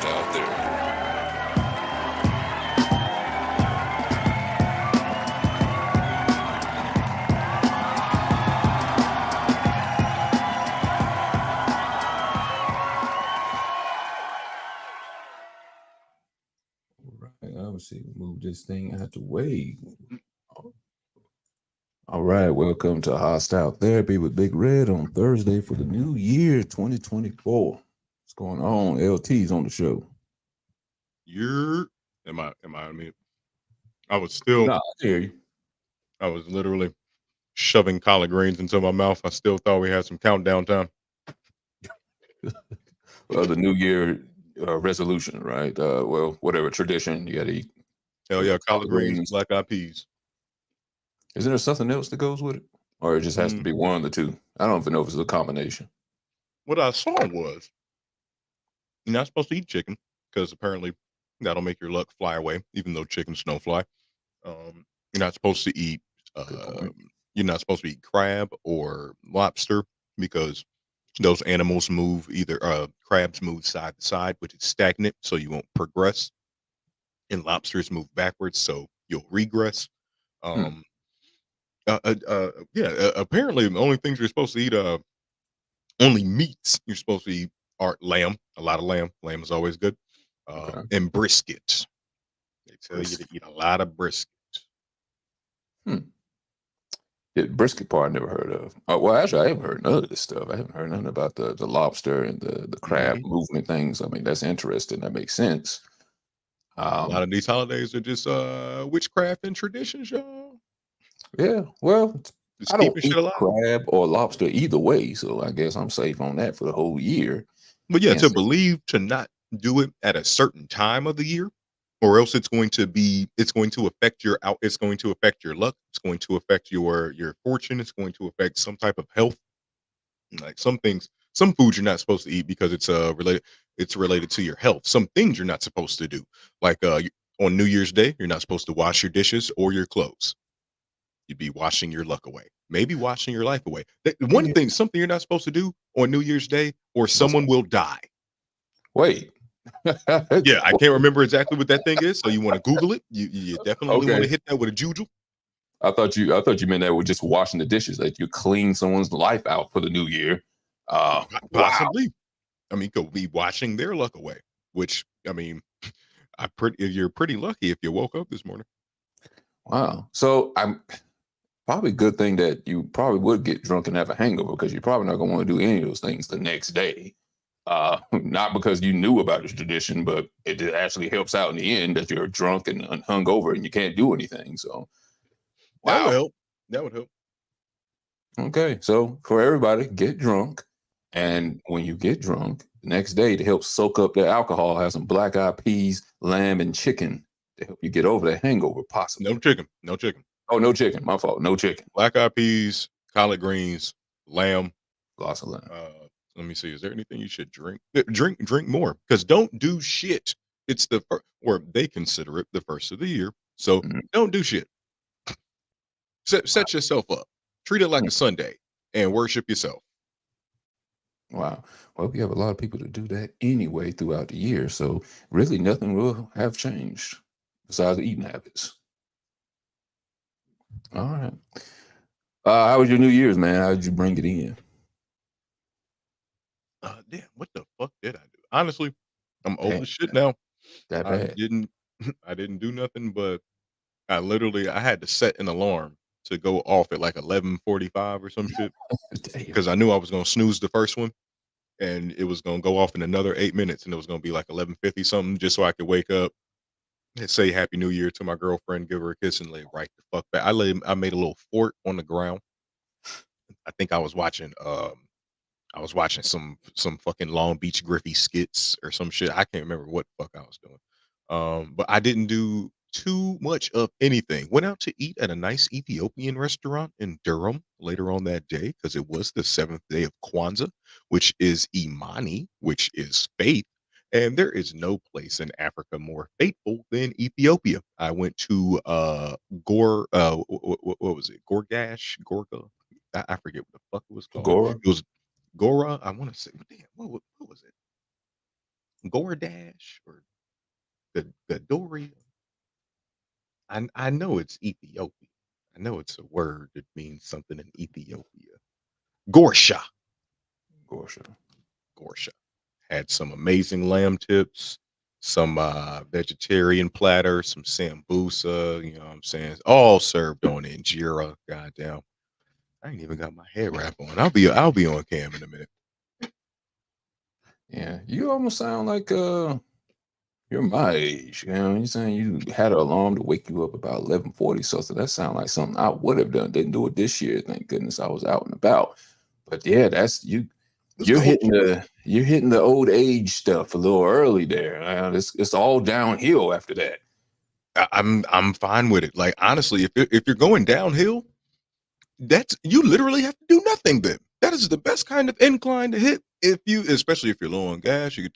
Hostile Therapy. All right, obviously, move this thing out the way. All right, welcome to Hostile Therapy with Big Red on Thursday for the new year 2024. What's going on? LT's on the show. You're am I on mute? I was No, still I hear you. I was literally shoving collard greens into my mouth. I still thought we had some countdown time. Well, the New Year resolution, right? Well, whatever tradition you got to eat. Hell Was it yeah, collard collard greens, greens? black eyed peas. Isn't there something else that goes with it, or it just has to Mm, be one of the two? I don't even know if it's a combination. what I saw was you're not supposed to eat chicken because apparently that'll make your luck fly away, even though chickens don't fly. You're not supposed to eat Good um, point. you're not supposed to eat crab or lobster because those animals move either crabs move side to side, which is stagnant, so you won't progress, and lobsters move backwards, so you'll regress. Hmm. Um, yeah. Apparently, the only things you're supposed to eat, only meats you're supposed to eat are lamb. A lot of lamb. Lamb is always good. Okay. And brisket. They tell you to Brisket. eat a lot of brisket. Hmm. Yeah, brisket part I never heard of. Oh, well, actually, I haven't heard none of this stuff. I haven't heard nothing about the lobster and the crab Hmm. movement things. I mean, that's interesting. That makes sense. A lot Um, of these holidays are just witchcraft and traditions, y'all. yeah. Well, Just I don't keeping shit eat alive. crab or lobster either way, so I guess I'm safe on that for the whole year. But yeah, Can't to say. believe to not do it at a certain time of the year, or else it's going to affect your out. It's going to affect your luck. It's going to affect your fortune. It's going to affect some type of health. Like some things, some foods you're not supposed to eat because related. It's related to your health. Some things you're not supposed to do, like on New Year's Day, you're not supposed to wash your dishes or your clothes. You'd be washing your luck away, maybe washing your life away. One Yeah. thing, something you're not supposed to do on New Year's Day, or What's someone will die. Wait. Yeah, I can't remember exactly what that thing is, so you wanna Google it. You definitely wanna Okay. hit that with a jujule. I thought you meant that with just washing the dishes, that you clean someone's life out for the new year. Wow. Possibly. I mean, could be washing their luck away, which, I mean, you're pretty lucky if you woke up this morning. Wow. So I'm probably a good thing that you probably would get drunk and have a hangover because you're probably not gonna want to do any of those things the next day. Not because you knew about this tradition, but it actually helps out in the end that you're drunk and hungover and you can't do anything. So That would wow. help. That would help. Okay. So for everybody, get drunk. Mhm. And when you get drunk, the next day to help soak up the alcohol, have some black eyed peas, lamb, and chicken to help you get over the hangover, No possibly. chicken, no chicken. Oh, no chicken. My fault. No chicken. Black eyed peas, collard greens, lamb. Lots of lamb. Uh, Let me see. Is there anything you should drink? Drink more. Because don't do shit. It's the first, or they consider it the first of the year. So Mhm. don't do shit. Set yourself up. Treat it like Wow. a Sunday and worship yourself. Wow. Well, we have a lot of people to do that anyway throughout the year. So really nothing will have changed besides the eating habits. All right. How was your New Year's, man? How did you bring it in? Damn, what the fuck did I do? Honestly, I'm old Damn, as shit now. that I bad. didn't I didn't do nothing, but I had to set an alarm to go off at like 11:45 or some shit Damn. because I knew I was gonna snooze the first one and it was gonna go off in another 8 minutes and it was gonna be like 11:50 something just so I could wake up and say Happy New Year to my girlfriend, give her a kiss, and lay right the fuck back. I made a little fort on the ground. I think I was watching some fucking Long Beach Griffy skits or some shit. I can't remember what the fuck I was doing. But I didn't do too much of anything. Went out to eat at a nice Ethiopian restaurant in Durham later on that day because it was the seventh day of Kwanzaa, which is Imani, which is faith. And there is no place in Africa more faithful than Ethiopia. I went to Gor what was it? Gorgash, Gorga. I forget what the fuck it was called. Agora? It was Gora. I want to say, damn, what was it? Gordash or Gadoria. I know it's Ethiopia. I know it's a word that means something in Ethiopia. Gorsha. Gorsha. Gorsha. Had some amazing lamb tips, some vegetarian platter, some sambusa, you know what I'm saying? All served on injera. Goddamn. I ain't even got my head wrap on. I'll be on cam in a minute. Yeah, you almost sound like you're my age. You know, you're saying you had an alarm to wake you up about 11:40. So that sounds like something I would have done. Didn't do it this year. Thank goodness I was out and about. But yeah, that's you. Let's go. You're hitting the old age stuff a little early there. It's all downhill after that. I'm fine with it. Like honestly, if you're going downhill, that's you literally have to do nothing then. That is the best kind of incline to hit. If you, especially if you're low on gas, you could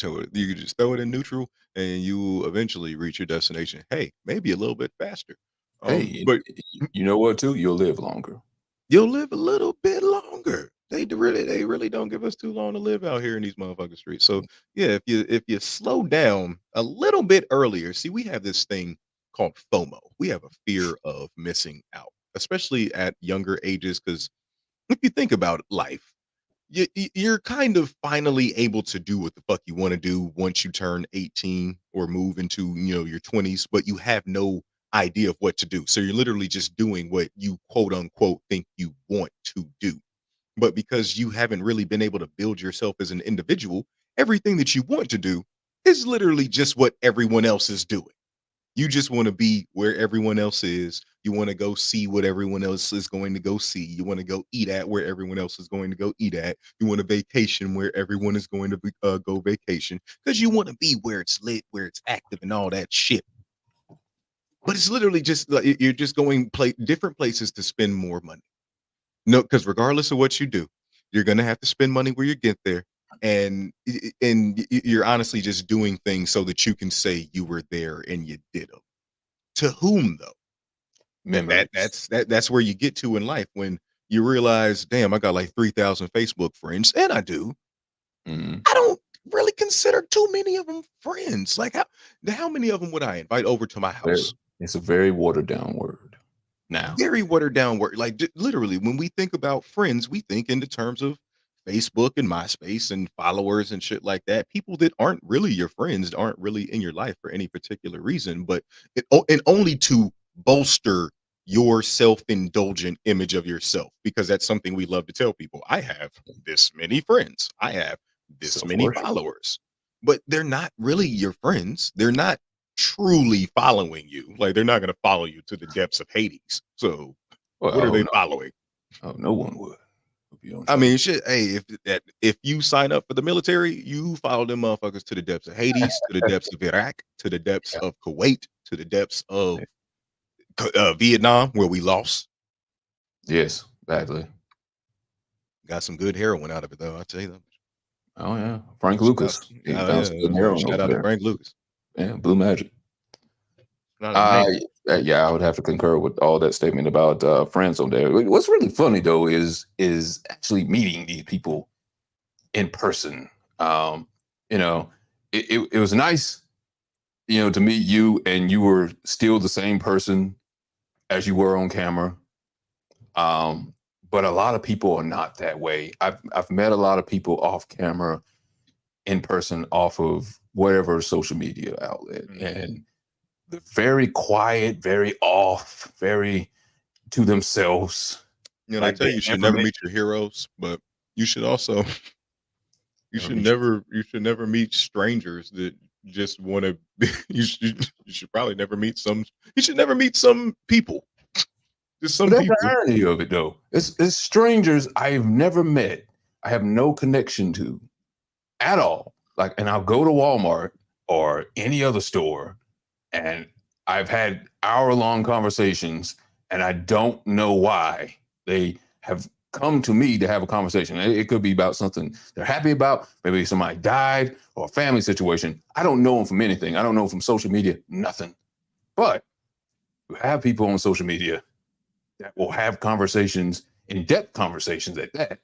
just throw it in neutral and you eventually reach your destination. Hey, maybe a little bit faster. Hey, But you know what? Too, you'll live longer. you'll live a little bit longer. They really don't give us too long to live out here in these motherfucking streets. So yeah, if you slow down a little bit earlier, see, we have this thing called FOMO. We have a fear of missing out, especially at younger ages, because if you think about life, you're kind of finally able to do what the fuck you want to do once you turn 18 or move into your 20s, but you have no idea of what to do. So you're literally just doing what you quote unquote think you want to do. But because you haven't really been able to build yourself as an individual, everything that you want to do is literally just what everyone else is doing. You just want to be where everyone else is. You want to go see what everyone else is going to go see. You want to go eat at where everyone else is going to go eat at. You want to vacation where everyone is going to go vacation because you want to be where it's lit, where it's active, and all that shit. But it's literally just like you're just going different places to spend more money. No, because regardless of what you do, you're gonna have to spend money where you get there, and you're honestly just doing things so that you can say you were there and you did them. To whom though? Memories. That's where you get to in life when you realize, damn, I got like 3,000 Facebook friends, and I do. Mhm. I don't really consider too many of them friends. Like how many of them would I invite over to my house? It's a very watered down word. Now, Very watered down word. Like literally, when we think about friends, we think in the terms of Facebook and MySpace and followers and shit like that. People that aren't really your friends, aren't really in your life for any particular reason, but and only to bolster your self-indulgent image of yourself, because that's something we love to tell people. I have this many friends. I have this self many worship. followers, but they're not really your friends. They're not truly following you. Like they're not going to follow you to the depths of Hades. So Well, what are oh they no, following? oh, no one would. Would be on I some. mean, shit. Hey, if you sign up for the military, you follow them motherfuckers to the depths of Hades, to the depths of Iraq, to the depths Yeah, of Kuwait, to the depths of yeah. Vietnam, where we lost. Yes, badly. Got some good heroin out of it, though. I tell you that. Oh yeah, Frank Shout, Lucas. He oh found some good yeah, heroin shout over out to there. Frank Lucas. Yeah, Blue Magic. Not a Uh, man. yeah, I would have to concur with all that statement about friends on there. What's really funny though is actually meeting these people in person. Um, you know, it was nice, to meet you and you were still the same person as you were on camera. Um, but a lot of people are not that way. I've met a lot of people off camera, in person, off of whatever social media outlet, and they're very quiet, very off, very to themselves. They Like tell they you you should never never met. meet your heroes, but you should also you Never should meet you. never meet strangers that just want to. You should probably never meet some. You should never meet some people. Just But some that's the people. irony of it, though. It's strangers I've never met. I have no connection to at all. Like, and I'll go to Walmart or any other store, and I've had hour-long conversations, and I don't know why they have come to me to have a conversation. It could be about something they're happy about, maybe somebody died or a family situation. I don't know them from anything. I don't know them from social media, nothing. But you have people on social media that will have conversations, in-depth conversations at that.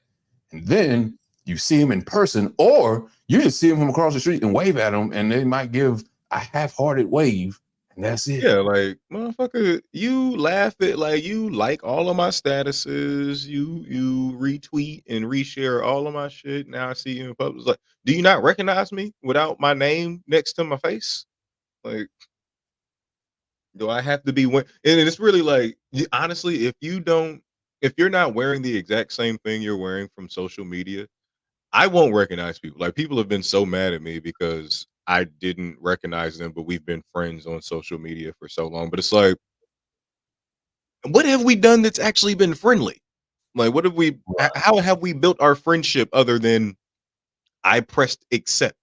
And then you see them in person, or you just see them from across the street and wave at them, and they might give a half-hearted wave, and that's it. Yeah, like motherfucker, you laugh at like you like all of my statuses, you retweet and reshare all of my shit. Now I see you in public. It's like, do you not recognize me without my name next to my face? Like, do I have to be and it's really like honestly, if you're not wearing the exact same thing you're wearing from social media, I won't recognize people. Like people have been so mad at me because I didn't recognize them, but we've been friends on social media for so long. But it's like, what have we done that's actually been friendly? Like, what have we? How have we built our friendship other than I pressed accept?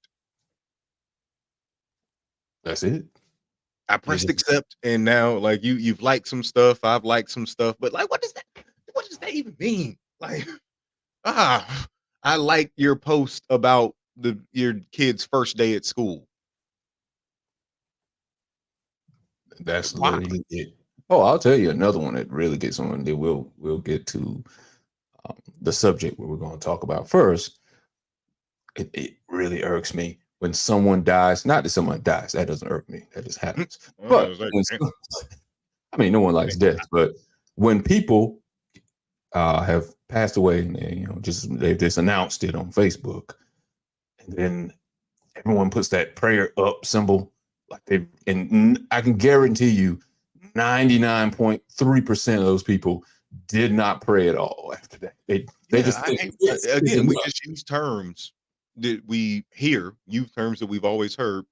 That's it. I pressed accept, and now like you've liked some stuff, I've liked some stuff, but like, what does that? What does that even mean? Like, I like your post about your kid's first day at school. That's Why? literally it. Oh, I'll tell you another one that really gets on. That we'll get to the subject where we're going to talk about first. It really irks me when someone dies. Not that someone dies, that doesn't irk me. That just happens. But I mean, no one likes death. But when people have passed away, and they, they've just announced it on Facebook, and then everyone puts that prayer up symbol, like and I can guarantee you, 99.3% of those people did not pray at all after that. They just again, we just use terms that we hear, use terms that we've always heard,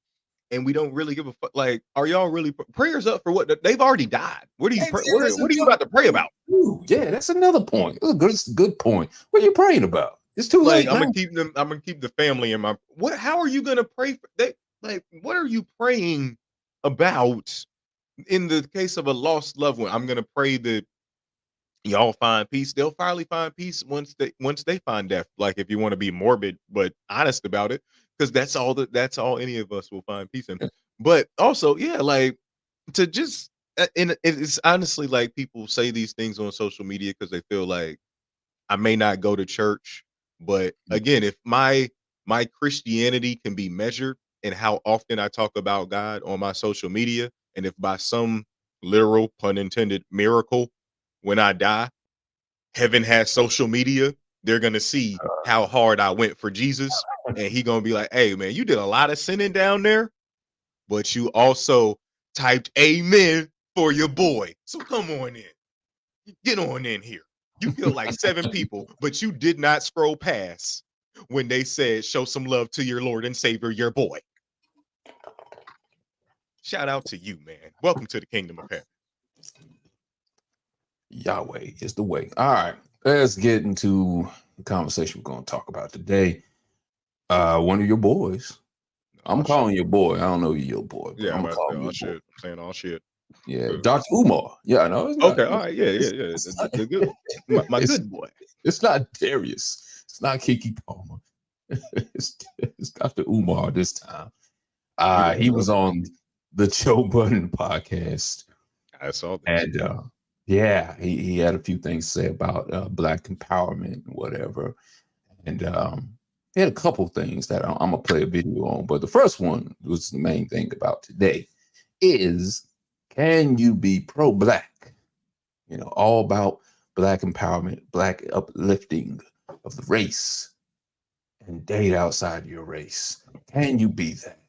and we don't really give a fuck. Like, are y'all really prayers up for what? They've already died. What are you? What are you about to pray about? Ooh, yeah, that's another point. That's a good point. What are you praying about? It's too late. I'm gonna keep them. I'm gonna keep the family in my. What? How are you gonna pray for? Like, what are you praying about? In the case of a lost loved one, I'm gonna pray that y'all find peace. They'll finally find peace once they find death. Like if you want to be morbid but honest about it, because that's all any of us will find peace in. But also, yeah, like to just and it's honestly like people say these things on social media because they feel like I may not go to church, but again, if my Christianity can be measured in how often I talk about God on my social media, and if by some literal pun intended miracle when I die, heaven has social media, they're gonna see how hard I went for Jesus, and he gonna be like, "Hey, man, you did a lot of sinning down there, but you also typed amen for your boy. So come on in, get on in here. You feel like 7 people, but you did not scroll past when they said, show some love to your Lord and Savior, your boy." Shout out to you, man. Welcome to the kingdom of heaven. Yahweh is the way. All right, let's get into the conversation we're going to talk about today. One of your boys. I'm calling you boy. I don't know you, your boy. Yeah, I'm calling you shit. I'm saying all shit. Yeah, Dr. Umar. Yeah, I know. Okay, all right. Yeah. The good, my good boy. It's not Darius. It's not Kiki Palmer. it's Dr. Umar this time. He was on the Joe Budden podcast. I saw that. And yeah, he had a few things to say about Black empowerment and whatever. And he had a couple things that I'm gonna play a video on. But the first one was the main thing about today is, can you be pro-Black? All about Black empowerment, Black uplifting of the race, and date outside your race. Can you be that?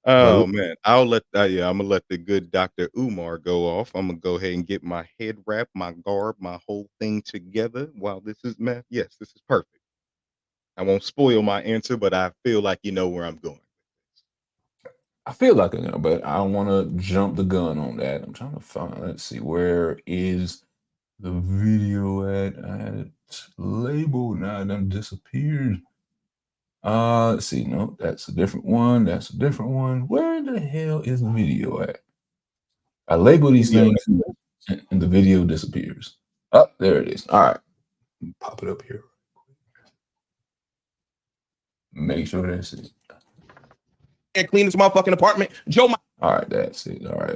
Oh man, I'm gonna let the good Dr. Umar go off. I'm gonna go ahead and get my head wrap, my garb, my whole thing together while this is math. Yes, this is perfect. I won't spoil my answer, but I feel like you know where I'm going. I feel like I know, but I don't want to jump the gun on that. I'm trying to find, let's see, where is the video at? I had it labeled, now it done disappeared. Let's see, no, that's a different one. That's a different one. Where the hell is the video at? I label these things and the video disappears. Oh, there it is. All right. Pop it up here. Make sure that's it. And clean this motherfucking apartment. Joe. All right, that's it. All right.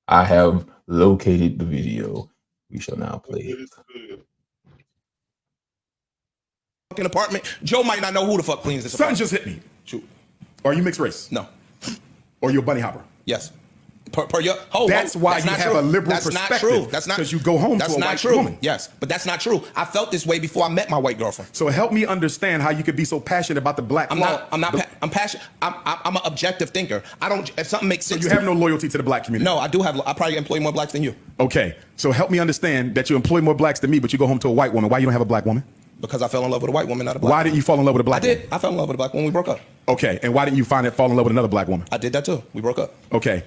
I have located the video. We shall now play it. fucking apartment. Joe might not know who the fuck cleans this Something apartment. just hit me. Shoot. Are you mixed race? No. Or you a bunny hopper? Yes. Per your, That's why you not have true. a liberal That's perspective. not true. That's not because you go home That's to a not white true. woman. Yes, but that's not true. I felt this way before I met my white girlfriend. So help me understand how you could be so passionate about the black. I'm passionate. I'm an objective thinker. I don't. If something makes sense, You have no loyalty to the black community. No, I do have. I probably employ more blacks than you Okay, so help me understand that you employ more blacks than me, but you go home to a white woman. Why you don't have a black woman? because I fell in love with a white woman, not a black. Why didn't you fall in love with a I black did. woman? I fell in love with a black woman. We broke up. Okay, and why didn't you fall in love with another black woman? I did that too. We broke up Okay,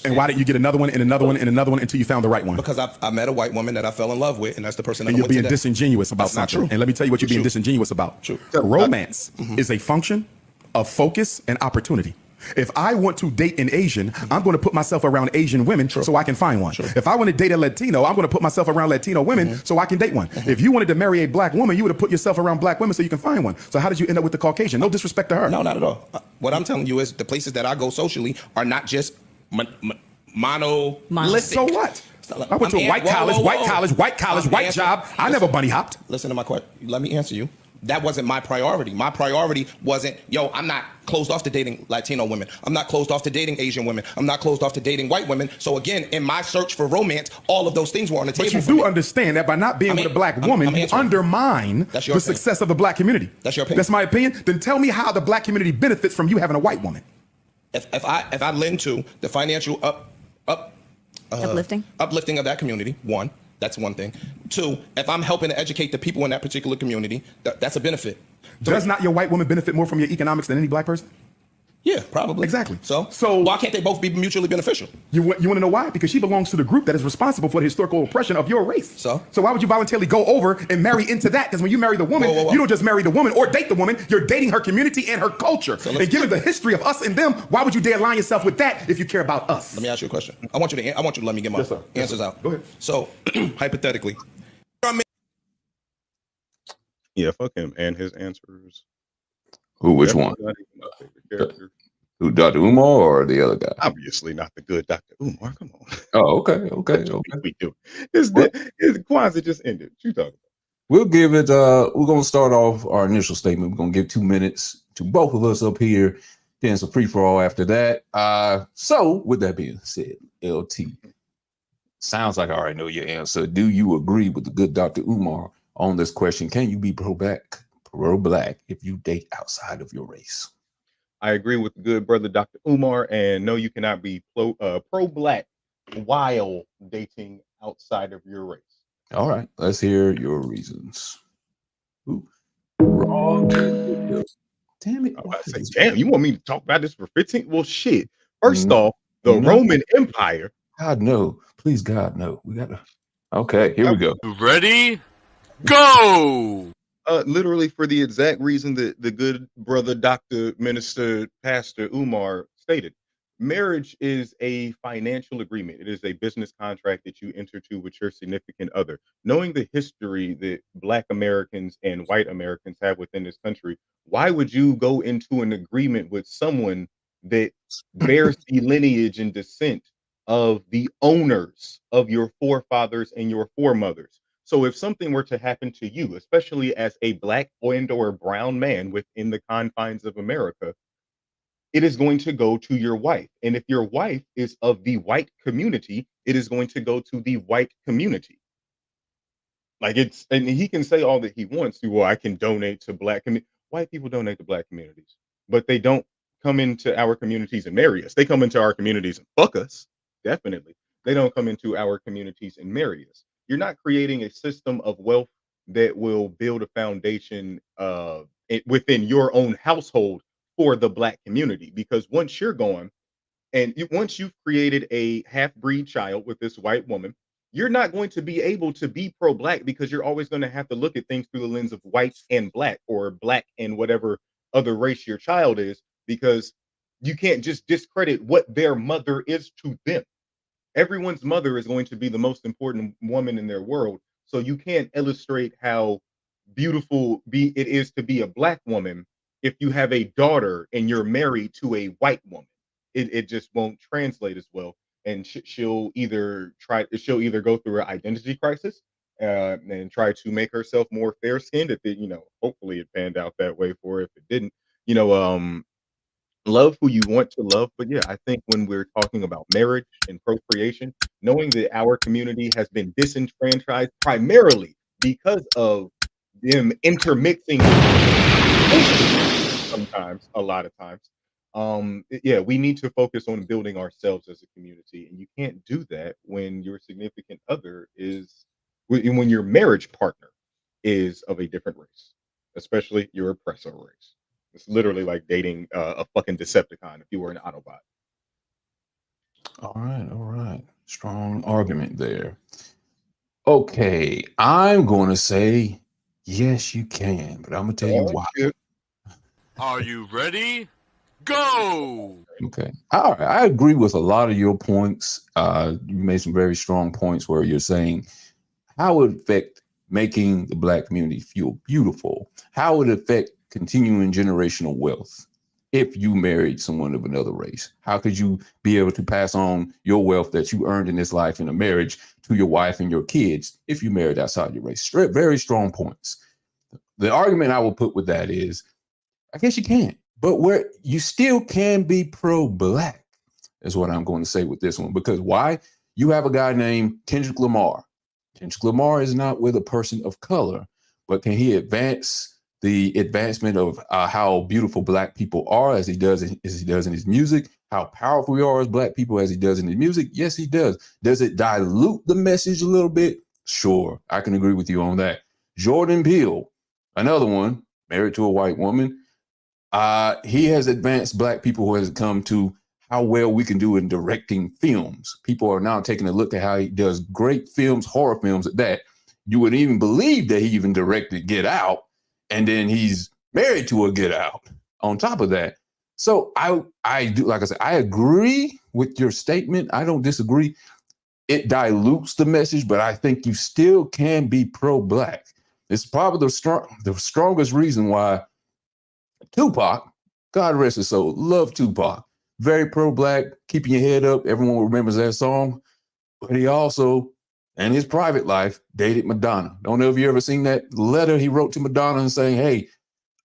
and why didn't you get another one and another one and another one until you found the right one? because I met a white woman that I fell in love with, and that's the person that And I you're went being to. disingenuous about That's not something. true. And let me tell you what you're being True. disingenuous about. True. Romance is a function of focus and opportunity. If I want to date an Asian, I'm going to put myself around Asian women so I can find one. If I want to date a Latino, I'm going to put myself around Latino women so I can date one. If you wanted to marry a black woman, you would have put yourself around black women so you can find one. So how did you end up with the Caucasian? No disrespect to her. No, not at all. What I'm telling you is the places that I go socially are not just monolithic. So what? I went to a white college, white job. I never bunny hopped. Listen to my question. Let me answer you. That wasn't my priority. My priority wasn't, I'm not closed off to dating Latino women. I'm not closed off to dating Asian women. I'm not closed off to dating white women. So again, in my search for romance, all of those things were on the table. But you for do me. understand that by not being with a black woman, I'm you answering. undermine That's the your opinion. success of the black community. That's your opinion. That's my opinion. Then tell me how the black community benefits from you having a white woman. If I lend to the financial Uplifting. uplifting of that community, one, that's one thing. Two, if I'm helping to educate the people in that particular community, that's a benefit. Does not your white woman benefit more from your economics than any black person? Yeah, probably. Exactly. So So- why can't they both be mutually beneficial? You want to know why? Because she belongs to the group that is responsible for the historical oppression of your race. So why would you voluntarily go over and marry into that? Because when you marry the woman, Whoa. you don't just marry the woman or date the woman. You're dating her community and her culture. And given the history of us and them, why would you dare align yourself with that if you care about us? Let me ask you a question. I want you to let me get my Yes, sir. Yes, answers sir. out. Go ahead. So hypothetically, Yeah, fuck him and his answers. Who? Which one? Definitely not even my favorite character. Who? Dr. Umar or the other guy? Obviously not the good Dr. Umar. Come on. Oh, okay. We do. Kwanzaa just ended. What you talking about? We'll give it. We're gonna start off our initial statement. We're gonna give 2 minutes to both of us up here. Then some free for all after that. So with that being said, LT, sounds like I already know your answer. Do you agree with the good Dr. Umar on this question? Can you be pro-black if you date outside of your race? I agree with the good brother Dr. Umar, and no, you cannot be pro-black while dating outside of your race. All right, let's hear your reasons. Ooh, wrong. Damn it. I say, damn, you want me to talk about this for 15? Well, shit. First No. off, the No. Roman Empire. God, no. Please, God, no. We gotta. Okay, here we go. Ready? Go! Literally for the exact reason that the good brother, Dr. Minister, Pastor Umar stated. Marriage is a financial agreement. It is a business contract that you enter to with your significant other. Knowing the history that Black Americans and white Americans have within this country, why would you go into an agreement with someone that bears the lineage and descent of the owners of your forefathers and your foremothers? So if something were to happen to you, especially as a Black and or brown man within the confines of America, it is going to go to your wife. And if your wife is of the white community, it is going to go to the white community. Like and he can say all that he wants to, well, I can donate to Black community. White people donate to Black communities, but they don't come into our communities and marry us. They come into our communities and fuck us. Definitely. They don't come into our communities and marry us. You're not creating a system of wealth that will build a foundation within your own household for the Black community, because once you're gone and once you've created a half-breed child with this white woman, you're not going to be able to be pro-Black, because you're always going to have to look at things through the lens of white and Black, or Black and whatever other race your child is, because you can't just discredit what their mother is to them. Everyone's mother is going to be the most important woman in their world. So you can't illustrate how beautiful it is to be a Black woman if you have a daughter and you're married to a white woman. It just won't translate as well. And she'll either go through an identity crisis, and try to make herself more fair skinned. If it, hopefully it panned out that way for her. If it didn't, love who you want to love. But yeah, I think when we're talking about marriage and procreation, knowing that our community has been disenfranchised primarily because of them intermixing sometimes, a lot of times. Yeah, we need to focus on building ourselves as a community, and you can't do that when your significant other is when your marriage partner is of a different race, especially your oppressor race. It's literally like dating a fucking Decepticon if you were an Autobot. All right. Strong argument there. Okay, I'm going to say yes, you can, but I'm going to tell you Oh, why. shit. Are you ready? Go! Okay. All right. I agree with a lot of your points. You made some very strong points where you're saying how would it affect making the Black community feel beautiful? How would it affect continuing generational wealth if you married someone of another race? How could you be able to pass on your wealth that you earned in this life in a marriage to your wife and your kids if you married outside your race? Very strong points. The argument I will put with that is, I guess you can't, but where you still can be pro-Black is what I'm going to say with this one. Because why? You have a guy named Kendrick Lamar. Kendrick Lamar is not with a person of color, but can he advance the advancement of how beautiful Black people are as he does in his music? How powerful we are as Black people as he does in his music? Yes, he does. Does it dilute the message a little bit? Sure, I can agree with you on that. Jordan Peele, another one, married to a white woman. He has advanced Black people who has come to how well we can do in directing films. People are now taking a look at how he does great films, horror films at that. You wouldn't even believe that he even directed Get Out, and then he's married to a Get Out on top of that. So I do, like I said, I agree with your statement. I don't disagree. It dilutes the message, but I think you still can be pro-Black. It's probably the strongest reason why Tupac, God rest his soul, love Tupac. Very pro-Black, keeping your head up. Everyone remembers that song. But he also, in his private life, dated Madonna. Don't know if you ever seen that letter he wrote to Madonna and saying, hey,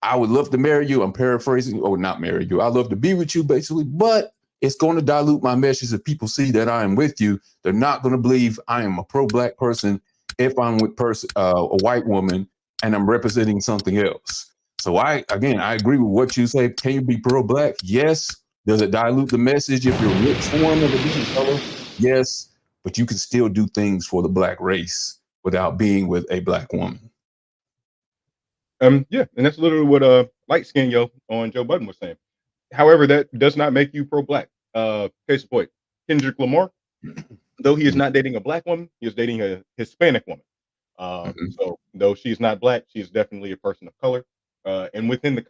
I would love to marry you. I'm paraphrasing, or not marry you. I'd love to be with you, basically, but it's going to dilute my message. If people see that I am with you, they're not going to believe I am a pro-Black person if I'm with a white woman and I'm representing something else. So I agree with what you say. Can you be pro-Black? Yes. Does it dilute the message if you're with someone of a different color? Yes. But you can still do things for the Black race without being with a Black woman. Yeah, and that's literally what light skin yo on Joe Budden was saying. However, that does not make you pro-Black. Case in point, Kendrick Lamar, though he is not dating a Black woman, he is dating a Hispanic woman. So though she's not Black, she is definitely a person of color. And within the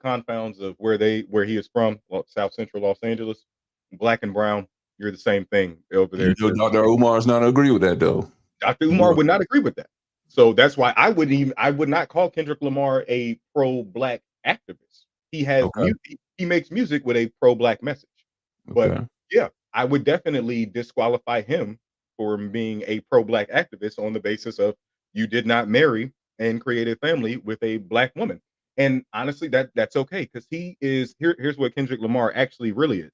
confounds of where he is from, South Central Los Angeles, Black and brown, you're the same thing over there. You know, Dr. Umar's not agree with that though. Dr. Umar would not agree with that. So that's why I would not call Kendrick Lamar a pro-Black activist. He has music, he makes music with a pro-Black message. But yeah, I would definitely disqualify him for being a pro-Black activist on the basis of you did not marry and create a family with a Black woman. And honestly, that's okay, because here's what Kendrick Lamar actually really is.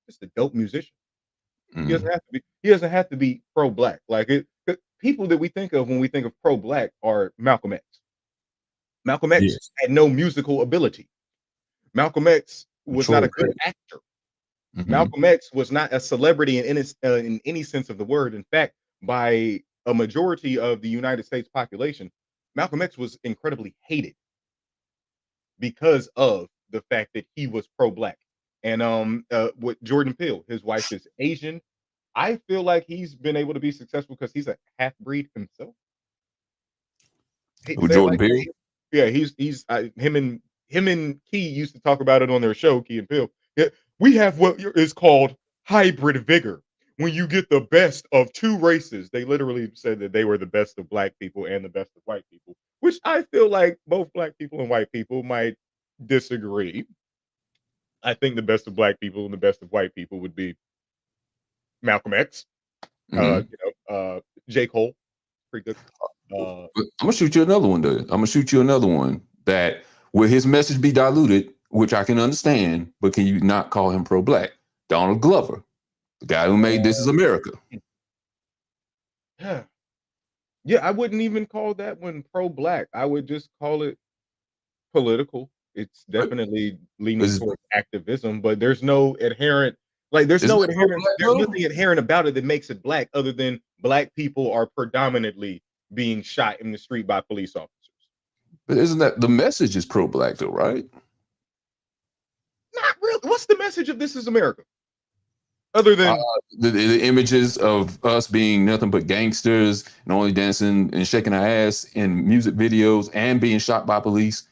Just a dope musician. He doesn't have to be. He doesn't have to be pro-Black. Like people that we think of when we think of pro-Black are Malcolm X. Malcolm X had no musical ability. Malcolm X was not a good actor. Malcolm X was not a celebrity in any sense of the word. In fact, by a majority of the United States population, Malcolm X was incredibly hated because of the fact that he was pro-Black. And with Jordan Peele, his wife is Asian. I feel like he's been able to be successful because he's a half breed himself. Jordan Peele? Yeah, he's him and Key used to talk about it on their show, Key and Peele. Yeah, we have what is called hybrid vigor. When you get the best of two races, they literally said that they were the best of Black people and the best of white people, which I feel like both Black people and white people might disagree. I think the best of Black people and the best of white people would be Malcolm X, J. Cole, pretty good. But I'm gonna shoot you another one, though. I'm gonna shoot you another one that will his message be diluted, which I can understand, but can you not call him pro-black? Donald Glover, the guy who made This Is America. Yeah, I wouldn't even call that one pro-black. I would just call it political. It's definitely leaning Is- towards activism, but there's no inherent, like there's Isn't no that inherent, pro-black, there's though? nothing inherent about it that makes it black other than black people are predominantly being shot in the street by police officers. But isn't that the message is pro-black though, right? Not really. What's the message of This Is America? Other than The images of us being nothing but gangsters and only dancing and shaking our ass in music videos and being shot by police.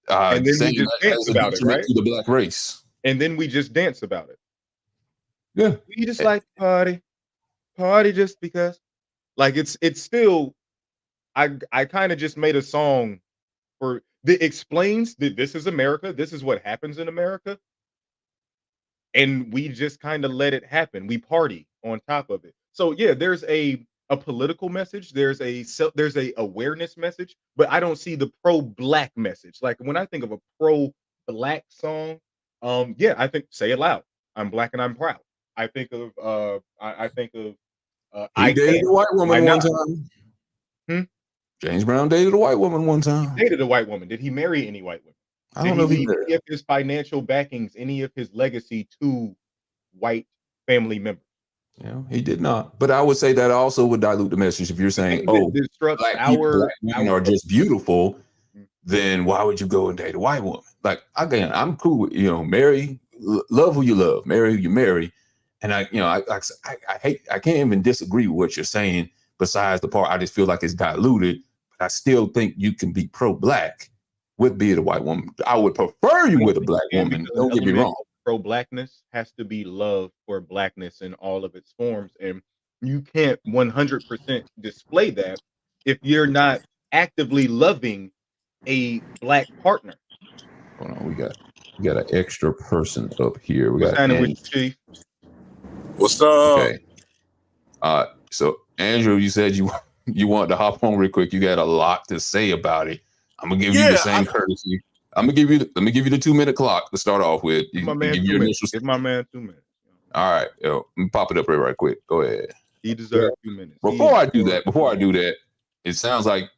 And then we saying just that dance as a about it, detriment right? to the black race. and then we just dance about it. Yeah. We just like party just because. Like it's still I kind of just made a song for that explains that this is America, this is what happens in America. And we just kind of let it happen. We party on top of it. So yeah, there's a political message, there's a awareness message, but I don't see the pro-black message. Like when I think of a pro-black song, yeah, I think Say It Loud. I'm black and I'm proud. I think of I think of He dated a white woman Why one not? time. Hmm? James Brown dated a white woman one time. Dated a white woman. Did he marry any white women? I Did don't he know if he leave did. any of his financial backings, any of his legacy to white family members? Yeah, he did not. But I would say that also would dilute the message if you're saying, "Oh, That disrupts black people, our black women are just beautiful," then why would you go and date a white woman? Like again, I'm cool with marry, love who you love, marry who you marry, and I hate, I can't even disagree with what you're saying. Besides the part, I just feel like it's diluted. But I still think you can be pro-black with being a white woman. I would prefer you with a black woman. Don't get me wrong. Pro-blackness has to be love for blackness in all of its forms, and you can't 100% display that if you're not actively loving a black partner. Hold on, we got an extra person up here. We What's got happening with Andrew. you, Chief? What's up? Okay. So Andrew, you said you want to hop on real quick. You got a lot to say about it. I'm gonna give you the same courtesy. Let me give you the 2-minute clock to start off with. You Give my can man give 2 your minutes. initial. Give my man 2 minutes. All right, let me pop it up here right quick. Go ahead. He deserves 2 minutes. Before I do that, it sounds like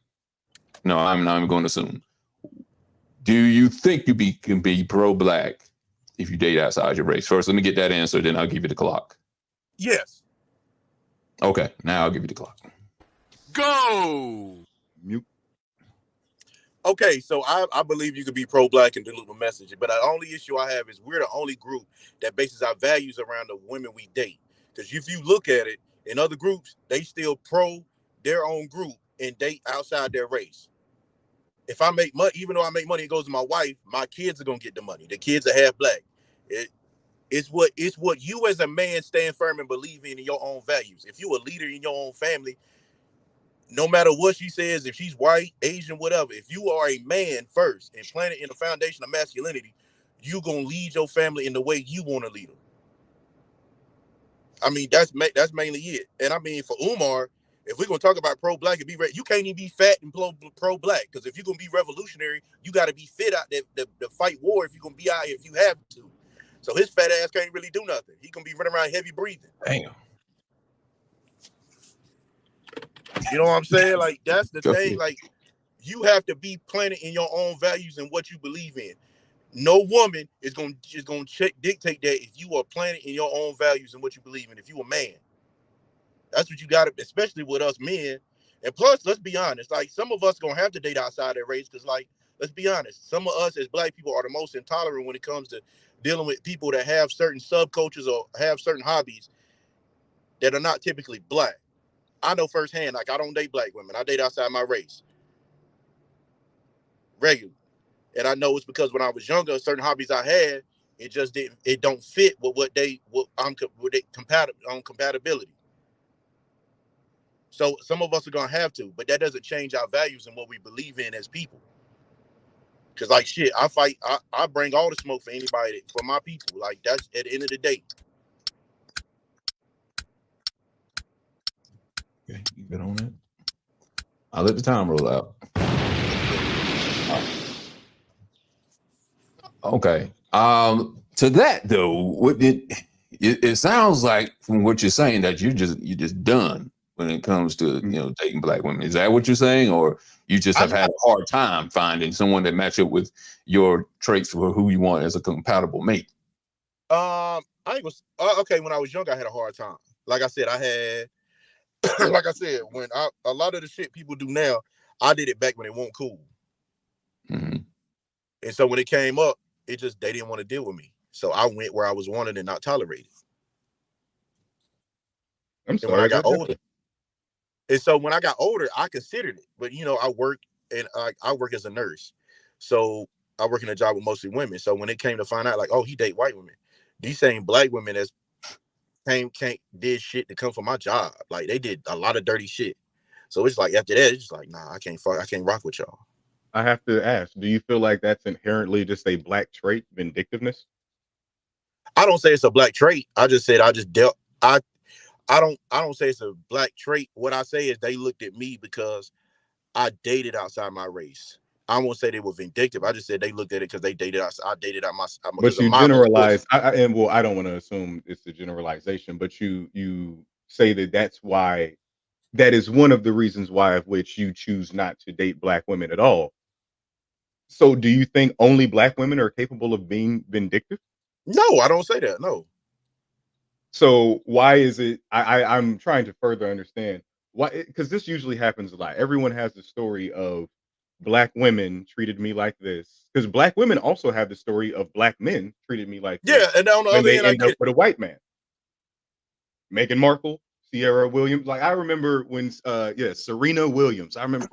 no, I'm not even going to assume. Do you think you can be pro-black if you date outside your race? First, let me get that answer, then I'll give you the clock. Yes. Okay, now I'll give you the clock. Go. Mute. Okay, so I believe you could be pro-black and dilute the message, but the only issue I have is we're the only group that bases our values around the women we date. Because if you look at it, in other groups, they still pro their own group and date outside their race. If I make money, even though I make money, it goes to my wife, my kids are gonna get the money. The kids are half black. It's what you as a man stand firm and believe in your own values. If you a leader in your own family, no matter what she says, if she's white, Asian, whatever, if you are a man first and planted in the foundation of masculinity, you're going to lead your family in the way you want to lead them. I mean, that's mainly it. And I mean, for Umar, if we're going to talk about pro-black, you can't even be fat and pro-black, because if you're going to be revolutionary, you got to be fit out there to fight war if you're going to be out here, if you have to. So his fat ass can't really do nothing. He can be running around heavy breathing. Damn. You know what I'm saying? Like, that's the thing. Like, you have to be planted in your own values and what you believe in. No woman is going to dictate that if you are planted in your own values and what you believe in. If you a man, that's what you got to, especially with us men. And plus, let's be honest, like, some of us going to have to date outside their race because, like, let's be honest, some of us as black people are the most intolerant when it comes to dealing with people that have certain subcultures or have certain hobbies that are not typically black. I know firsthand, like, I don't date black women. I date outside my race regularly. And I know it's because when I was younger, certain hobbies I had, it don't fit with compatibility. So some of us are going to have to, but that doesn't change our values and what we believe in as people. Because, like, shit, I bring all the smoke for anybody, for my people. Like, that's at the end of the day. Okay, you good on that? I'll let the time roll out. Okay. To that though, it sounds like from what you're saying that you're just done when it comes to dating black women. Is that what you're saying, or you just have had a hard time finding someone that match up with your traits for who you want as a compatible mate? I ain't gonna, okay. When I was young, I had a hard time. Like I said, I had, like I said, a lot of the shit people do now, I did it back when it wasn't cool. Mm-hmm. And so when it came up, they didn't want to deal with me. So I went where I was wanted and not tolerated. I'm sorry. When I got older, and so when I got older, I considered it. But I work I work as a nurse, so I work in a job with mostly women. So when it came to find out, like, oh, he date white women, these same black women that did shit to come for my job. Like they did a lot of dirty shit. So it's like after that, it's just like, nah, I can't rock with y'all. I have to ask, do you feel like that's inherently just a black trait, vindictiveness? I don't say it's a black trait. I just said I don't say it's a black trait. What I say is they looked at me because I dated outside my race. I won't say they were vindictive. I just said they looked at it because they dated outside. I dated out my. But you generalize. I don't want to assume it's a generalization, but you say that's why. That is one of the reasons why of which you choose not to date black women at all. So do you think only black women are capable of being vindictive? No, I don't say that. No. So why is it? I'm trying to further understand why, because this usually happens a lot. Everyone has the story of black women treated me like this, because black women also have the story of black men treated me like this. Yeah, and on the when other they hand, I end get up with a white man. Meghan Markle, Sierra Williams. Like I remember when, Serena Williams. I remember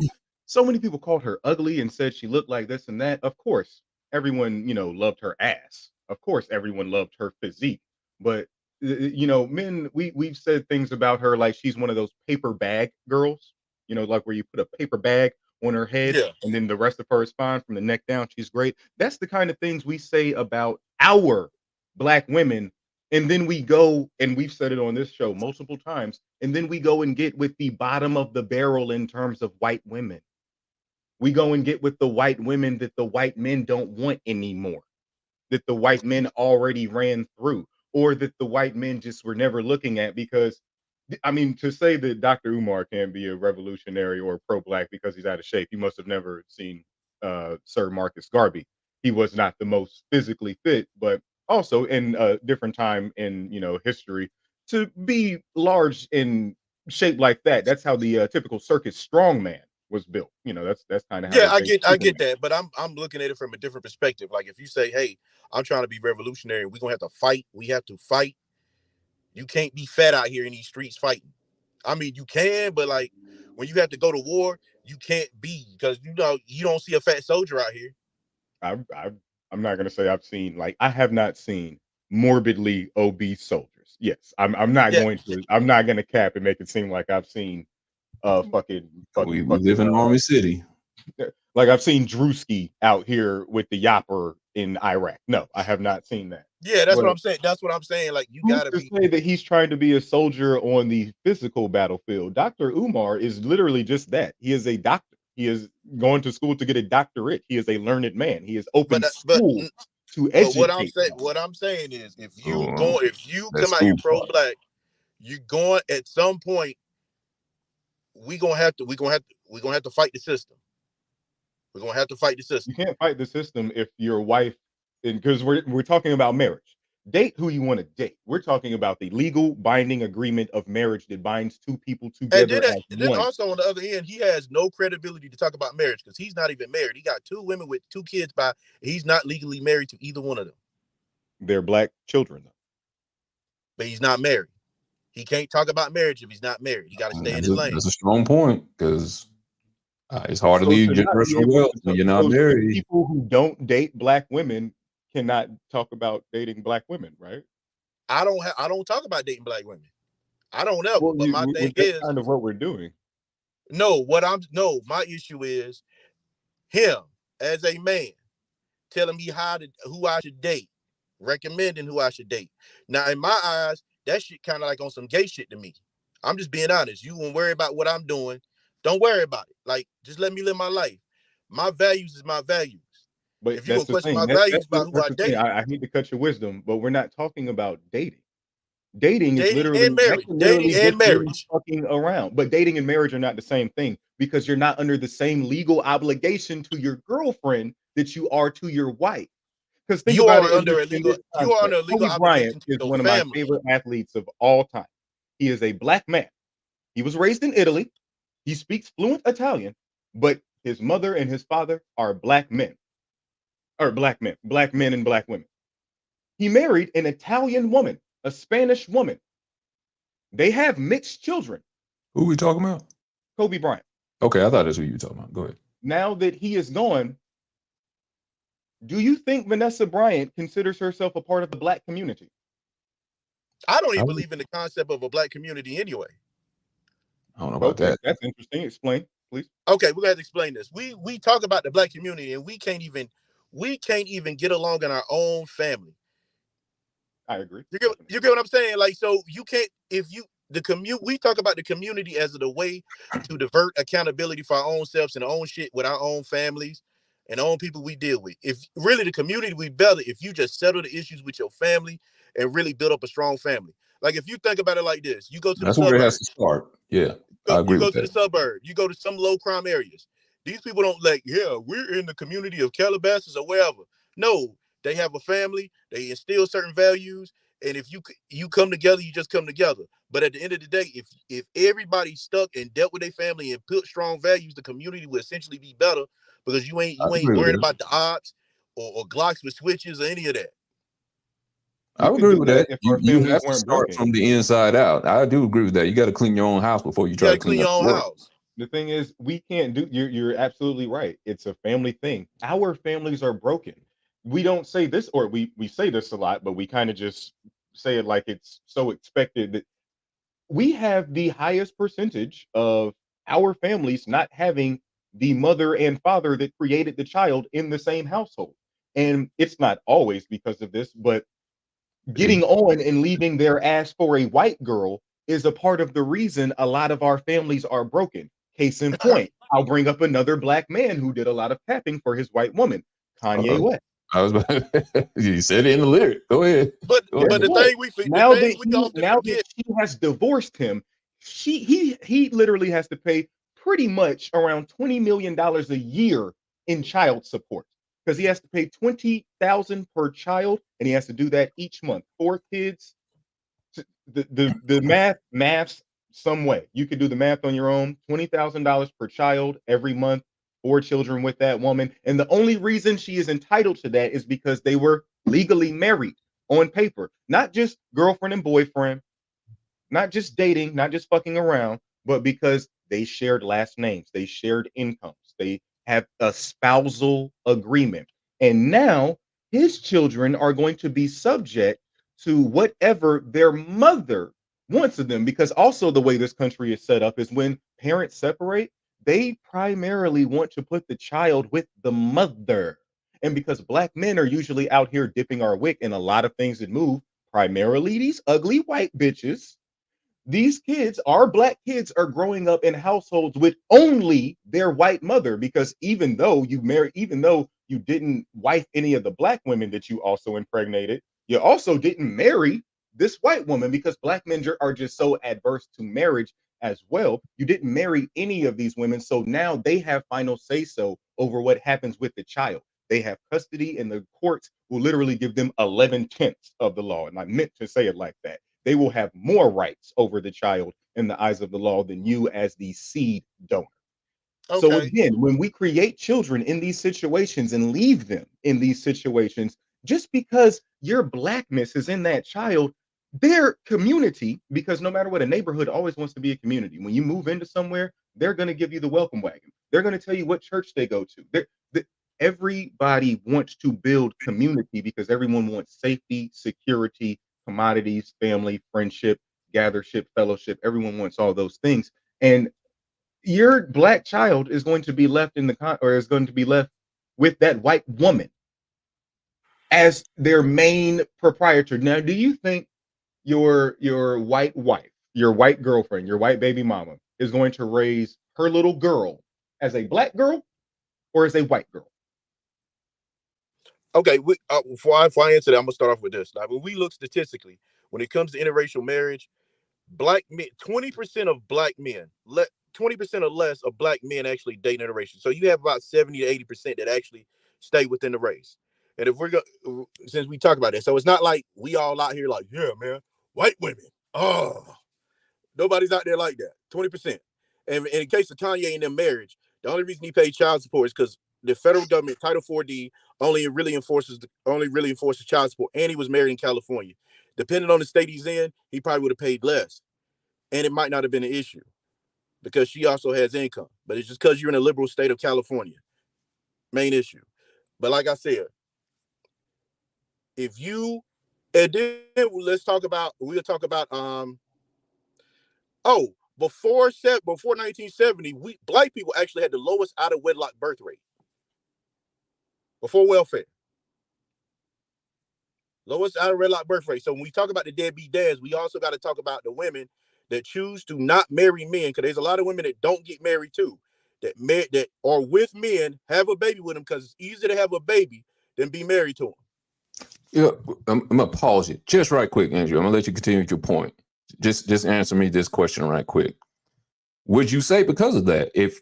so many people called her ugly and said she looked like this and that. Of course, everyone loved her ass. Of course, everyone loved her physique. But men, we've said things about her like she's one of those paper bag girls. Like where you put a paper bag on her head, Yeah. and then the rest of her is fine from the neck down. She's great. That's the kind of things we say about our black women. And then we go, and we've said it on this show multiple times, and then we go and get with the bottom of the barrel in terms of white women. We go and get with the white women that the white men don't want anymore, that the white men already ran through, or that the white men just were never looking at. Because, I mean, to say that Dr. Umar can't be a revolutionary or pro-black because he's out of shape, he must have never seen Sir Marcus Garvey. He was not the most physically fit, but also in a different time in history, to be large and shaped like that. That's how the typical circus strongman was built. That's kind of how Yeah, they think I get Superman. that, but I'm looking at it from a different perspective. Like if you say, "Hey, I'm trying to be revolutionary, we're gonna have to fight. We have to fight." You can't be fat out here in these streets fighting. I mean, you can, but like when you have to go to war, you can't be, because you don't see a fat soldier out here. I'm not gonna say I've seen, like, I have not seen morbidly obese soldiers. Yes, I'm not Yeah, going to. I'm not gonna cap and make it seem like I've seen We live in Army City. like I've seen Drewski out here with the Yopper in Iraq. No, I have not seen that. yeah, that's what But I'm saying. That's what I'm saying. Like you who's gotta to be. say that he's trying to be a soldier on the physical battlefield? Dr. Umar is literally just that. He is a doctor. He is going to school to get a doctorate. He is a learned man. He has But opened school to educate. what I'm saying is, if Oh, you that come out here school pro part. black, you're going at some point. We're gonna have to fight the system. We're gonna have to fight the You system. can't fight the system if your wife, and because we're talking about marriage. Date who you want to date. We're talking about the legal binding agreement of marriage that binds two people And together as then one. also on the other end, he has no credibility to talk about marriage because he's not even married. He got 2 women with 2 kids he's not legally married to either one of them. They're black children, though. But he's not married. He can't talk about marriage if he's not married. He got to stay in his lane. That's a strong point because it's hard to So leave to not be generational able wealth to when you're not so married. people who don't date black women cannot talk about dating black women, right? I don't talk about dating black women. I don't ever. Well, But my thing that's is, kind of what we're doing. my issue is him as a man telling me who I should date, recommending who I should date. Now, in my eyes, that shit kind of like on some gay shit to me. I'm just being honest. You won't worry about what I'm doing. Don't worry about it. Like, just let me live my life. My values is my values. But If you that's gonna the question thing. my values by who That's I the thing. date, I hate to cut your wisdom, but we're not talking about dating. Dating is dating literally and that marriage, can dating literally and just mean marriage. fucking around. But dating and marriage are not the same thing because you're not under the same legal obligation to your girlfriend that you are to your wife. Because think You about are it under a in legal, this you are under concept. a legal Kobe Bryant obligation to is your one of my family. favorite athletes of all time. He is a black man. He was raised in Italy. He speaks fluent Italian, but his mother and his father are black men, or black men and black women. He married an Italian woman, a Spanish woman. They have mixed children. Who we talking about? Kobe Bryant. Okay, I thought that's who you were talking about. Go ahead. Now that he is gone, do you think Vanessa Bryant considers herself a part of the black community? I don't I even don't, believe in the concept of a black community anyway. I don't know about Okay, that. that's interesting. Explain, please. Okay, we're gonna have to explain this. We talk about the black community and we can't even get along in our own family. I agree. You get what I'm saying? Like, so you can't, if you the commute we talk about the community as the way to divert accountability for our own selves and our own shit with our own families and our own people we deal with. If really the community we better if you just settle the issues with your family and really build up a strong family. Like, if you think about it like this, you go to the That's where it has to suburbs, start. Yeah, I you agree go with to the that. suburbs, you go to some low crime areas. These people don't like, yeah, we're in the community of Calabasas or wherever. No, they have a family, they instill certain values, and if you come together, you just come together. But at the end of the day, if everybody stuck and dealt with their family and built strong values, the community would essentially be better because you I ain't agree with worrying that. about the odds or Glocks with switches or any of that. I We would could agree do with that that. if You our you families have to weren't start broken. from the inside out. I do agree with that. You got to clean your own house before you You try gotta to clean clean up your the own world. house. The thing is, we can't do. You're absolutely right. It's a family thing. Our families are broken. We don't say this, or we say this a lot, but we kind of just say it like it's so expected that we have the highest percentage of our families not having the mother and father that created the child in the same household. And it's not always because of this, but getting on and leaving their ass for a white girl is a part of the reason a lot of our families are broken. Case in point, I'll bring up another black man who did a lot of tapping for his white woman, Kanye Uh-oh. West. I was about you said it in the lyric. Go ahead. But Go Guess ahead. the what? thing we often Now that forget. she has divorced him, he literally has to pay pretty much around $20 million a year in child support because he has to pay 20,000 per child, and he has to do that each month. 4 kids. The maths some way. You could do the math on your own. $20,000 per child every month. 4 children with that woman, and the only reason she is entitled to that is because they were legally married on paper, not just girlfriend and boyfriend, not just dating, not just fucking around, but because they shared last names, they shared incomes, they have a spousal agreement. And now his children are going to be subject to whatever their mother wants of them. Because also, the way this country is set up is when parents separate, they primarily want to put the child with the mother. And because black men are usually out here dipping our wick in a lot of things that move, primarily these ugly white bitches, these kids, our black kids, are growing up in households with only their white mother because even though you didn't wife any of the black women that you also impregnated, you also didn't marry this white woman because black men are just so adverse to marriage as well. You didn't marry any of these women, so now they have final say so over what happens with the child. They have custody, and the courts will literally give them 11/10ths of the law. And I meant to say it like that. They will have more rights over the child in the eyes of the law than you as the seed donor. So Okay. again, when we create children in these situations and leave them in these situations, just because your blackness is in that child, their community, because no matter what, a neighborhood always wants to be a community. When you move into somewhere, they're going to give you the welcome wagon. They're going to tell you what church they go to. Everybody wants to build community because everyone wants safety, security, commodities, family, friendship, gathership, fellowship. Everyone wants all those things. And your black child is going to be left or is going to be left with that white woman as their main proprietor. Now, do you think your white wife, your white girlfriend, your white baby mama is going to raise her little girl as a black girl or as a white girl? Okay, before I answer that, I'm gonna start off with this. Like when we look statistically, when it comes to interracial marriage, black men, 20% of black men, 20% or less of black men actually date interracial. So you have about 70 to 80% that actually stay within the race. And if we're going, since we talk about that, so it's not like we all out here like, yeah, man, white women. Oh, nobody's out there like that. 20%. And in the case of Kanye and their marriage, the only reason he paid child support is because the federal government, Title 4D, only really enforces child support, and he was married in California. Depending on the state he's in, he probably would have paid less, and it might not have been an issue because she also has income. But it's just because you're in a liberal state of California, main issue. But like I said, if you and then we'll talk about before 1970, black people actually had the lowest out of wedlock birth rate before welfare. Lowest out of wedlock birth rate. So when we talk about the deadbeat dads, we also got to talk about the women that choose to not marry men, because there's a lot of women that don't get married too, that are with men, have a baby with them because it's easier to have a baby than be married to them. Yeah, I'm gonna pause you just right quick, Andrew. I'm gonna let you continue with your point. Just answer me this question right quick. Would you say because of that, if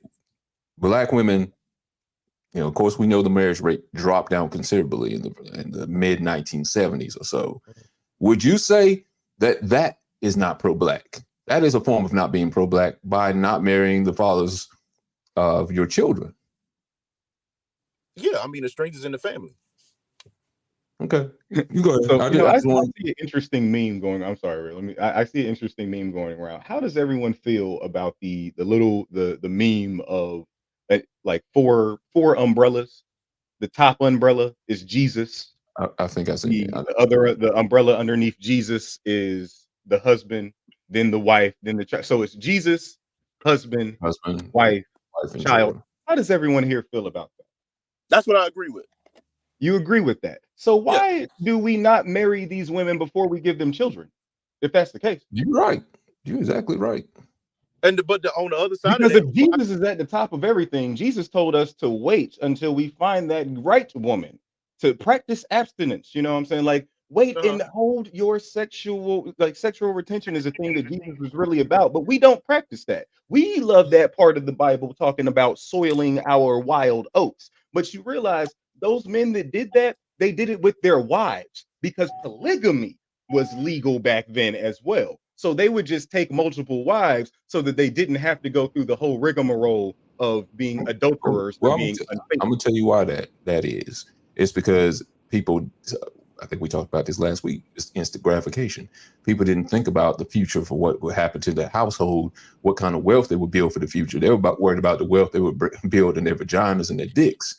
black women, of course, we know the marriage rate dropped down considerably in the mid 1970s or so, would you say that is not pro-black? That is a form of not being pro-black by not marrying the fathers of your children. Yeah, I mean, the strangers in the family. Okay, you go ahead. So, I just want see an interesting meme going. I'm sorry, I see an interesting meme going around. How does everyone feel about the meme of like four umbrellas? The top umbrella is Jesus. I think I see The umbrella underneath Jesus is the husband, then the wife, then the child. So it's Jesus, husband, wife, and child. children. How does everyone here feel about that? That's what I agree with. You agree with that. So why do we not marry these women before we give them children? If that's the case. You're right. You're exactly right. And on the other side because of that, if Jesus is at the top of everything, Jesus told us to wait until we find that right woman, to practice abstinence. You know what I'm saying? Like wait and hold your sexual retention is a thing that Jesus was really about, but we don't practice that. We love that part of the Bible talking about soiling our wild oats. But you realize those men that did that, they did it with their wives because polygamy was legal back then as well. So they would just take multiple wives so that they didn't have to go through the whole rigmarole of being adulterers or being unfaithful. I'm gonna tell you why that is. It's because people, I think we talked about this last week, it's instant gratification. People didn't think about the future for what would happen to their household, what kind of wealth they would build for the future. They were worried about the wealth they would build in their vaginas and their dicks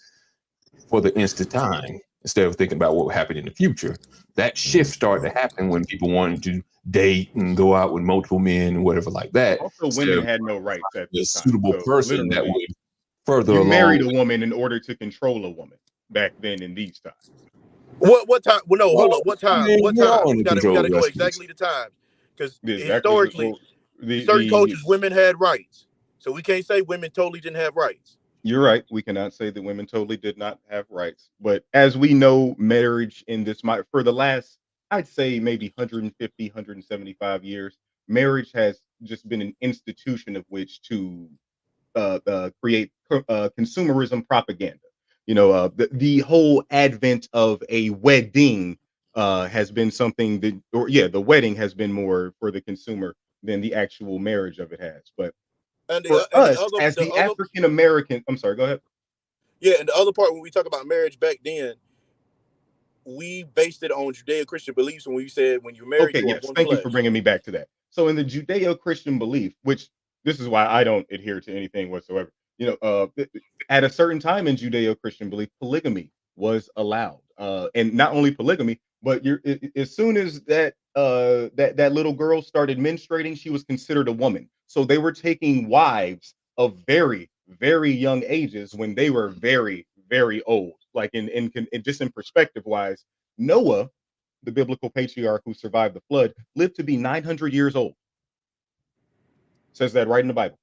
for the instant time, instead of thinking about what would happen in the future. That shift started to happen when people wanted to date and go out with multiple men and whatever like that. Also, women had no rights at the this time. suitable person that would further you along. married a woman in order to control a woman back then in these times. What time? Well, no, hold on. What time? What time? We gotta know exactly the time, because historically, certain cultures, women had rights, so we can't say women totally didn't have rights. You're right. We cannot say that women totally did not have rights. But as we know, marriage in this for the last, I'd say maybe 150, 175 years, marriage has just been an institution of which to create consumerism propaganda. The whole advent of a wedding has been something that, the wedding has been more for the consumer than the actual marriage of it has. But for us, as the African American, I'm sorry, go ahead. Yeah, and the other part, when we talk about marriage back then, we based it on Judeo-Christian beliefs when we said when you're married. Okay, yes, thank you for bringing me back to that. So in the Judeo-Christian belief, which this is why I don't adhere to anything whatsoever, at a certain time in Judeo-Christian belief, polygamy was allowed. And not only polygamy, but as soon as that little girl started menstruating, she was considered a woman. So they were taking wives of very, very young ages when they were very, very old. Like in just in perspective wise, Noah, the biblical patriarch who survived the flood, lived to be 900 years old. Says that right in the Bible.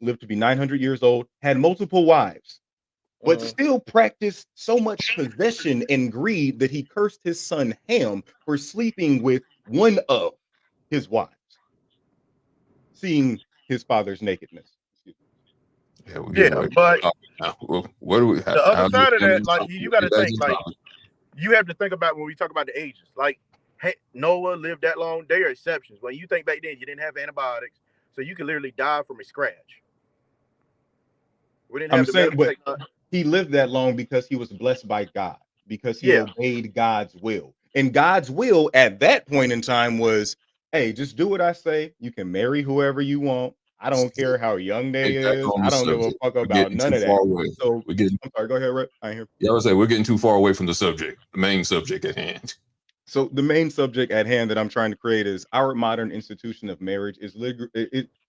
lived to be 900 years old, had multiple wives, but still practiced so much possession and greed that he cursed his son Ham for sleeping with one of his wives, seeing his father's nakedness. Yeah, we're getting Yeah, ready to but talk now. Well, what do we? the other how's side of this that, like you got to that's think, the like topic. you have to think about when we talk about the ages. Like Noah lived that long. They are exceptions. When you think back then, you didn't have antibiotics, so you could literally die from a scratch. We didn't I'm have the saying, medical but technology. he lived that long because he was blessed by God, because he Yeah, obeyed God's will. And God's will at that point in time was, hey, just do what I say. You can marry whoever you want. I don't care how young they Get back is. on I the don't give a subject. fuck We're about getting none too of that. far away. So We're getting. I'm sorry, go ahead, Rep. I ain't here. Yeah, I would say we're getting too far away from the subject, the main subject at hand. So the main subject at hand that I'm trying to create is our modern institution of marriage is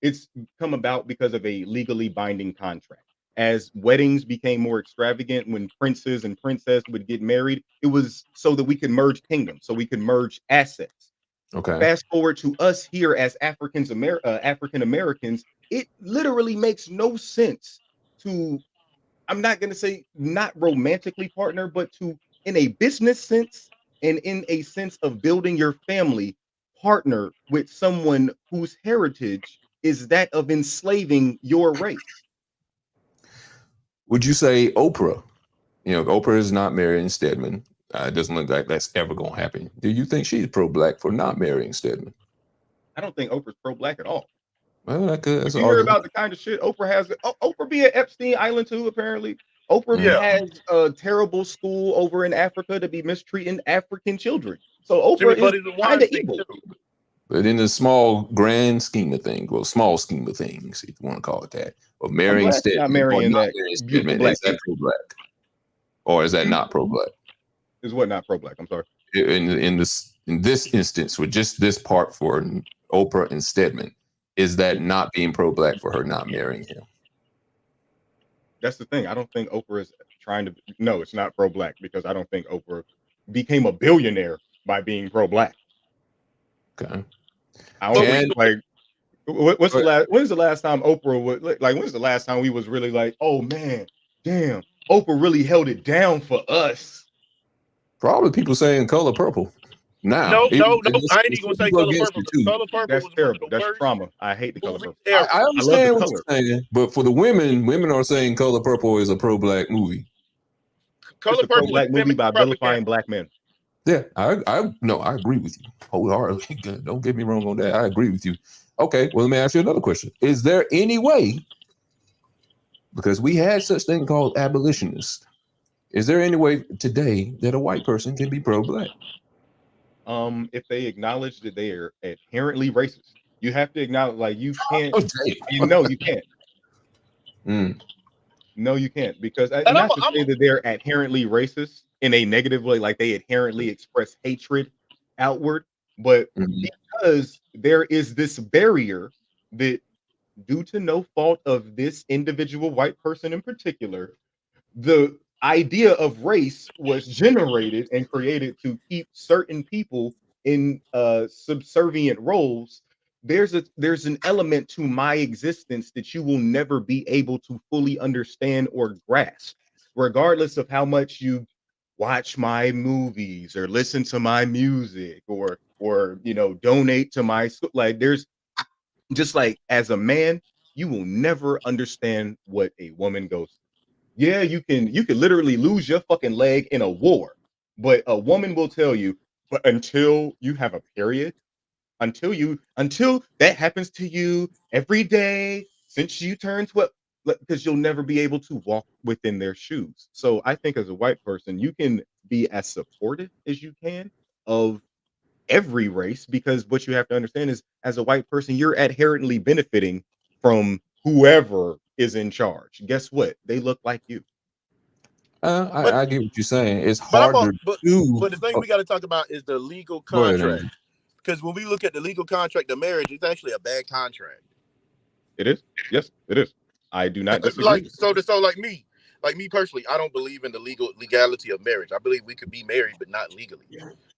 it's come about because of a legally binding contract. As weddings became more extravagant, when princes and princess would get married, it was so that we could merge kingdoms, so we could merge assets. Okay. Fast forward to us here as African Americans, it literally makes no sense to, I'm not going to say not romantically partner, but to, in a business sense and in a sense of building your family, partner with someone whose heritage is that of enslaving your race. Would you say Oprah? You know, Oprah is not marrying Stedman. It doesn't look like that's ever going to happen. Do you think she's pro-black for not marrying Stedman? I don't think Oprah's pro-black at all. Well, that's If an you hear argument. about the kind of shit Oprah has, Oprah be at Epstein Island too, apparently. Oprah Yeah. has a terrible school over in Africa to be mistreating African children. So she Oprah was is buddies with kind of Weinstein evil. too. But in the small, grand scheme of things, well, small scheme of things, if you want to call it that, of marrying glad you're Stedman not or marrying not that marrying beautiful Stedman, black is that chick. pro-black, or is that not pro-black? Is what not pro-black? I'm sorry. In this instance, with just this part for Oprah and Stedman, is that not being pro-black for her not marrying him? That's the thing. I don't think Oprah is trying to. No, it's not pro-black, because I don't think Oprah became a billionaire by being pro-black. Okay. I don't Can- think, like, what's the last? When's the last time Oprah was like? When's the last time we was really like, oh man, damn, Oprah really held it down for us? Probably people saying Color Purple. Now, No, even- no, no. there's- I ain't there's even gonna some say people Color against Purple. it, too. Color Purple That's was terrible. one of the That's worst trauma. I hate the Color movies Purple. ever. I understand what color. you're saying, but for the women are saying Color Purple is a pro-black movie. Color It's a Purple was pro-black movie by feminist vilifying propaganda. black men. Yeah, I agree with you wholeheartedly. Don't get me wrong on that. I agree with you. Okay, well, let me ask you another question. Is there any way, because we had such thing called abolitionists, is there any way today that a white person can be pro-black? If they acknowledge that they are inherently racist, you have to acknowledge, like, you can't. No, you can't. No, you can't, because not to say that they're inherently racist in a negative way, like they inherently express hatred outward, but because there is this barrier that, due to no fault of this individual white person in particular, the idea of race was generated and created to keep certain people in subservient roles. There's an element to my existence that you will never be able to fully understand or grasp, regardless of how much you watch my movies or listen to my music or donate to my school. Like, there's just, like, as a man, you will never understand what a woman goes through. Yeah, you can literally lose your fucking leg in a war, but a woman will tell you, but until you have a period, until that happens to you every day since you turn 12, because you'll never be able to walk within their shoes. So I think as a white person, you can be as supportive as you can of every race, because what you have to understand is, as a white person, you're inherently benefiting from whoever is in charge. Guess what? They look like you. I get what you're saying. It's But harder but to. the thing we got to talk about is the legal Go ahead, contract. Andrew. Because when we look at the legal contract, the marriage, it's actually a bad contract. It is. Yes, it is. I do not disagree. Like me personally, I don't believe in the legality of marriage. I believe we could be married, but not legally.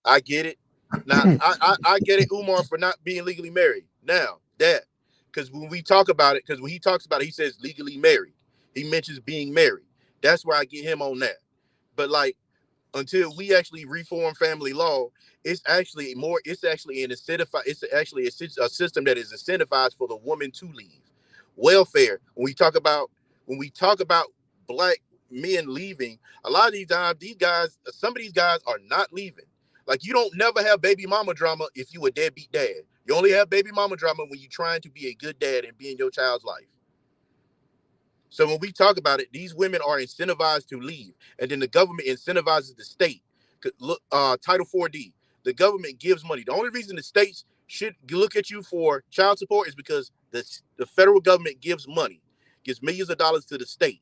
I get it. Now, I get it, Umar, for not being legally married. Now, that Because when we talk about it, because when he talks about it, he says legally married. He mentions being married. That's where I get him on that. But like, until we actually reform family law, it's actually an incentivized, it's actually a system that is incentivized for the woman to leave. Welfare. When we talk about black men leaving, a lot of these times, some of these guys are not leaving. Like, you don't never have baby mama drama if you a deadbeat dad. You only have baby mama drama when you're trying to be a good dad and be in your child's life. So when we talk about it, these women are incentivized to leave, and then the government incentivizes the state. Look, Title 4D, the government gives money. The only reason the states should look at you for child support is because the federal government gives money, gives millions of dollars to the state.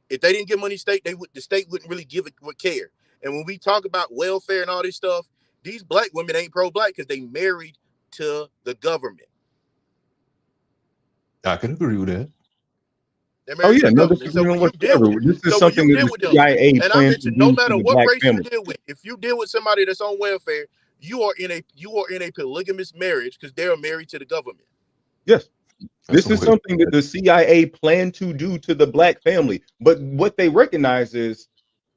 If they didn't give money, the state wouldn't really give it, would care. And when we talk about welfare and all this stuff, these black women ain't pro-black because they married to the government. I can agree with that. Oh yeah, no disagreement whatsoever. This is something that the CIA plans to do no matter to the what black race family. you deal with, if you deal with somebody that's on welfare, you are in a polygamous marriage because they are married to the government. Yes. That's This is something that the CIA planned to do to the black family. But what they recognize is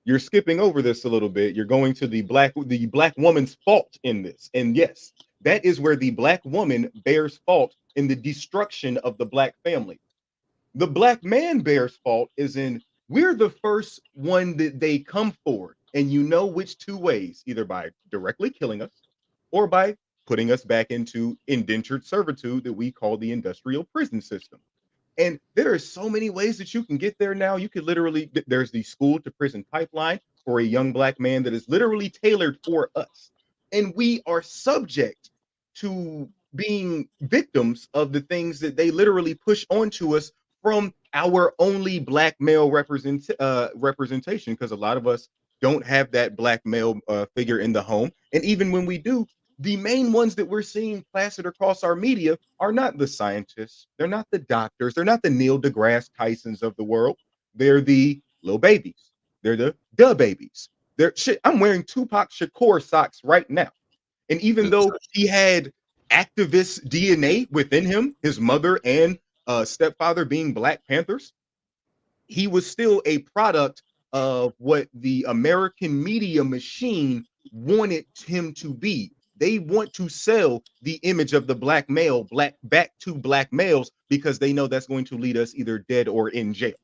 you're skipping over this a little bit. You're going to the black woman's fault in this. And yes, that is where the black woman bears fault in the destruction of the black family. The black man bears fault is in we're the first one that they come for. And you know which two ways, either by directly killing us or by putting us back into indentured servitude that we call the industrial prison system. And there are so many ways that you can get there now. You could literally, there's the school to prison pipeline for a young black man that is literally tailored for us. And we are subject to being victims of the things that they literally push onto us from our only black male representation, because a lot of us don't have that black male figure in the home. And even when we do, the main ones that we're seeing plastered across our media are not the scientists. They're not the doctors. They're not the Neil deGrasse Tysons of the world. They're the little babies. They're the babies. I'm wearing Tupac Shakur socks right now. And even though he had activist DNA within him, his mother and stepfather being Black Panthers, he was still a product of what the American media machine wanted him to be. They want to sell the image of the black male back to black males because they know that's going to lead us either dead or in jail.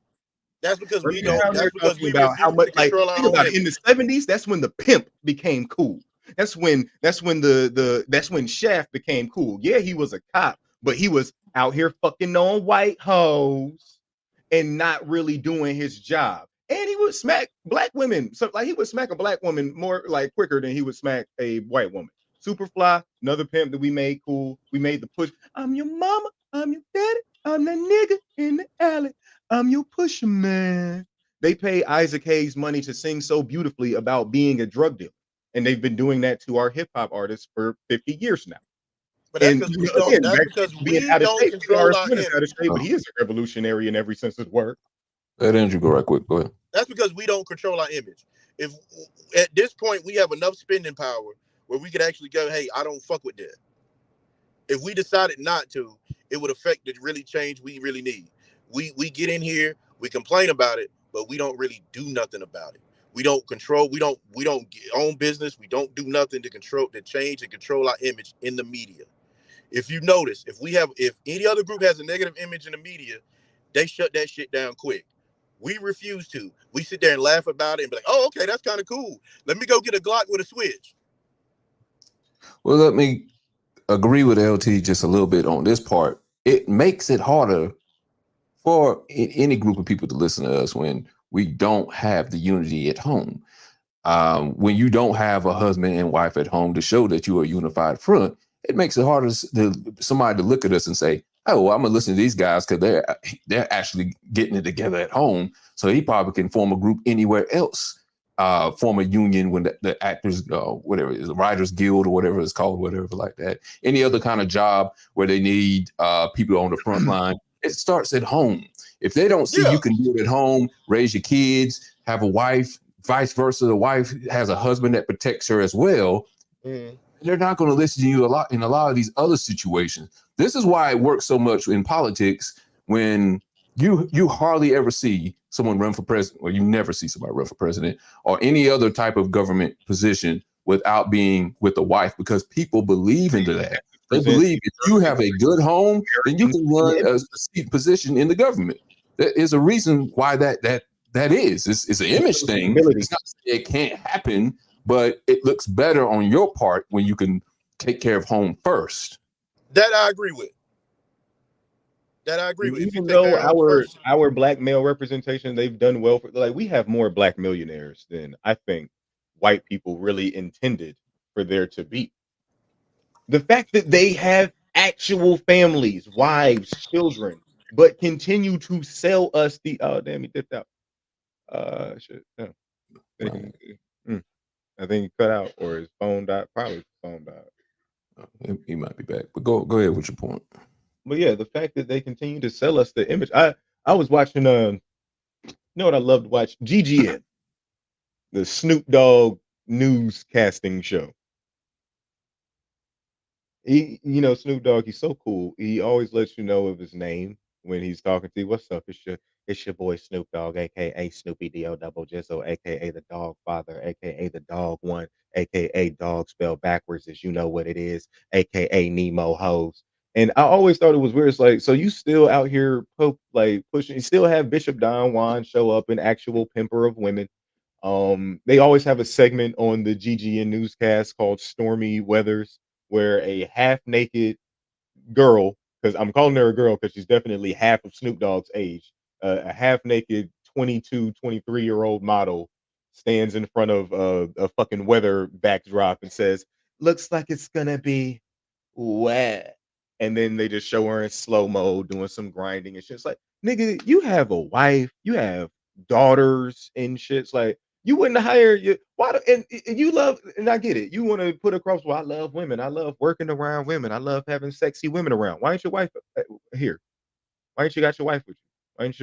That's because we don't. That's because we about how much. Like, think about it, in the 70s, that's when the pimp became cool. That's when Shaft became cool. Yeah, he was a cop, but he was out here fucking on white hoes and not really doing his job. And he would smack black women. So like he would smack a black woman more like quicker than he would smack a white woman. Superfly, another pimp that we made cool. We made the push. I'm your mama. I'm your daddy. I'm that nigga in the alley. I'm your pusher man. They pay Isaac Hayes money to sing so beautifully about being a drug dealer. And they've been doing that to our hip hop artists for 50 years now. But that's because we don't control our image. But he is a revolutionary in every sense of the word. Let Andrew go right quick. Go ahead. That's because we don't control our image. If at this point we have enough spending power where we could actually go, hey, I don't fuck with that. If we decided not to, it would affect the really change we really need. We get in here, we complain about it, but we don't really do nothing about it. We don't control, we don't own business, we don't do nothing to change and control our image in the media. If you notice, if any other group has a negative image in the media, they shut that shit down quick. We refuse to. We sit there and laugh about it and be like, oh, okay, that's kind of cool. Let me go get a Glock with a switch. Well, let me agree with LT just a little bit on this part. It makes it harder for any group of people to listen to us when we don't have the unity at home. When you don't have a husband and wife at home to show that you are a unified front, it makes it harder for somebody to look at us and say, oh, well, I'm gonna listen to these guys because they're actually getting it together at home. So he probably can form a group anywhere else, form a union when the actors, whatever it is, the Writers Guild or whatever it's called, whatever like that. Any other kind of job where they need people on the front line, it starts at home. If they don't see you can do it at home, raise your kids, have a wife, vice versa, the wife has a husband that protects her as well. they're not going to listen to you a lot in a lot of these other situations. This is why it works so much in politics when you hardly ever see someone run for president, or you never see somebody run for president or any other type of government position without being with a wife, because people believe into that. They believe if you have a good home, then you can run a seat position in the government. There is a reason why that is. It's an image thing. It's not, it can't happen, but it looks better on your part when you can take care of home first. That I agree with. That I agree with. Even though our black male representation, they've done well for, like, we have more black millionaires than I think white people really intended for there to be. The fact that they have actual families, wives, children, but continue to sell us the damn, he dipped out. Shit. Yeah. I think he cut out, or his phone died. Probably his phone died. He might be back, but go ahead with your point. But yeah, the fact that they continue to sell us the image. I was watching you know what I loved to watch? GGN, the Snoop Dogg newscasting show. You know, Snoop Dogg, he's so cool. He always lets you know of his name when he's talking to you. What's up? It's your boy Snoop Dogg, aka Snoopy D-O double Jizzle, aka the Dog Father, aka the Dog One, aka Dog spelled backwards, as you know what it is, aka Nemo Hose. And I always thought it was weird. It's like, so you still out here pushing, you still have Bishop Don Juan show up, an actual pimper of women. They always have a segment on the GGN newscast called Stormy Weathers, where a half-naked girl, because I'm calling her a girl because she's definitely half of Snoop Dogg's age, a half-naked 22, 23-year-old model stands in front of a fucking weather backdrop and says, "Looks like it's gonna be wet." And then they just show her in slow-mo doing some grinding and shit. It's like, nigga, you have a wife, you have daughters and shit. It's like, you wouldn't hire you. Why? And you love, and I get it. You want to put across, well, I love women. I love working around women. I love having sexy women around. Why ain't your wife here? Why ain't you got your wife with you? Why ain't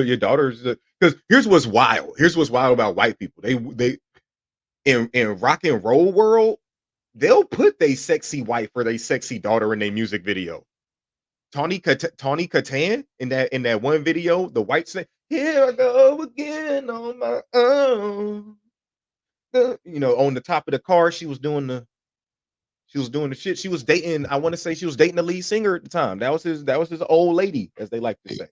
your daughters? Because here's what's wild. Here's what's wild about white people. They in rock and roll world, they'll put they sexy wife or they sexy daughter in their music video. Tawny Katan in that one video, the white say, "Here I go again on my own." You know, on the top of the car, she was doing the shit. She was dating. I want to say she was dating the lead singer at the time. That was his old lady, as they like to say.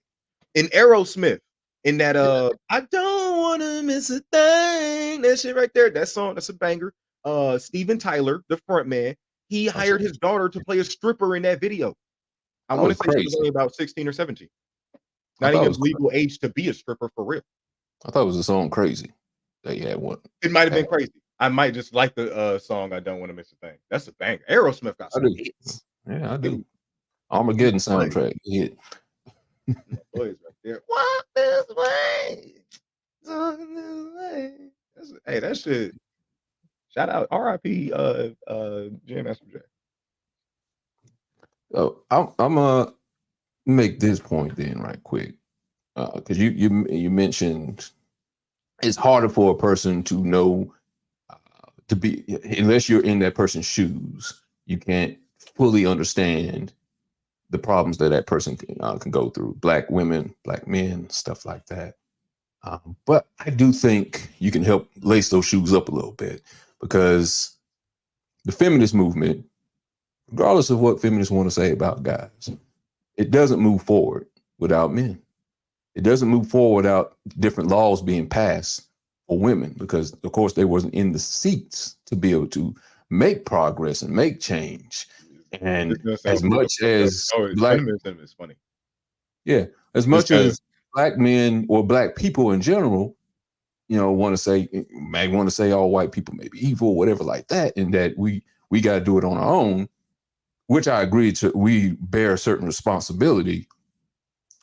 In Aerosmith, in that I don't want to miss a thing. That shit right there. That song, that's a banger. Steven Tyler, the front man, he hired his daughter to play a stripper in that video. I want to say she was only about 16 or 17. Not even legal age to be a stripper for real. I thought it was the song "Crazy" that you had one. It might have been crazy. I might just like the song "I Don't Want to Miss a Thing." That's a banger. Aerosmith got some hits. Yeah, I do. Armageddon soundtrack hit. Boys right there. Walk this way. Hey, that shit. Shout out R.I.P. Jam Master Jay. Oh, I'm gonna make this point then right quick, because you mentioned it's harder for a person to know to be, unless you're in that person's shoes, you can't fully understand the problems that person can go through. Black women, black men, stuff like that. But I do think you can help lace those shoes up a little bit, because the feminist movement, regardless of what feminists want to say about guys, it doesn't move forward without men. It doesn't move forward without different laws being passed for women, because of course they wasn't in the seats to be able to make progress and make change. And as much as black, it's funny. Yeah, as much as black men or black people in general, want to say all white people may be evil, whatever like that, and that we got to do it on our own, which I agree to. We bear a certain responsibility.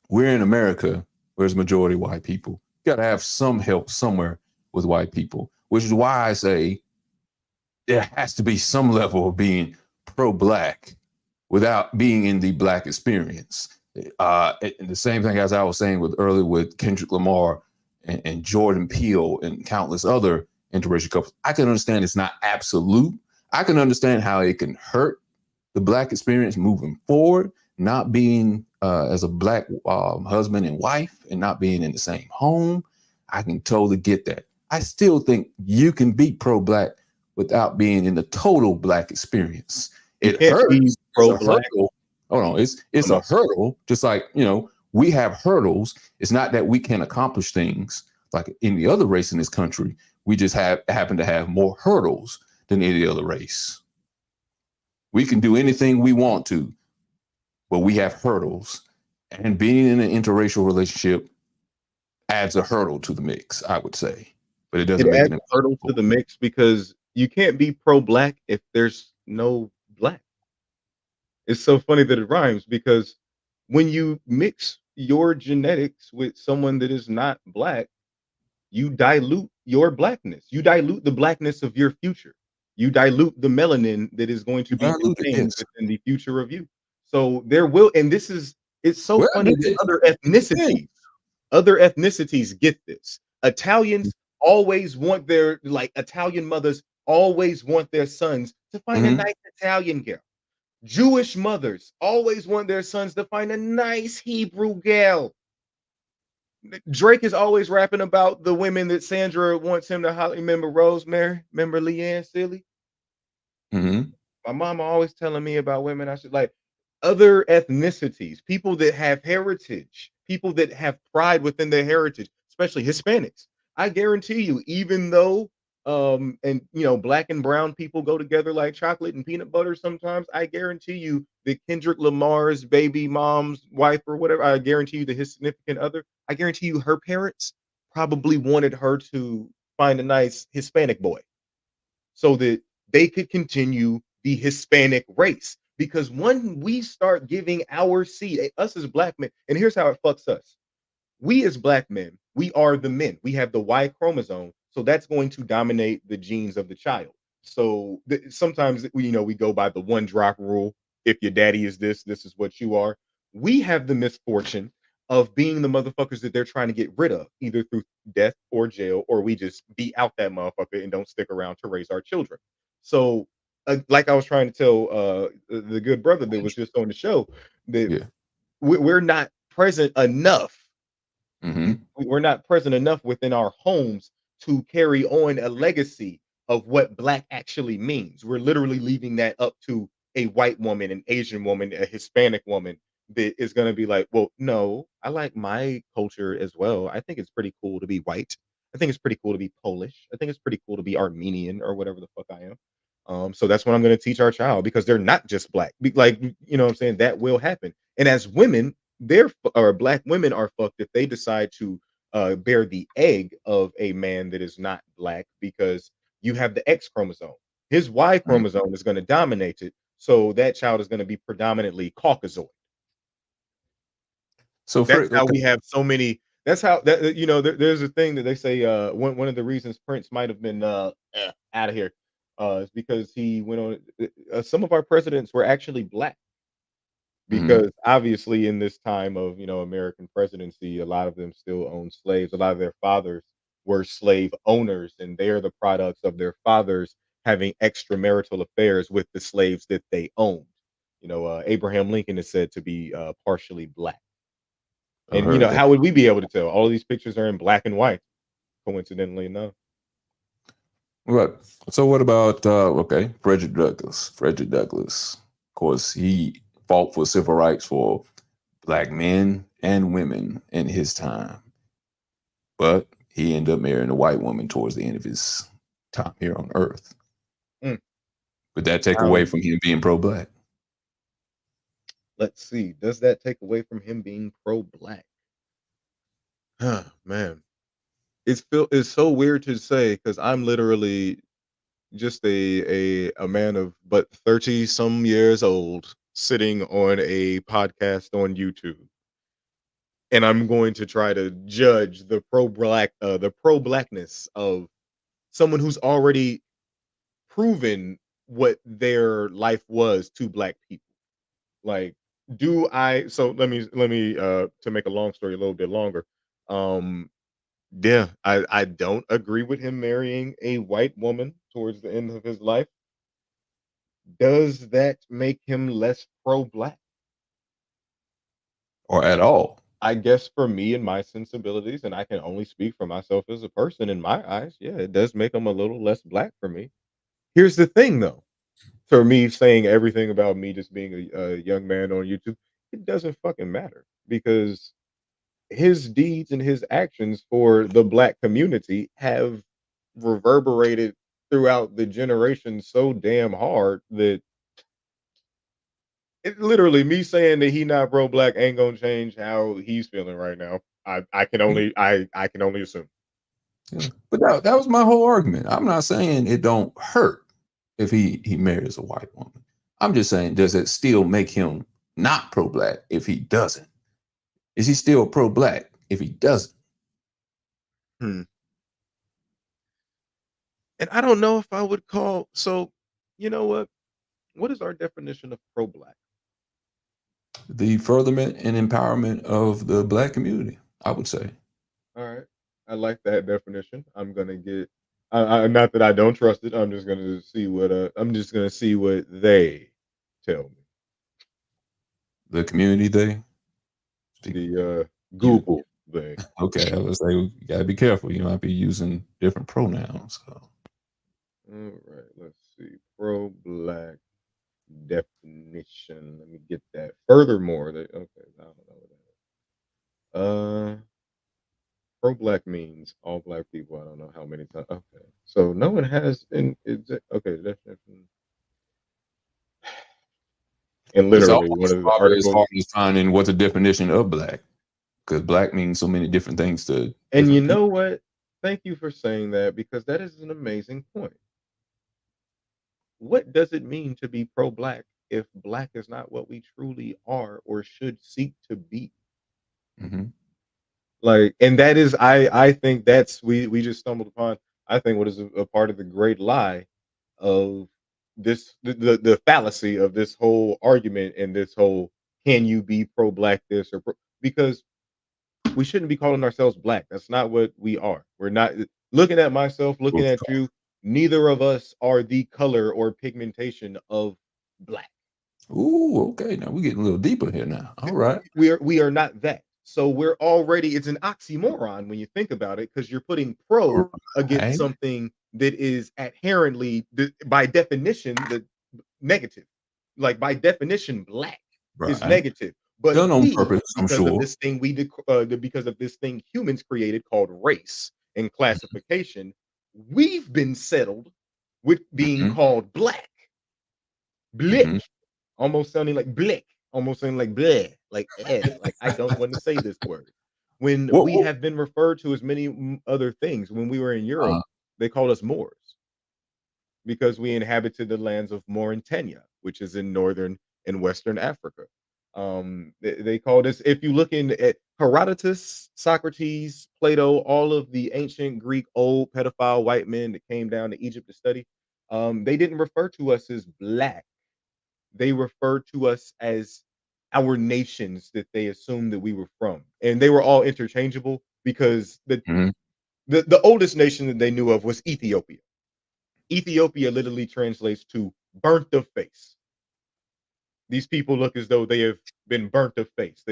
We're in America, where it's majority white people. You got to have some help somewhere with white people, which is why I say there has to be some level of being pro-black without being in the black experience. And the same thing as I was saying earlier with Kendrick Lamar and Jordan Peele and countless other interracial couples. I can understand it's not absolute. I can understand how it can hurt the Black experience moving forward, not being as a Black husband and wife and not being in the same home. I can totally get that. I still think you can be pro-Black without being in the total Black experience. You It can't be hurts. It's a pro-Black. hurdle. Hold on, it's a hurdle. Just like, you know, we have hurdles. It's not that we can't accomplish things like any other race in this country. We just happen to have more hurdles than any other race. We can do anything we want to, but we have hurdles. And being in an interracial relationship adds a hurdle to the mix, I would say. But it doesn't It make adds it a hurdle to the mix because you can't be pro-Black if there's no Black. It's so funny that it rhymes because when you mix your genetics with someone that is not Black, you dilute your Blackness. You dilute the Blackness of your future. You dilute the melanin that is going to be dilute it, contained yes. within the future of you. So there will, and this is, it's so Well, funny that other ethnicities get this. Italians always want their, like, Italian mothers always want their sons to find a Mhm. nice Italian girl. Jewish mothers always want their sons to find a nice Hebrew girl. Drake is always rapping about the women that Sandra wants him to remember Rosemary, remember Leanne Silly. Mhm. My mama always telling me about women I should like. Other ethnicities, people that have heritage, people that have pride within their heritage, especially Hispanics. I guarantee you, even though and you know, Black and brown people go together like chocolate and peanut butter sometimes, I guarantee you that Kendrick Lamar's baby mom's wife or whatever, I guarantee you that his significant other, I guarantee you her parents probably wanted her to find a nice Hispanic boy so that they could continue the Hispanic race. Because when we start giving our seed, us as Black men, and here's how it fucks us. We as Black men, we are the men. We have the Y chromosome, so that's going to dominate the genes of the child. So sometimes we, you know, we go by the one drop rule. If your daddy is this, this is what you are. We have the misfortune of being the motherfuckers that they're trying to get rid of, either through death or jail, or we just be out that motherfucker and don't stick around to raise our children. So, like I was trying to tell the good brother that was just on the show, that Yeah. we're not present enough. Mhm. We're not present enough within our homes to carry on a legacy of what Black actually means. We're literally leaving that up to a white woman, an Asian woman, a Hispanic woman that is going to be like, well, no, I like my culture as well. I think it's pretty cool to be white. I think it's pretty cool to be Polish. I think it's pretty cool to be Armenian or whatever the fuck I am. So that's what I'm going to teach our child because they're not just Black. Like, you know what I'm saying? That will happen. And as women, or Black women are fucked if they decide to bear the egg of a man that is not Black because you have the X chromosome. His Y Mhm. chromosome is going to dominate it. So that child is going to be predominantly Caucasoid. So That's how okay. we have so many. That's how that you know. There's a thing that they say. One of the reasons Prince might have been out of here is because he went on. Some of our presidents were actually Black. Mhm. Because obviously in this time of, you know, American presidency, a lot of them still own slaves. A lot of their fathers were slave owners, and they're the products of their fathers having extramarital affairs with the slaves that they owned. You know, Abraham Lincoln is said to be partially Black. I've And, you heard know, that. how would we be able to tell? All of these pictures are in black and white, coincidentally enough. Right. So what about okay, Frederick Douglass? Frederick Douglass. Of course, he fought for civil rights for Black men and women in his time. But he ended up marrying a white woman towards the end of his time here on Earth. Mm. Would that take away from him being pro-Black? Let's see. Does that take away from him being pro-Black? Man. It's so weird to say because I'm literally just a man of but 30 some years old sitting on a podcast on YouTube. And I'm going to try to judge the pro-blackness of someone who's already proven what their life was to Black people. Like, do I so let me to make a long story a little bit longer. Um Yeah, I don't agree with him marrying a white woman towards the end of his life. Does that make him less pro-black? or at all. I guess for me and my sensibilities, and I can only speak for myself as a person, in my eyes, yeah, it does make him a little less black for me. Here's the thing, though. For me saying everything about me just being a young man on YouTube, it doesn't fucking matter because his deeds and his actions for the black community have reverberated throughout the generations so damn hard that it literally me saying that he not pro black ain't gonna change how he's feeling right now. I can only I can only assume. Yeah. But that was my whole argument. I'm not saying it don't hurt if he marries a white woman. I'm just saying, does it still make him not pro-black if he doesn't? Is he still pro-black if he doesn't? Hmm. And I don't know if I would call so you know what? What is our definition of pro black? The furtherment and empowerment of the black community, I would say. All right. I like that definition. I'm gonna get not that I don't trust it. I'm just gonna see what they tell me. The community they. The Google they. Okay, I was say you gotta be careful. You might be using different pronouns. So. All right, let's see. Pro black definition. Let me get that. Furthermore, okay, I don't know what that is. Pro black means all black people. I don't know how many times. Okay, so no one has okay definition. And It's literally almost one of the probably as articles. hard as finding what the definition of black, because black means so many different things to And you different know people. what? Thank you for saying that because that is an amazing point. What does it mean to be pro black if black is not what we truly are or should seek to be? Mhm. Like, and that is, I think that's we just stumbled upon. I think what is a part of the great lie of this the fallacy of this whole argument and this whole can you be pro black this or because we shouldn't be calling ourselves black. That's not what we are. We're not looking at myself, looking What's at you. Neither of us are the color or pigmentation of black. Ooh, okay. Now we're getting a little deeper here now. All right. We are not that. So we're already it's an oxymoron when you think about it because you're putting pro against Right. something that is inherently by definition the negative. Like by definition, black is Right. negative. But Done on purpose, I'm because of sure. this thing because of this thing humans created called race and classification, we've been settled with being Mhm, called black. Blick. mhm. Almost sounding like blick, almost sounding like bleh, like I don't want to say this word. When we What have been referred to as many other things, when we were in Europe, uh, they called us Moors because we inhabited the lands of Mauritania, which is in northern and western Africa. They called us. If you look in at Herodotus, Socrates, Plato, all of the ancient Greek old pedophile white men that came down to Egypt to study, they didn't refer to us as black. They referred to us as our nations that they assumed that we were from, and they were all interchangeable because the mhm. the, the oldest nation that they knew of was Ethiopia. Ethiopia literally translates to burnt of face. These people look as though they have been burnt of face.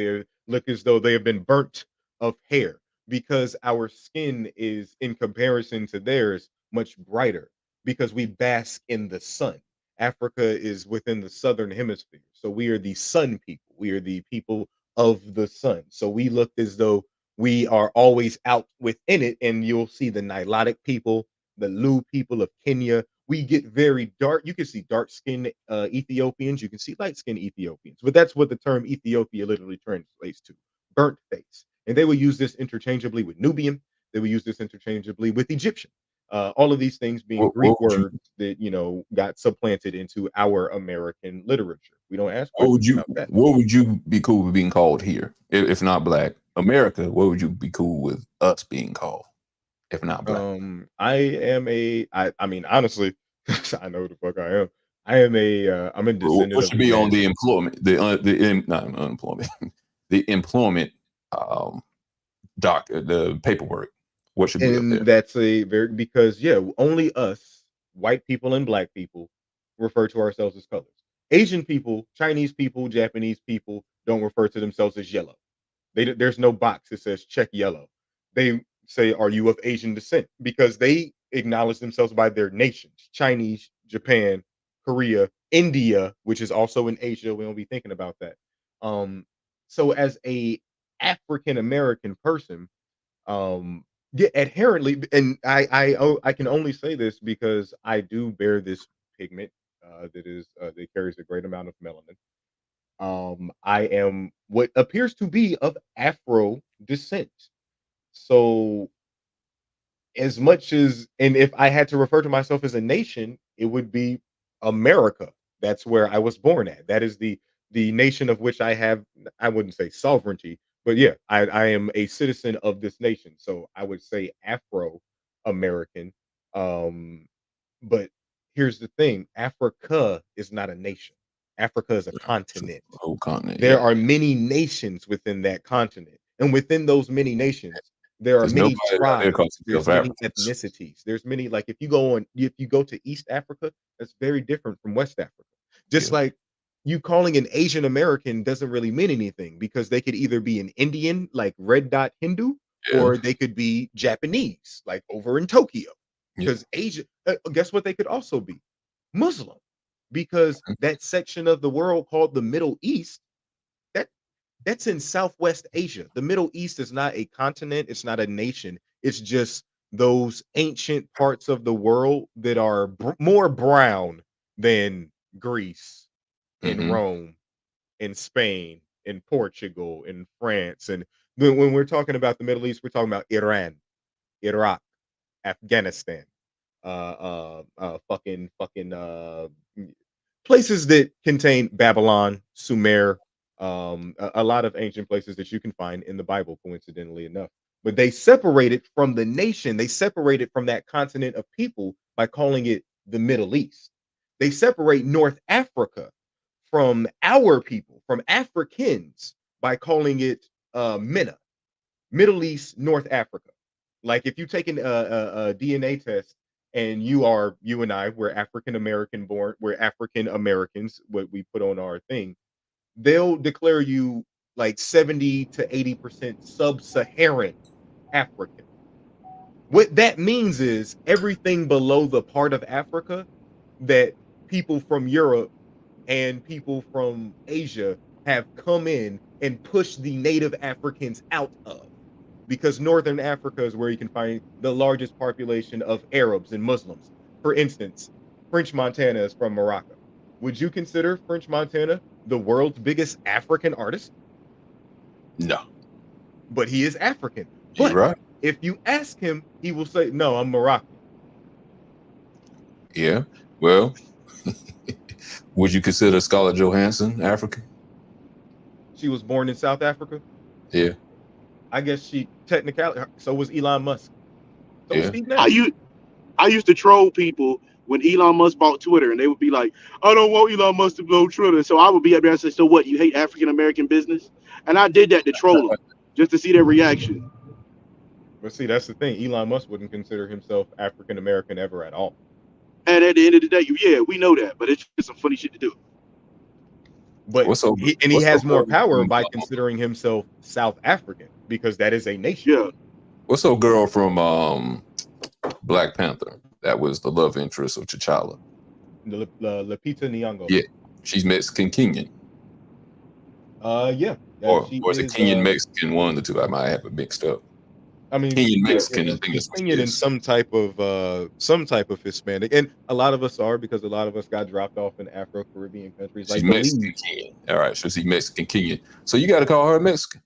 Look as though they have been burnt of hair because our skin is, in comparison to theirs, much brighter because we bask in the sun. Africa is within the southern hemisphere. So we are the sun people. We are the people of the sun. So we look as though we are always out within it. And you'll see the Nilotic people, the Lu people of Kenya, we get very dark. You can see dark skinned Ethiopians, you can see light skinned Ethiopians, but that's what the term Ethiopia literally translates to burnt face. And they will use this interchangeably with Nubian, they will use this interchangeably with Egyptian. All of these things being Greek What would you words that got supplanted into our American literature. We don't ask what would questions you about that. what would you be cool with being called here? If not black? America, what would you be cool with us being called? If not black? I am I mean, honestly, I know who the fuck I am. I'm a descendant What of should the be on man. the employment, not unemployment, the employment the paperwork? What should be up there? And that's a very because yeah, only us, white people and black people, refer to ourselves as colors. Asian people, Chinese people, Japanese people don't refer to themselves as yellow. There's no box that says check yellow. They say, "Are you of Asian descent?" Because they acknowledge themselves by their nations: Chinese, Japan, Korea, India, which is also in Asia. We don't be thinking about that. Um, so as a African American person, yeah, inherently, and I can only say this because I do bear this pigment that carries a great amount of melanin. I am what appears to be of Afro descent. So as much as, and if I had to refer to myself as a nation, it would be America. That's where I was born at. That is the nation of which I have, I wouldn't say sovereignty, but yeah, I am a citizen of this nation. So I would say Afro American. Um, but here's the thing: Africa is not a nation. Africa is a It's a continent. whole continent. There Yeah, are many nations within that continent, and within those many nations, there are because many nobody out there tribes, calls there's themselves many Africans. ethnicities, there's many, like, if you go to East Africa, that's very different from West Africa. Just Yeah, like you calling an Asian American doesn't really mean anything because they could either be an Indian, like Red Dot Hindu, yeah, or they could be Japanese, like over in Tokyo. yeah. Because Asia, guess what they could also be? Muslim, because Mhm. that section of the world called the Middle East, that that's in Southwest Asia. The Middle East is not a continent, it's not a nation. It's just those ancient parts of the world that are more brown than Greece and Mhm. Rome and Spain and Portugal and France. And when we're talking about the Middle East, we're talking about Iran, Iraq, Afghanistan, fucking places that contain Babylon, Sumer, a lot of ancient places that you can find in the Bible, coincidentally enough. But they separated from the nation, they separated from that continent of people by calling it the Middle East. They separate North Africa from our people, from Africans, by calling it MENA, Middle East, North Africa. Like if you take a DNA test and you and I, we're African American born, we're African Americans, what we put on our thing, they'll declare you like 70 to 80% sub-Saharan African. What that means is everything below the part of Africa that people from Europe and people from Asia have come in and pushed the native Africans out of. Because Northern Africa is where you can find the largest population of Arabs and Muslims. For instance, French Montana is from Morocco. Would you consider French Montana the world's biggest African artist? No, But he is African. you're But right. if you ask him, he will say, "No, I'm Moroccan." Yeah. Well, would you consider Scarlett Johansson African? She was born in South Africa. Yeah, I guess she technically. So was Elon Musk. So was yeah. Steve I Nash. used I used to troll people when Elon Musk bought Twitter, and they would be like, "I don't want Elon Musk to blow Twitter." So I would be up there and say, "So what? You hate African American business?" And I did that to troll them, just to see their reaction. But see, that's the thing. Elon Musk wouldn't consider himself African American ever at all. And at the end of the day, yeah, we know that, but it's just some funny shit to do. But What's so he what's so has more girl power from by considering himself South African because that is a nation. Yeah, what's so girl from Black Panther? That was the love interest of T'Challa. Lupita Nyong'o. Yeah, she's Mexican Kenyan, Yeah. or She is it is. Kenyan Mexican? One of the two. I might have it mixed up. I mean, Kenyan yeah, Mexican, I think she's that's what Kenyan it and is. some type of Hispanic, and a lot of us are because a lot of us got dropped off in Afro Caribbean countries She's like Mexican Belize. Kenyan. All right, so she's Mexican Kenyan. So you got to call her Mexican.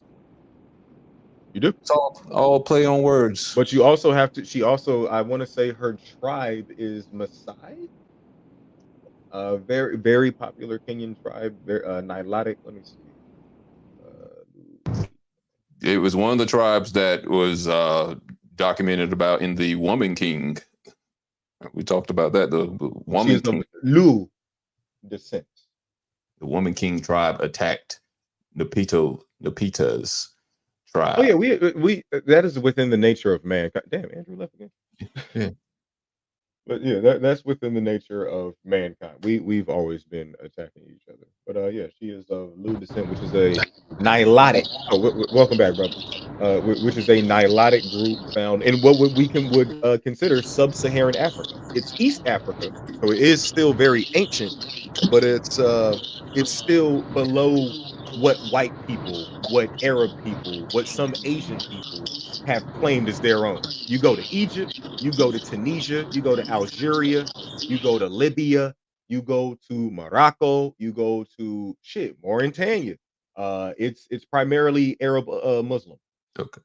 You do, It's all play on words. but you also have to. She also, I want to say, her tribe is Maasai. Very very popular Kenyan tribe. Very Nilotic. Let me see. It was one of the tribes that was documented about in the Woman King. We talked about that. The She Woman is of King, Lu descent. the Woman King tribe attacked Napita's tribe. Oh yeah, we that is within the nature of man. Damn, Andrew left again. Yeah. But yeah, that's within the nature of mankind. We've always been attacking each other. But yeah, she is of Lu descent, which is a Nilotic. Oh, welcome back, brother. Which is a Nilotic group found in what we would consider sub-Saharan Africa. It's East Africa, so it is still very ancient, but it's still below what white people, what Arab people, what some Asian people have claimed as their own. You go to Egypt, you go to Tunisia, you go to Algeria, you go to Libya, you go to Morocco, you go to Mauritania. It's primarily Arab Muslim. Okay.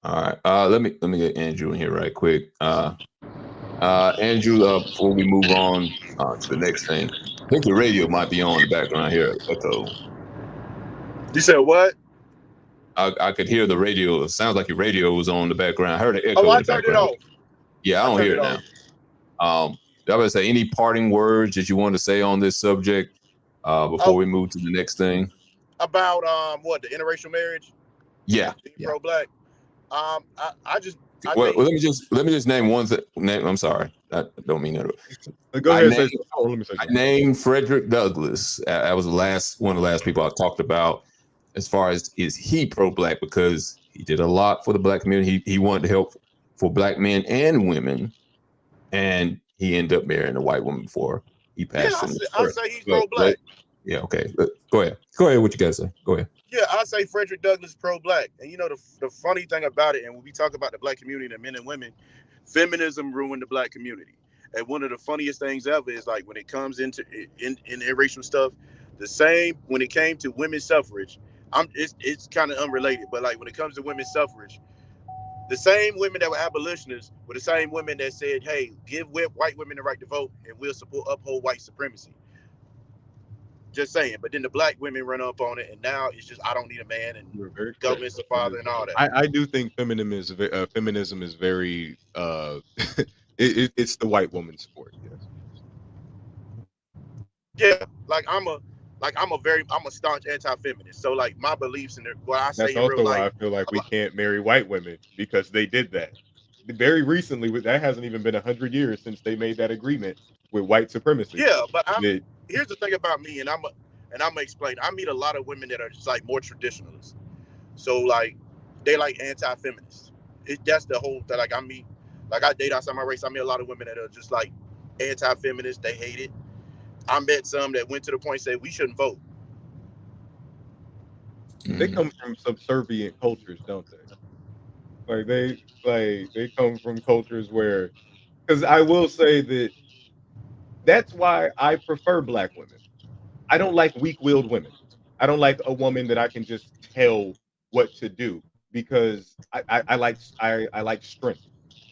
All right. Let me get Andrew in here right quick. Andrew, before we move on to the next thing, I think your radio might be on in the background here. Echo. You said what? I could hear the radio. It sounds like your radio was on in the background. I heard an Oh, echo I in the turned it background. off. Yeah, I don't turned hear it it now. I would say any parting words that you want to say on this subject before we move to the next thing. About what, the interracial marriage? Yeah. Being Yeah. pro-black. I think Well, let me just name one thing. I'm sorry, I don't mean that. Go ahead and say let me say I named Frederick Douglass. That was one of the last people I talked about. As far as is he pro-black, because he did a lot for the black community. He wanted to help for black men and women, and he ended up marrying a white woman before he passed. I say he's pro-black. Yeah, okay. Go ahead. Go ahead. What you guys say? Go ahead. Yeah, I say Frederick Douglass pro-black. And you know the funny thing about it, and when we talk about the black community, the men and women, feminism ruined the black community. And one of the funniest things ever is like when it comes into in interracial stuff, the same when it came to women's suffrage. It's kind of unrelated, but like when it comes to women's suffrage, the same women that were abolitionists were the same women that said, "Hey, give white women the right to vote, and we'll uphold white supremacy." Just saying. But then the black women run up on it, and now it's just I don't need a man, and government's the father, and all that. I do think feminism is very it's the white woman's sport. Yes. Yeah, like I'm a staunch anti-feminist. So like my beliefs and what I say That's in also real why life. I feel like we can't marry white women, because they did that very recently. That hasn't even been 100 years since they made that agreement with white supremacy. Yeah, but here's the thing about me, and I'm gonna explain. I meet a lot of women that are just like more traditionalists. So like they like anti-feminists. That's the whole thing. Like I date outside my race. I meet a lot of women that are just like anti-feminists. They hate it. I met some that went to the point said we shouldn't vote. They come from subservient cultures, don't they? Like they come from cultures where, because I will say that's why I prefer black women. I don't like weak-willed women. I don't like a woman that I can just tell what to do, because I like strength.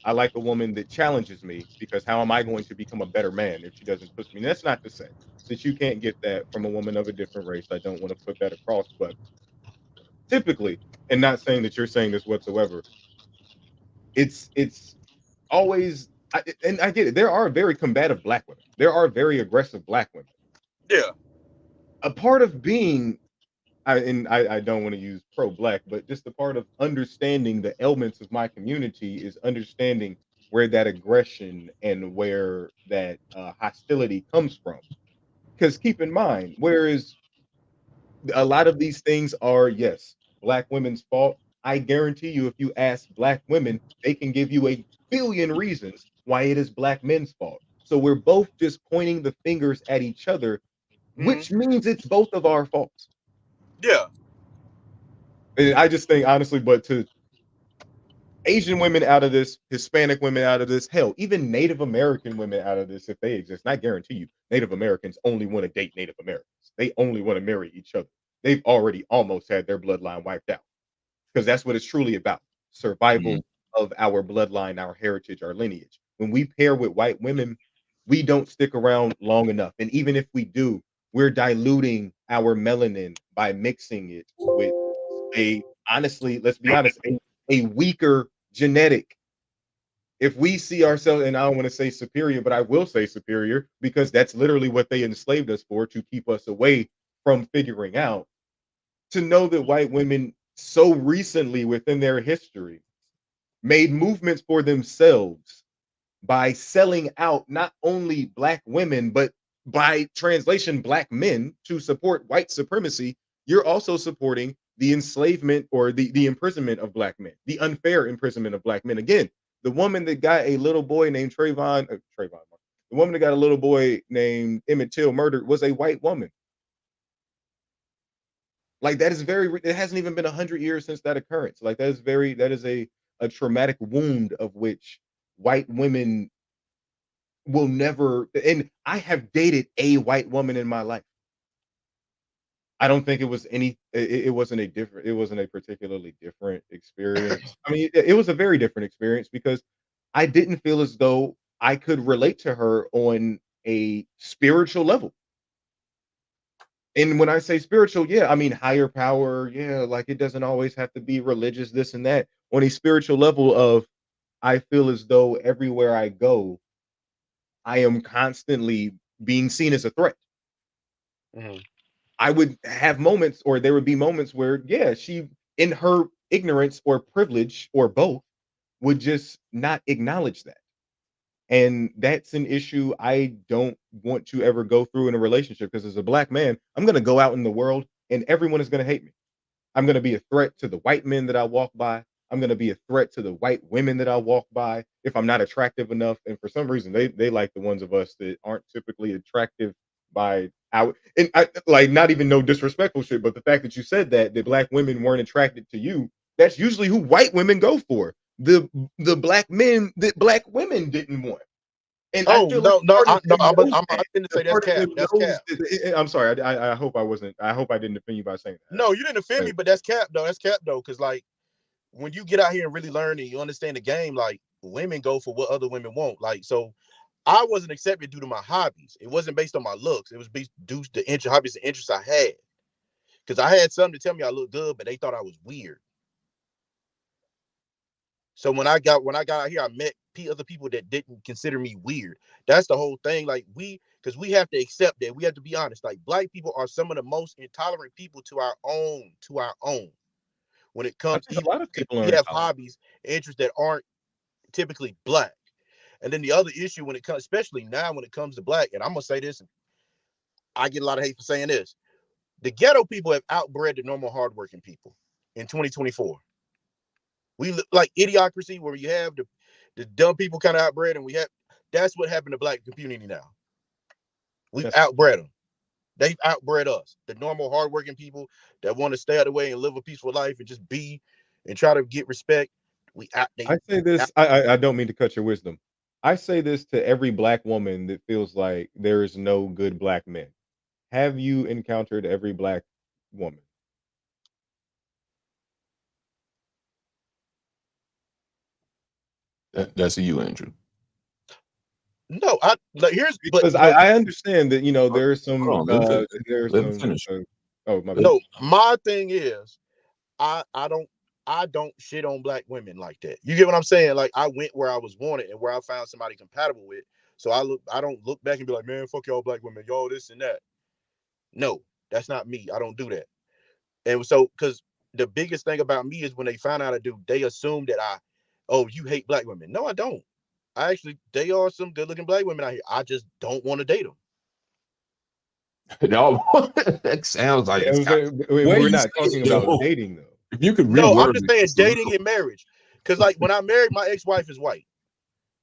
I like a woman that challenges me, because how am I going to become a better man if she doesn't push me? And that's not to say that you can't get that from a woman of a different race. I don't want to put that across, but typically, and not saying that you're saying this whatsoever, it's always, and I get it. There are very combative black women. There are very aggressive black women. Yeah. A part of being, I don't want to use pro-black, but just a part of understanding the elements of my community is understanding where that aggression and where that hostility comes from. Because keep in mind, whereas a lot of these things are, yes, black women's fault, I guarantee you, if you ask black women, they can give you a billion reasons why it is black men's fault. So we're both just pointing the fingers at each other, which means it's both of our faults. Yeah. And I just think, honestly, but to Asian women out of this, Hispanic women out of this, hell, even Native American women out of this, if they exist, and I guarantee you, Native Americans only want to date Native Americans. They only want to marry each other. They've already almost had their bloodline wiped out, because that's what it's truly about. Survival of our bloodline, our heritage, our lineage. When we pair with white women, we don't stick around long enough. And even if we do, we're diluting our melanin by mixing it with honestly, let's be honest, a weaker genetic. If we see ourselves, and I don't want to say superior, but I will say superior, because that's literally what they enslaved us for, to keep us away from figuring out, to know that white women so recently within their history made movements for themselves by selling out not only black women, but by translation, black men to support white supremacy. You're also supporting the enslavement or the imprisonment of black men, the unfair imprisonment of black men. Again, the woman that got a little boy named the woman that got a little boy named Emmett Till murdered was a white woman. Like that is it hasn't even been 100 years since that occurrence. Like that is a traumatic wound of which white women will never, and I have dated a white woman in my life. I don't think it was it wasn't a particularly different experience. I mean, it was a very different experience because I didn't feel as though I could relate to her on a spiritual level. And when I say spiritual, yeah, I mean higher power. Yeah, like it doesn't always have to be religious, this and that. On a spiritual level of, I feel as though everywhere I go, I am constantly being seen as a threat. Mhm. I would have moments, or there would be moments where, yeah, she, in her ignorance or privilege or both, would just not acknowledge that. And that's an issue I don't want to ever go through in a relationship because as a black man, I'm going to go out in the world and everyone is going to hate me. I'm going to be a threat to the white men that I walk by. I'm going to be a threat to the white women that I walk by if I'm not attractive enough. And for some reason, they like the ones of us that aren't typically attractive by our, and I like not even no disrespectful shit, but the fact that you said that black women weren't attracted to you, that's usually who white women go for. The black men that black women didn't want. And I Oh feel like no, part of no, them knows I'm that. going to The say that's part of cap. them That's knows cap. I'm sorry. I hope I wasn't. I hope I didn't offend you by saying that. No, you didn't offend me, but that's cap though. That's cap though, because like when you get out here and really learn and you understand the game, like women go for what other women want. Like so, I wasn't accepted due to my hobbies. It wasn't based on my looks. It was based due to the hobbies and interests I had. Because I had some to tell me I looked good, but they thought I was weird. So when I got out here, I met other people that didn't consider me weird. That's the whole thing. Like because we have to accept that. We have to be honest. Like black people are some of the most intolerant people to our own. When it I comes, think a even lot of people we are have intolerant. hobbies, interests that aren't typically black. And then the other issue when it comes, especially now when it comes to black, and I'm gonna say this, and I get a lot of hate for saying this. The ghetto people have outbred the normal hardworking people in 2024. We look like idiocracy where you have the dumb people kind of outbred, and that's what happened to black community now. We've That's outbred them. They've outbred us, the normal hardworking people that want to stay out of the way and live a peaceful life and just be and try to get respect. I say Out, this. I don't mean to cut your wisdom. I say this to every black woman that feels like there is no good black men. Have you encountered every black woman? That's you, Andrew. no, I like here's but Because I understand that Hold there's some on, let him finish. there's Let him some finish. oh my bad. no, my thing is I don't shit on black women like that. You get what I'm saying? Like I went where I was wanted and where I found somebody compatible with. So I don't look back and be like, man, fuck y'all black women, y'all this and that. No, that's not me. I don't do that. And so because the biggest thing about me is when they find out I do, they assume that oh, you hate black women. No, I don't. They are some good looking black women out here. I just don't want to date them. No, that sounds like Yeah, it's got. Where we're you not say talking it, about though? dating though. If you could No, I'm reword just it saying just a dating little. and marriage. Because like when I married, my ex-wife is white.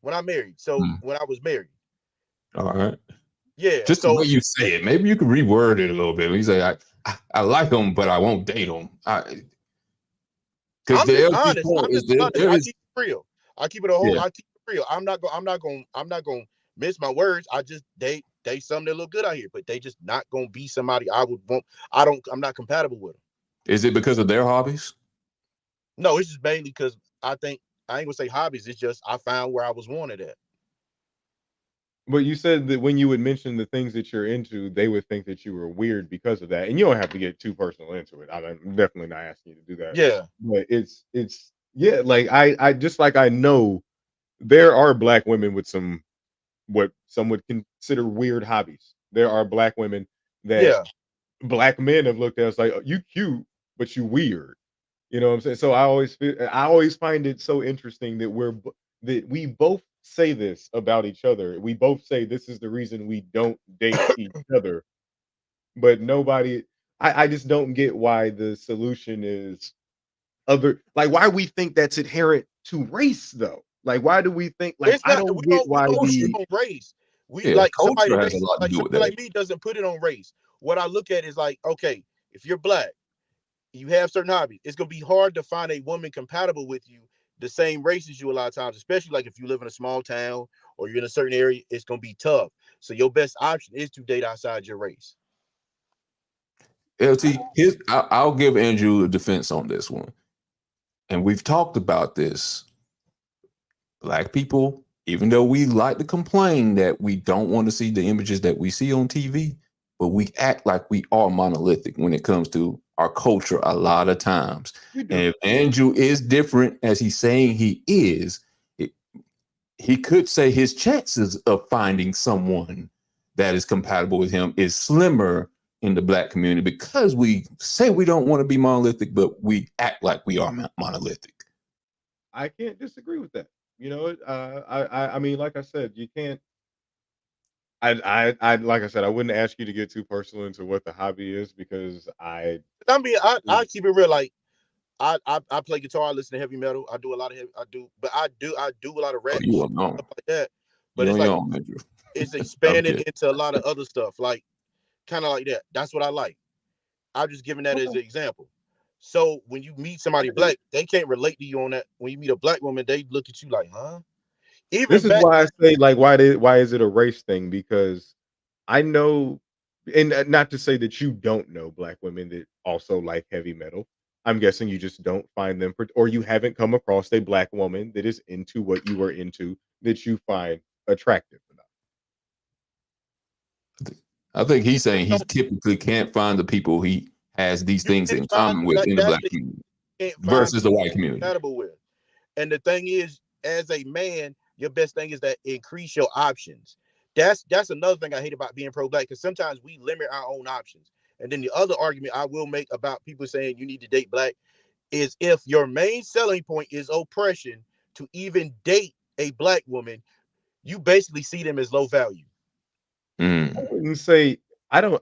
When I married. So Hmm. when I was married. All right. Yeah. Just the So way you say it. Maybe you could reword it a little bit. You say, I like them, but I won't date them. Because I'm just the LG honest. point I'm is just honest. there I is keep it real. I keep it a whole. yeah. I keep it real. I'm not gonna miss my words. I just date some that look good out here, but they just not gonna be somebody I would want. I'm not compatible with them. Is it because of their hobbies? No, it's just mainly because I think I ain't gonna say hobbies. It's just I found where I was wanted at. But you said that when you would mention the things that you're into, they would think that you were weird because of that. And you don't have to get too personal into it. I'm definitely not asking you to do that. Yeah. But it's yeah, like I just like I know there are black women with some what some would consider weird hobbies. There are black women that Yeah. black men have looked at as like, "Oh, you cute, but you weird." You know what I'm saying? So I always find it so interesting that that we both say this about each other. We both say this is the reason we don't date each other, but nobody. I just don't get why the solution is other. Like, why we think that's inherent to race, though. Like, why do we think? Like, It's I not. don't get We why don't put it the on race. We Yeah, like somebody culture has a racist, lot to like do with somebody that. like me doesn't put it on race. What I look at is like, okay, if you're black, you have certain hobbies. It's gonna be hard to find a woman compatible with you, the same race as you a lot of times, especially like if you live in a small town or you're in a certain area, it's gonna be tough. So your best option is to date outside your race. LT, I'll give Andrew a defense on this one. And we've talked about this. Black people, even though we like to complain that we don't want to see the images that we see on TV, but we act like we are monolithic when it comes to our culture a lot of times. And if Andrew is different as he's saying he is, he could say his chances of finding someone that is compatible with him is slimmer in the black community because we say we don't want to be monolithic, but we act like we are monolithic. I can't disagree with that. You know, I mean, like I said, you can't. I like I said, I wouldn't ask you to get too personal into what the hobby is because I mean, I keep it real. Like I play guitar, I listen to heavy metal, I do a lot of but I do a lot of rap You and are stuff like that. But you it's on your like own, Andrew. it's expanded Okay. into a lot of other stuff, like kind of like that. That's what I like. I'm just giving that as an example. So when you meet somebody black, they can't relate to you on that. When you meet a black woman, they look at you like, huh? Even This is back, why I say, like, why is it a race thing? Because I know, and not to say that you don't know black women that also like heavy metal. I'm guessing you just don't find them, or you haven't come across a black woman that is into what you are into that you find attractive enough. I think he's saying he typically can't find the people he has these you things can in find common with like in the that's black the community can't find versus the people white community. compatible with. And the thing is, as a man, your best thing is that increase your options. That's another thing I hate about being pro-black, because sometimes we limit our own options. And then the other argument I will make about people saying you need to date black is if your main selling point is oppression, to even date a black woman, you basically see them as low value. Mm. I wouldn't say I don't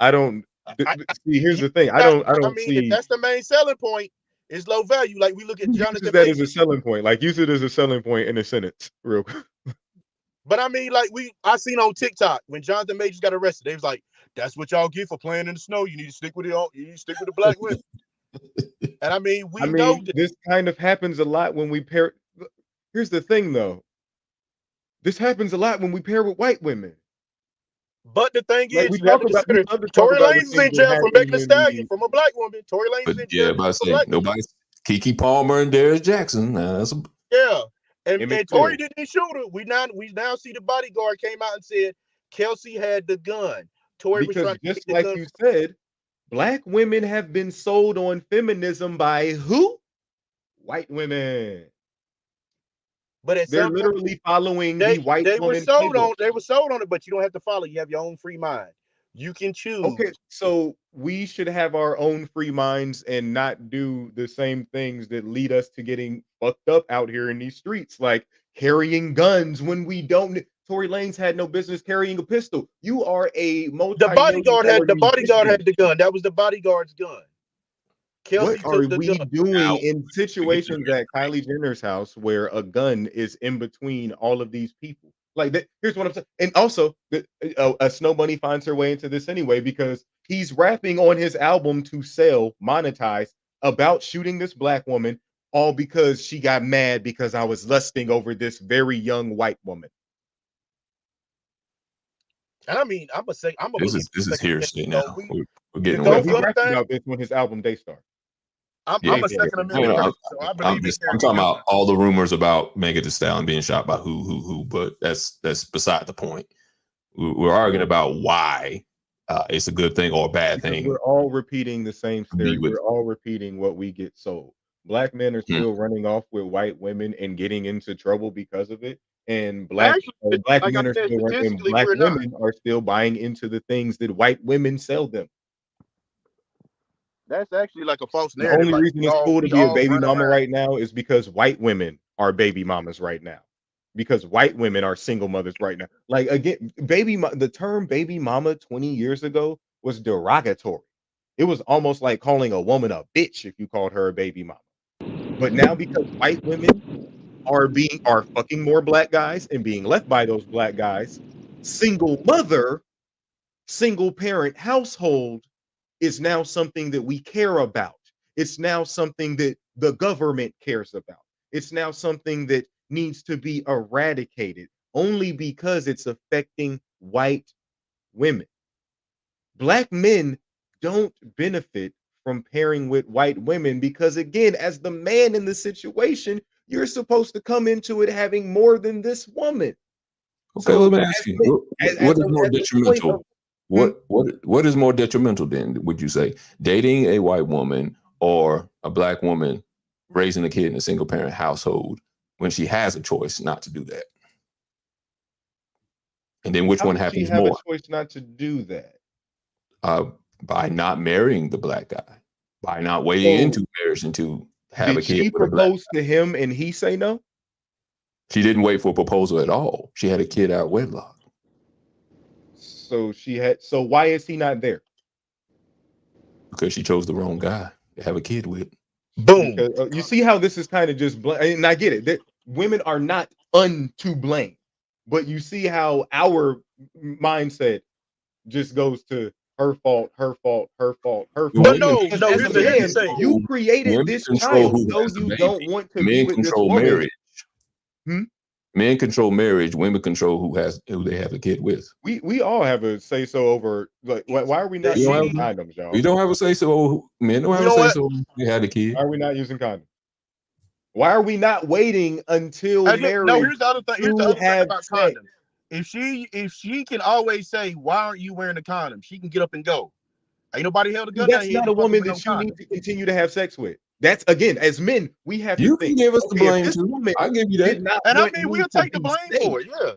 see. Here's the thing. I I don't mean, if see. that's the main selling point, is low value. Like we look at Who Jonathan uses that as a Majors. selling point? Like, use it as a selling point in a sentence, real quick. But I mean, like I seen on TikTok when Jonathan Majors got arrested, they was like, "That's what y'all get for playing in the snow. You need to stick with it. You need to stick with the black women." And I mean, we know that. This kind of happens a lot when we pair. Here's the thing, though. This happens a lot when we pair with white women. But the thing Like, is, you have to we consider love to talk Tory about the Lanez is things in that jail for happen making a when stallion we. from a black woman. Tory Lanez But is in yeah, jail but I for say black woman. nobody's Kiki Palmer and Darius Jackson. That's a, Yeah. And Emmett Tory Till. didn't shoot her. We now see the bodyguard came out and said Kelsey had the gun. Tory was Because trying to just get the like gun. you said, black women have been sold on feminism by who? White women. But at They're some point, literally following the white they were woman sold playbook. on it, but you don't have to follow. You have your own free mind. You can choose. Okay, so we should have our own free minds and not do the same things that lead us to getting fucked up out here in these streets, like carrying guns when we don't. Tory Lanez had no business carrying a pistol. You are a The bodyguard had multi-million-dollar musician. the gun. That was the bodyguard's gun. What Kelsey are took the we gun. doing Now, in situations at Kylie Jenner's house where a gun is in between all of these people? Like, here's what I'm saying. And also, a Snow Bunny finds her way into this anyway because he's rapping on his album to sell, monetize about shooting this black woman, all because she got mad because I was lusting over this very young white woman. And I mean, I'm a this believe. is hearsay now. We're The getting Go away He from Gun it. rapped thing. about this on his album Daystar. I'm Yeah, a Second no, Amendment no, person, so I believe in I'm talking about all the rumors about Megan Thee Stallion being shot by who, but that's beside the point. We're arguing about why it's a good thing or a bad Because thing. we're all repeating the same to be stereotype. with. We're all repeating what we get sold. Black men are still running off with white women and getting into trouble because of it. And black actually, like I men are said, still running, and statistically, black we're not. women are still buying into the things that white women sell them. That's actually like a false The narrative. only Like reason it's cool to we be a all baby run mama around. right now is because white women are baby mamas right now. because white women are single mothers right now. Like again, the term baby mama 20 years ago was derogatory. It was almost like calling a woman a bitch if you called her a baby mama. But now because white women are fucking more black guys and being left by those black guys, single mother, single parent household is now something that we care about. It's now something that the government cares about. It's now something that needs to be eradicated only because it's affecting white women. Black men don't benefit from pairing with white women because, again, as the man in the situation, you're supposed to come into it having more than this woman. Okay, So let me ask you, what is more at the point detrimental? of Hmm? What is more detrimental then, would you say? Dating a white woman or a black woman raising a kid in a single parent household when she has a choice not to do that? And then which How one does she happens have a more? choice not to do that? By not marrying the black guy, by not waiting So into marriage and to have a did kid she with a black. propose to him and he say no? She didn't wait for a proposal at all. She had a kid out of wedlock. So why is he not there? Because she chose the wrong guy to have a kid with. Boom. Because you see how this is kind of just and I get it. That women are not to blame, but you see how our mindset just goes to her fault, her fault, her fault, her The fault. But women, no, Because no. as women a Here's the man, thing. you created women this control child, who though has the you baby. don't want to be Men with this control woman. marriage. Hmm? Men control marriage. Women control who they have a kid with. We all have a say so over like why are we not We don't using have condoms, y'all? we don't have a say so. Men don't We have a know say what? so. They had a kid. Why are we not using condoms? Why are we not waiting until And no, marriage here's the other thing. Here's the to other thing have about sex? condoms. If she can always say, "Why aren't you wearing a condom?" She can get up and go. Ain't nobody held a gun down That's here not to a fucking woman with no that you condom. need to continue to have sex with. That's again, as men, we have to You can think, give us the okay, if blame this too. woman I give you did that. not And I want mean, me we'll to take the be blame safe, for it. Yeah.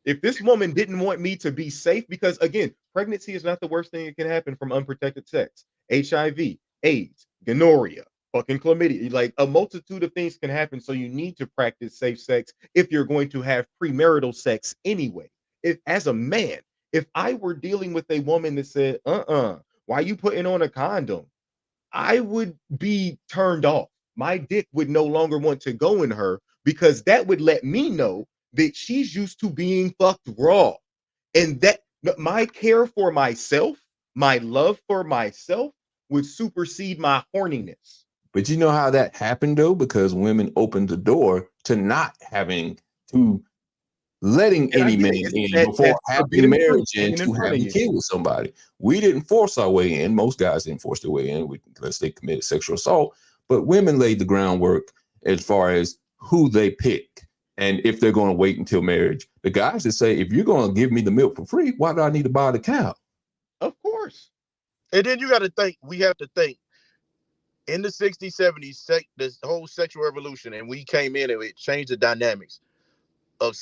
if this woman didn't want me to be safe, because again, pregnancy is not the worst thing that can happen from unprotected sex. HIV, AIDS, gonorrhea, fucking chlamydia, like a multitude of things can happen. So you need to practice safe sex if you're going to have premarital sex anyway. If as a man, if I were dealing with a woman that said, why you putting on a condom? I would be turned off. My dick would no longer want to go in her because that would let me know that she's used to being fucked raw. And that my care for myself, my love for myself would supersede my horniness. But you know how that happened though, because women opened the door to not having to letting And I any get man it. in That's before forbidden having fruit marriage and hanging in to front of having you. kid with somebody. We didn't force our way in. Most guys didn't force their way in because they committed sexual assault. But women laid the groundwork as far as who they pick and if they're going to wait until marriage. The guys that say, if you're going to give me the milk for free, why do I need to buy the cow? Of course. And then you got to think. We have to think. In the 60s, 70s, this whole sexual revolution, and we came in and it changed the dynamics of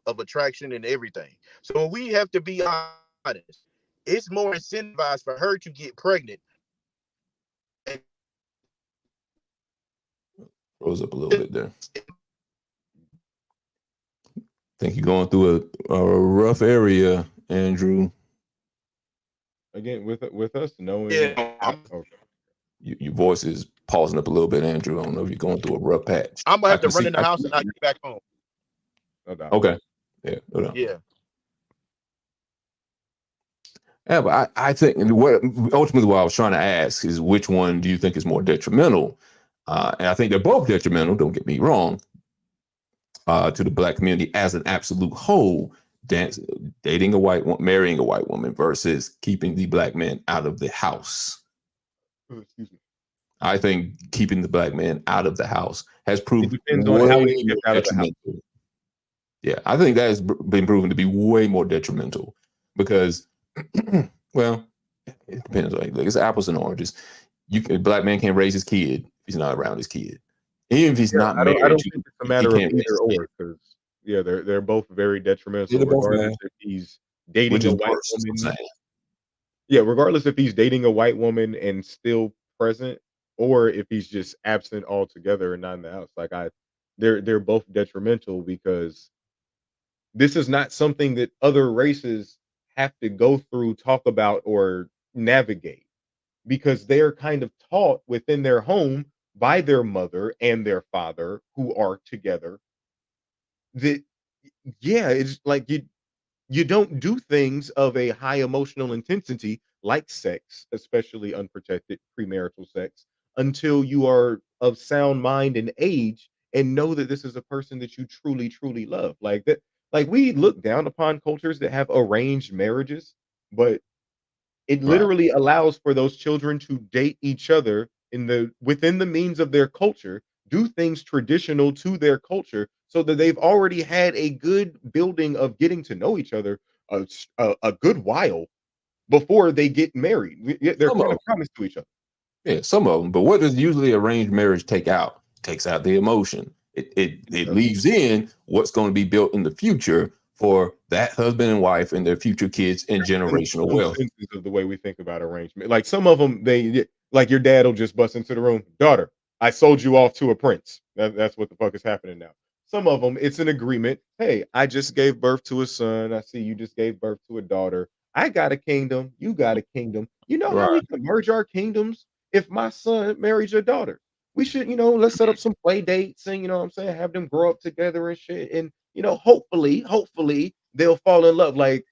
of attraction and everything. So we have to be honest. It's more incentivized for her to get pregnant. And Rose up a little bit there. Think you're going through a rough area, Andrew. Again, with us knowing yeah, okay. Your voice is pausing up a little bit, Andrew. I don't know if you're going through a rough patch. I'm gonna I have to can run see. in the house and I'll get back home. No doubt. Okay. Yeah. No doubt. Yeah. Yeah, but I think what ultimately what I was trying to ask is which one do you think is more detrimental? And I think they're both detrimental. Don't get me wrong. To the black community as an absolute whole, dating a white woman, marrying a white woman versus keeping the black man out of the house. Excuse me. I think keeping the black man out of the house has proved It depends on how he's way kept out of the house. detrimental. Yeah, I think that has been proven to be way more detrimental because, well, it depends. Like it's apples and oranges. A black man can't raise his kid if he's not around his kid. Even if he's not I married, don't think it's a he matter of can't raise either his kid. or because yeah, they're both very detrimental. They're both Regardless bad. if he's dating Which a is white worse, is what I'm woman, saying. yeah, regardless if he's dating a white woman and still present, or if he's just absent altogether and not in the house. Like they're both detrimental because this is not something that other races have to go through, talk about, or navigate because they're kind of taught within their home by their mother and their father who are together that yeah, it's like you don't do things of a high emotional intensity like sex, especially unprotected premarital sex, until you are of sound mind and age and know that this is a person that you truly, truly love. Like that, like we look down upon cultures that have arranged marriages, but it Right. literally allows for those children to date each other in the within the means of their culture, do things traditional to their culture, so that they've already had a good building of getting to know each other a good while before they get married. They're Some kind of of promised to each other. Yeah, some of them. But what does usually arranged marriage take out? Takes out the emotion. It leaves in what's going to be built in the future for that husband and wife and their future kids and generational Some wealth. senses of the way we think about arrangement. Like some of them, like your dad will just bust into the room, daughter, I sold you off to a prince. That's what the fuck is happening now. Some of them, it's an agreement. Hey, I just gave birth to a son. I see you just gave birth to a daughter. I got a kingdom. You got a kingdom. You know how Right. we can merge our kingdoms if my son marries your daughter? We should, let's set up some play dates and what I'm saying, have them grow up together and shit. And hopefully they'll fall in love. Like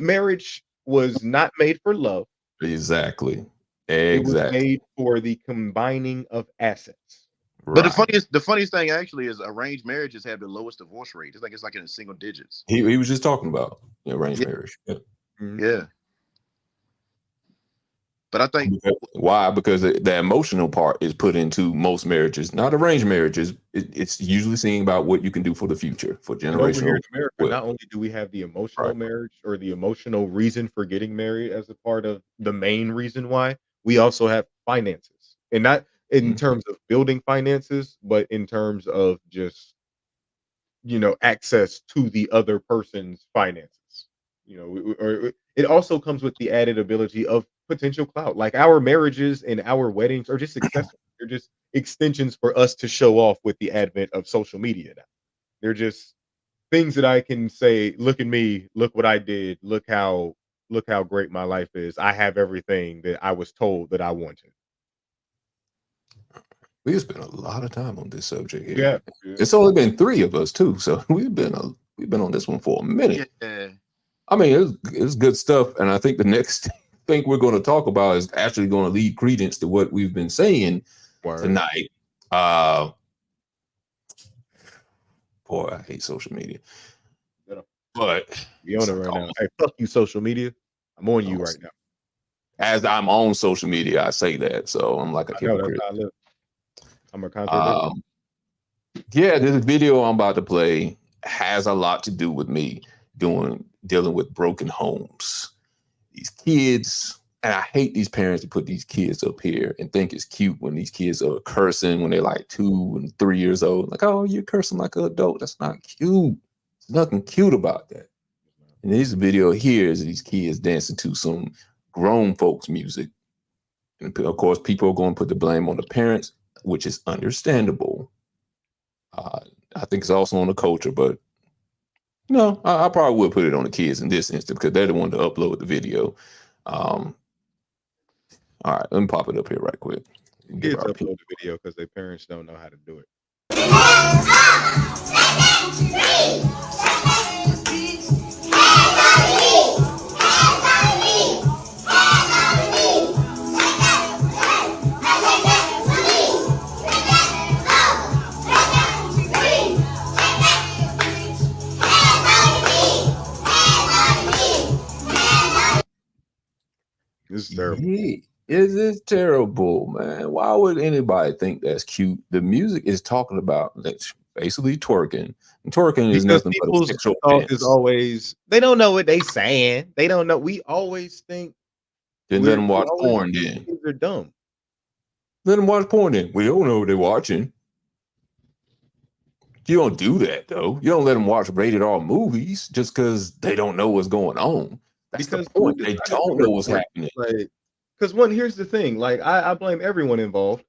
marriage was not made for love. Exactly. It was Exactly. made for the combining of assets. But Right. the funniest thing actually is arranged marriages have the lowest divorce rate. It's like in the single digits. He was just talking about arranged Yeah, marriage. Yeah. Mhm. yeah. But I think Why? Because the emotional part is put into most marriages, not arranged marriages. It's usually seeing about what you can do for the future, for And over here generational in America, wealth. not only do we have the emotional Right. marriage or the emotional reason for getting married as a part of the main reason why, we also have finances. And not in Mhm. terms of building finances, but in terms of just, access to the other person's finances. It also comes with the added ability of potential clout. Like our marriages and our weddings are just accessories. They're just extensions for us to show off with the advent of social media now. They're just things that I can say, look at me, look what I did, look how great my life is. I have everything that I was told that I wanted. We spent a lot of time on this subject here. Yeah. Yeah. It's only been three of us too, so we've been on this one for a minute. yeah. I mean, it's good stuff, and I think the next thing we're going to talk about is actually going to lead credence to what we've been saying Word. tonight. Boy, I hate social media, Yeah. but Be on it right now. Hey, fuck you, social media. I'm on you right now. as I'm on social media, I say that, so I'm like a I know that's hypocrite. how I live. I'm a contradiction. Yeah, this video I'm about to play has a lot to do with me dealing with broken homes. These kids, and I hate these parents to put these kids up here and think it's cute when these kids are cursing when they're like 2 and 3 years old. Like, oh, you're cursing like an adult. That's not cute. There's nothing cute about that. And this video here is these kids dancing to some grown folks music. And of course, people are going to put the blame on the parents, which is understandable. I think it's also on the culture, but no, I probably would put it on the kids in this instance because they're the one to upload the video. All right, let me pop it up here right quick. Give Kids our upload the video because their parents don't know how to do it. This is terrible. It is terrible, man. Why would anybody think that's cute? The music is talking about that's basically twerking. And twerking is Because nothing but a people's sexual thought is dance. always they don't know what they saying. They don't know. We always think Then let them we watch always porn think then. kids are dumb. Let them watch porn then. We don't know what they're watching. You don't do that though. You don't let them watch rated R movies just because they don't know what's going on. That's Because the point. who They decided don't to know what's record? happening. Like, because one, here's the thing. Like, I blame everyone involved.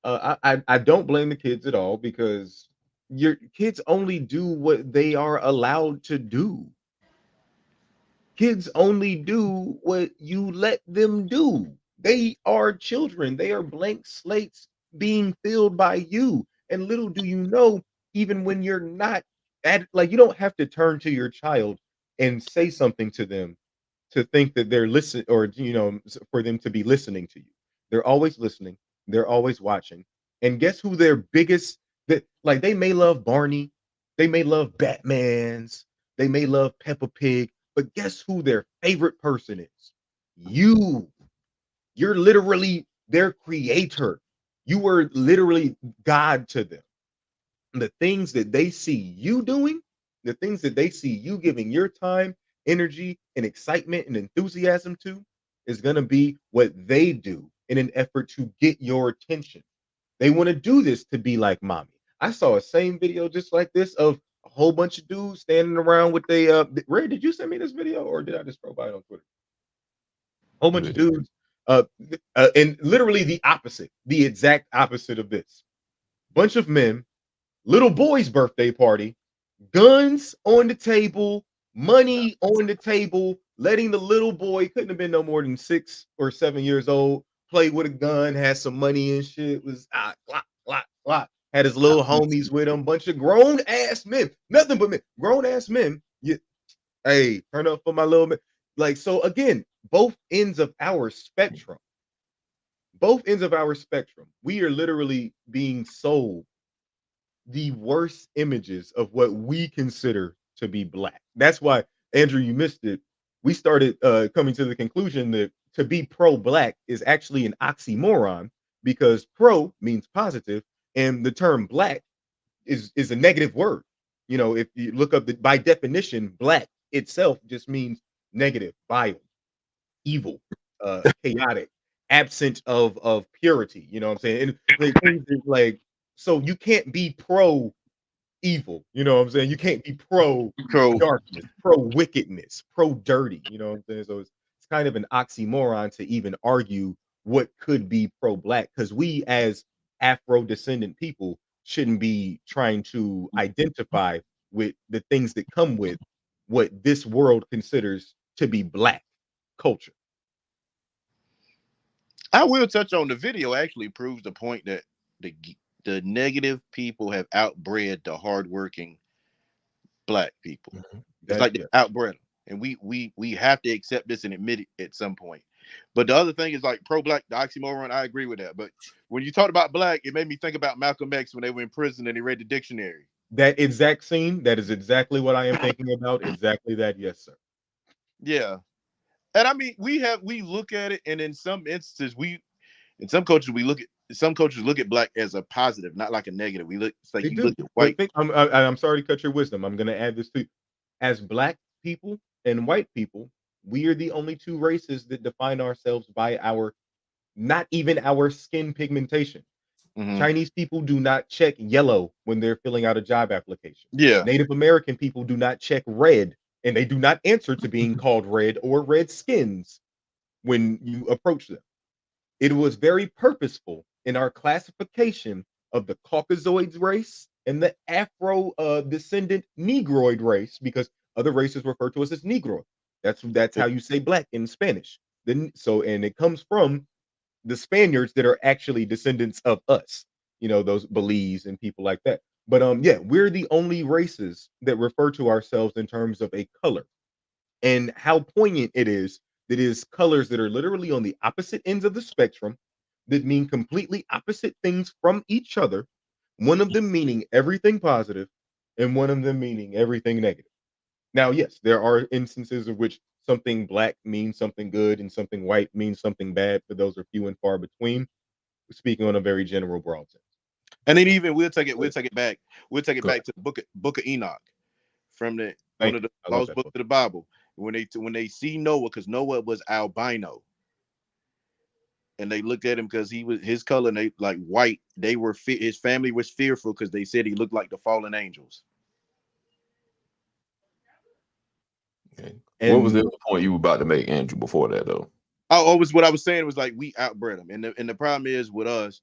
I don't blame the kids at all because your kids only do what they are allowed to do. Kids only do what you let them do. They are children. They are blank slates being filled by you. And little do you know, even when you're not like, you don't have to turn to your child and say something to them to think that they're listening, or for them to be listening to you. They're always listening. They're always watching. And guess who their biggest, that like, they may love Barney, they may love Batman's, they may love Peppa Pig, but guess who their favorite person is? You. You're literally their creator. You were literally God to them. The things that they see you doing, the things that they see you giving your time, energy, and excitement and enthusiasm to, is going to be what they do in an effort to get your attention. They want to do this to be like mommy. I saw a same video just like this of a whole bunch of dudes standing around with Ray, did you send me this video or did I just scroll by it on Twitter? A whole bunch of dudes, and literally the opposite, the exact opposite of this. Bunch of men, little boy's birthday party, guns on the table, money on the table, letting the little boy, couldn't have been no more than 6 or 7 years old, play with a gun, had some money and shit, was had his little homies with him, bunch of grown ass men, nothing but men, grown ass men. Hey, turn up for my little man. Like, so again, both ends of our spectrum, we are literally being sold the worst images of what we consider to be black. That's why, Andrew, you missed it. We started coming to the conclusion that to be pro-black is actually an oxymoron, because pro means positive and the term black is a negative word. If you look up by definition, black itself just means negative, vile, evil, chaotic, absent of purity. You know what I'm saying? And like, so you can't be pro evil. You know what I'm saying? You can't be pro darkness, pro wickedness, pro dirty. You know what I'm saying? So it's kind of an oxymoron to even argue what could be pro black, because we as Afro descendant people shouldn't be trying to identify with the things that come with what this world considers to be black culture. I will touch on the video. Actually proves the point that the negative people have outbred the hardworking black people. It's like they outbred them, and we have to accept this and admit it at some point. But the other thing is, like, pro-black, the oxymoron, I agree with that. But when you talked about black, it made me think about Malcolm X when they were in prison and he read the dictionary. That exact scene, that is exactly what I am thinking about. Exactly that, yes, sir. Yeah. And I mean, we look at it, and in some instances, some coaches look at black as a positive, not like a negative. We look, it's like you look at white. I'm sorry to cut your wisdom. I'm going to add this to you. As black people and white people, we are the only two races that define ourselves by not even our skin pigmentation. Mm-hmm. Chinese people do not check yellow when they're filling out a job application. Yeah. Native American people do not check red, and they do not answer to being called red or red skins when you approach them. It was very purposeful in our classification of the Caucasoids race and the Afro descendant Negroid race, because other races refer to us as Negro. That's how you say black in Spanish. And it comes from the Spaniards that are actually descendants of us, those Belize and people like that. But we're the only races that refer to ourselves in terms of a color. And how poignant it is colors that are literally on the opposite ends of the spectrum that mean completely opposite things from each other. One of them meaning everything positive and one of them meaning everything negative. Now, yes, there are instances of which something black means something good and something white means something bad, but those are few and far between. We're speaking on a very general, broad sense. And then even we'll take it back to the Book of Enoch, from one of the lost books of the Bible. When they see Noah, because Noah was albino, and they looked at him because he was his color, and they like white. His family was fearful because they said he looked like the fallen angels. Okay. What was the other point you were about to make, Andrew, before that, though? What I was saying was, like, we outbred them, and the problem is with us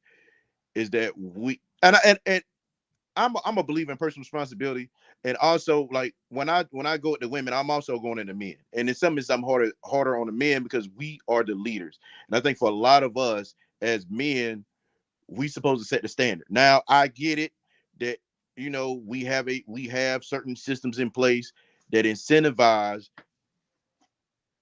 is that we and I'm a believer in personal responsibility, and also like when I go at the women, I'm also going into men, and in some ways I'm harder on the men because we are the leaders, and I think for a lot of us as men, we supposed to set the standard. Now I get it that we have certain systems in place that incentivize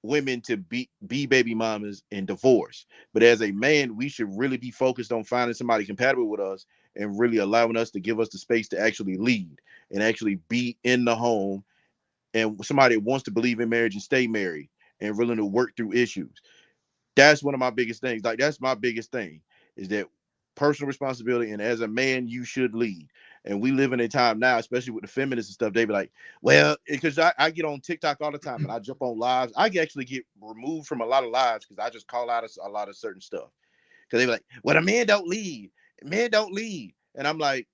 women to be baby mamas and divorce. But as a man, we should really be focused on finding somebody compatible with us and really allowing us to give us the space to actually lead and actually be in the home, and somebody that wants to believe in marriage and stay married and willing to work through issues. That's one of my biggest things. Like that's my biggest thing is that personal responsibility. And as a man, you should lead. And we live in a time now, especially with the feminists and stuff. They be like, well, because I get on TikTok all the time and I jump on lives. I actually get removed from a lot of lives because I just call out a lot of certain stuff. Because they be like, well, a man don't lead. Men don't lead. And I'm like,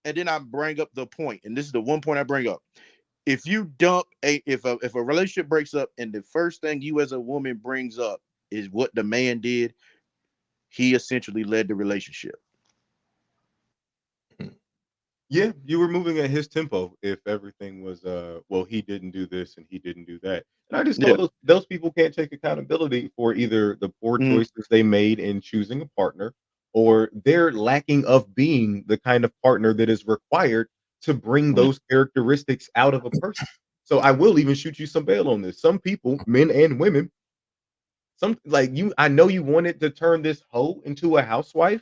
and then I bring up the point, and this is the one point I bring up. If you dump if a relationship breaks up and the first thing you as a woman brings up is what the man did, he essentially led the relationship. Yeah, you were moving at his tempo if everything was well, he didn't do this and he didn't do that. And I just Yeah. told those people can't take accountability for either the poor choices they made in choosing a partner or their lacking of being the kind of partner that is required to bring those characteristics out of a person. So I will even shoot you some bail on this. Some people, men and women, some like you, I know you wanted to turn this hoe into a housewife,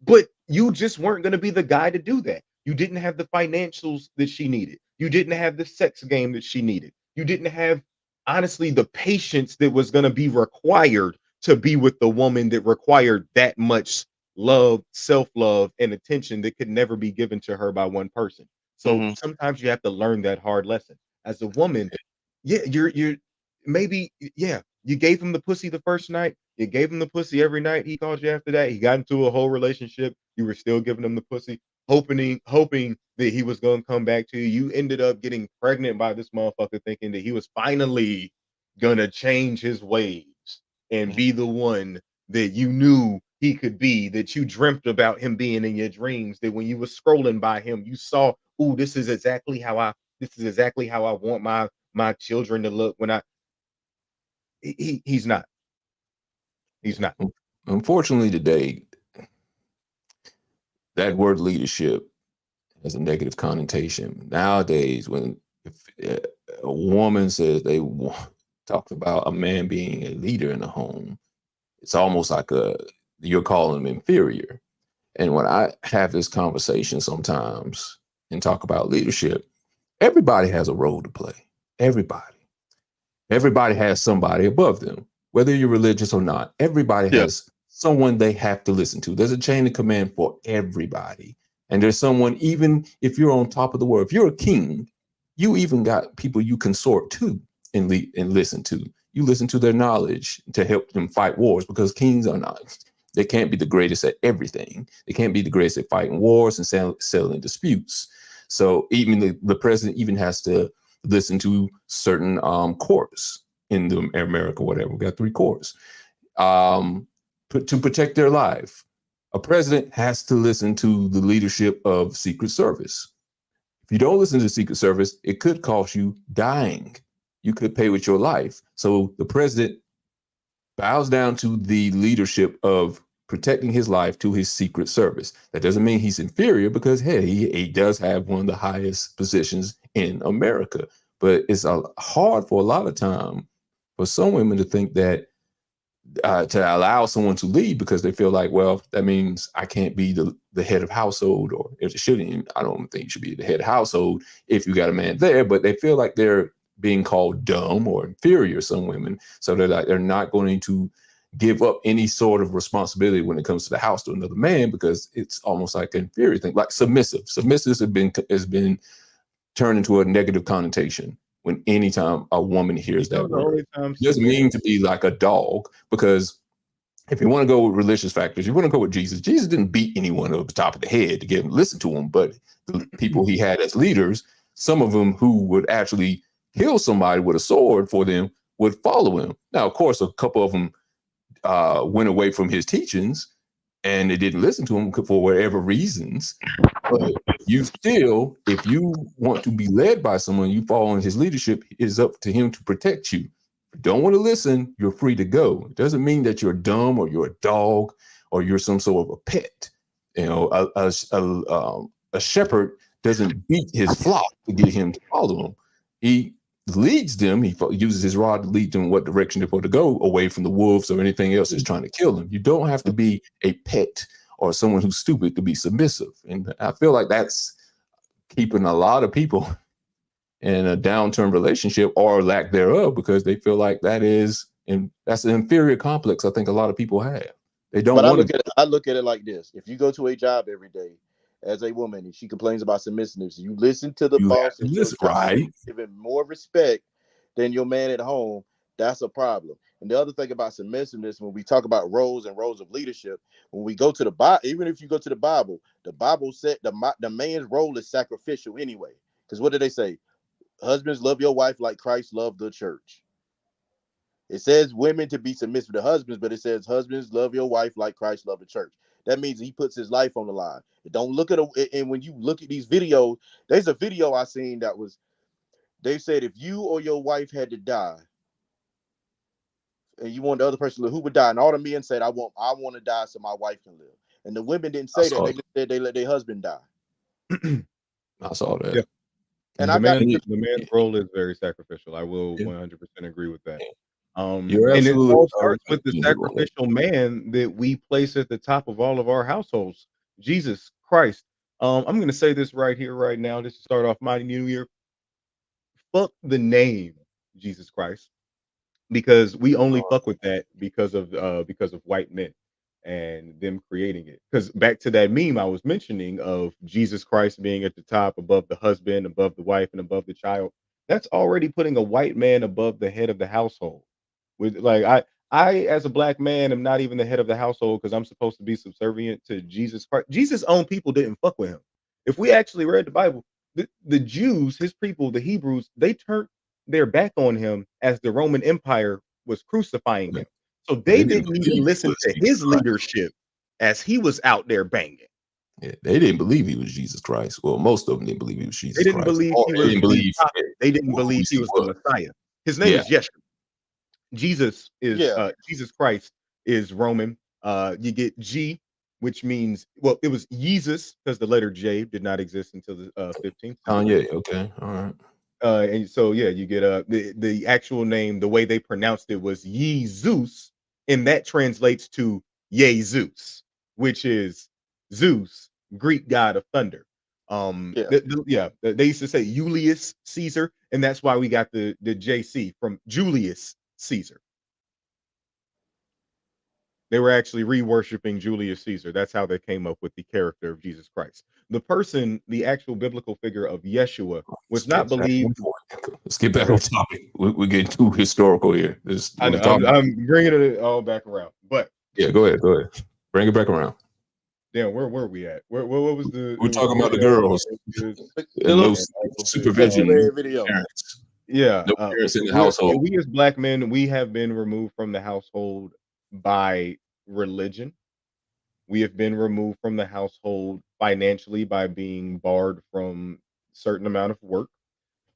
but you just weren't going to be the guy to do that. You didn't have the financials that she needed. You didn't have the sex game that she needed. You didn't have, honestly, the patience that was going to be required to be with the woman that required that much love, self-love, and attention that could never be given to her by one person. So sometimes you have to learn that hard lesson. As a woman, yeah, you're maybe, yeah, you gave him the pussy the first night. You gave him the pussy every night. He called you after that. He got into a whole relationship. You were still giving him the pussy, hoping that he was going to come back to you. You ended up getting pregnant by this motherfucker, thinking that he was finally gonna change his ways and be the one that you knew he could be, that you dreamt about him being in your dreams. That when you were scrolling by him, you saw, "Ooh, this is exactly how I want my children to look." When he's not. He's not. Unfortunately, today, that word leadership has a negative connotation. Nowadays, when if a woman says they talk about a man being a leader in the home, it's almost like you're calling him inferior. And when I have this conversation sometimes and talk about leadership, everybody has a role to play. Everybody has somebody above them, whether you're religious or not. Everybody has someone they have to listen to. There's a chain of command for everybody. And there's someone, even if you're on top of the world, if you're a king, you even got people you consort to and listen to. You listen to their knowledge to help them fight wars, because kings are not. They can't be the greatest at everything. They can't be the greatest at fighting wars and settling disputes. So even the president even has to listen to certain courts in America, whatever. We got 3 courts to protect their life. A president has to listen to the leadership of Secret Service. If you don't listen to the Secret Service, it could cost you dying. You could pay with your life. So the president bows down to the leadership of protecting his life to his Secret Service. That doesn't mean he's inferior, because hey, he does have one of the highest positions in America. But it's hard for a lot of time for some women to think that to allow someone to lead, because they feel like, well, that means I can't be the head of household, or if it shouldn't, I don't think you should be the head of household if you got a man there. But they feel like they're being called dumb or inferior, some women. So they're not going to give up any sort of responsibility when it comes to the house to another man, because it's almost like an inferior thing, like submissive. Submissive has been turned into a negative connotation. When anytime a woman hears that word, it doesn't mean to be like a dog, because if you want to go with religious factors, you want to go with Jesus. Jesus didn't beat anyone over the top of the head to get him to listen to him, but the people he had as leaders, some of them who would actually kill somebody with a sword for them, would follow him. Now, of course, a couple of them went away from his teachings, and they didn't listen to him for whatever reasons. But you still, if you want to be led by someone, you follow in his leadership, it's up to him to protect you. If you don't want to listen, you're free to go. It doesn't mean that you're dumb or you're a dog or you're some sort of a pet. You know, a shepherd doesn't beat his flock to get him to follow him. He leads them. He uses his rod to lead them in what direction they're supposed to go, away from the wolves or anything else that's trying to kill them. You don't have to be a pet or someone who's stupid to be submissive. And I feel like that's keeping a lot of people in a downturn relationship or lack thereof, because they feel like that's an inferior complex I think a lot of people have. They don't But want to. I look at it like this: if you go to a job every day as a woman and she complains about submissiveness, you listen to the boss and your job, right? give him more respect than your man at home. That's a problem. And the other thing about submissiveness, when we talk about roles and roles of leadership, when we go to the Bible, even if you go to the Bible said the man's role is sacrificial anyway. Because what did they say? Husbands, love your wife like Christ loved the church. It says women to be submissive to husbands, but it says husbands, love your wife like Christ loved the church. That means he puts his life on the line. Don't look at it. And when you look at these videos, there's a video I seen that was, they said if you or your wife had to die, and you want the other person to live, who would die? And all the men said, I want to die so my wife can live. And the women didn't say that. They said they let their husband die. I saw that. Yeah. And the man's role is very sacrificial. I will 100% agree with that. You're and it absolutely all right. starts with the sacrificial man that we place at the top of all of our households, Jesus Christ. I'm going to say this right here, right now, just to start off my new year. Fuck the name Jesus Christ, because we only fuck with that because of white men and them creating it. Because back to that meme I was mentioning of Jesus Christ being at the top, above the husband, above the wife, and above the child. That's already putting a white man above the head of the household. With like I as a black man am not even the head of the household, because I'm supposed to be subservient to Jesus Christ. Jesus' own people didn't fuck with him. If we actually read the Bible, the Jews, his people, the Hebrews, they turned their back on him as the Roman Empire was crucifying him. So they didn't even listen to his leadership as he was out there banging. Yeah, they didn't believe he was Jesus Christ. Well, most of them didn't believe he was Jesus They didn't Christ. believe he was the prophet. They didn't believe he was the Messiah. His name is Yeshua. Jesus is Jesus Christ is Roman. You get G, which means, well, it was Jesus, because the letter J did not exist until the 15th. Yeah, okay, all right. And so you get the actual name, the way they pronounced it was Yezus, and that translates to Jesus, which is Zeus, Greek god of thunder. They used to say Julius Caesar, and that's why we got the JC from Julius Caesar. They were actually re-worshiping Julius Caesar. That's how they came up with the character of Jesus Christ. The person, the actual biblical figure of Yeshua, was not believed. Let's get back on topic. We're getting too historical here. I'm bringing it all back around. But yeah, go ahead. Bring it back around. Damn, where were we at? What was the? We're talking about the girls. No supervision. Parents. Yeah, no parents in the household. We as black men, we have been removed from the household by religion. We have been removed from the household financially by being barred from certain amount of work.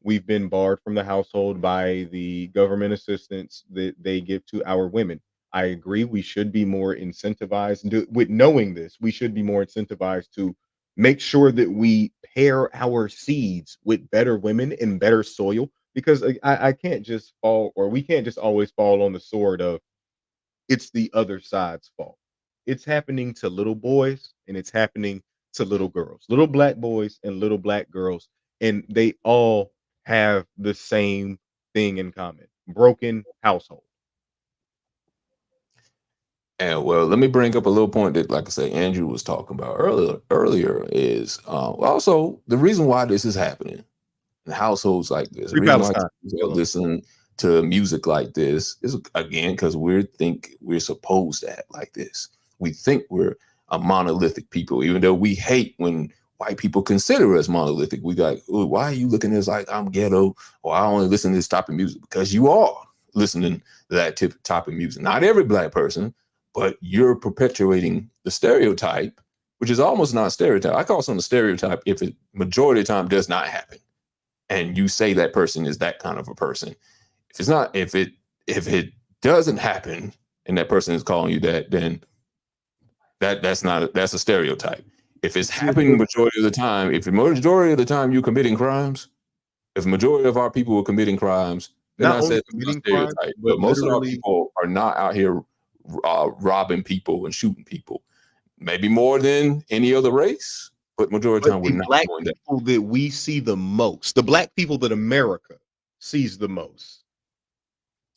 We've been barred from the household by the government assistance that they give to our women. I agree. We should be more incentivized. With knowing this, we should be more incentivized to make sure that we pair our seeds with better women and better soil, because I can't just fall, or we can't just always fall on the sword of it's the other side's fault. It's happening to little boys and it's happening to little girls, little black boys and little black girls, and they all have the same thing in common: broken household. And well, let me bring up a little point that, like I say, Andrew was talking about earlier is also the reason why this is happening in households like this. The reason why people listen to music like this is, again, because we think we're supposed to act like this. We think we're a monolithic people, even though we hate when white people consider us monolithic. We got, why are you looking at us like I'm ghetto, or I only listen to this type of music? Because you are listening to that type of music. Not every black person, but you're perpetuating the stereotype, which is almost not stereotype. I call something a stereotype if it majority of the time does not happen, and you say that person is that kind of a person. If it's not, if it doesn't happen, and that person is calling you that, then that's a stereotype. If it's happening majority of the time, if the majority of the time you're committing crimes, if the majority of our people are committing crimes, then Not I only said committing stereotype. crimes, But but most of our literally people are not out here robbing people and shooting people. Maybe more than any other race, but majority of the time but we're the not black doing that. people that we see the most, the black people that America sees the most,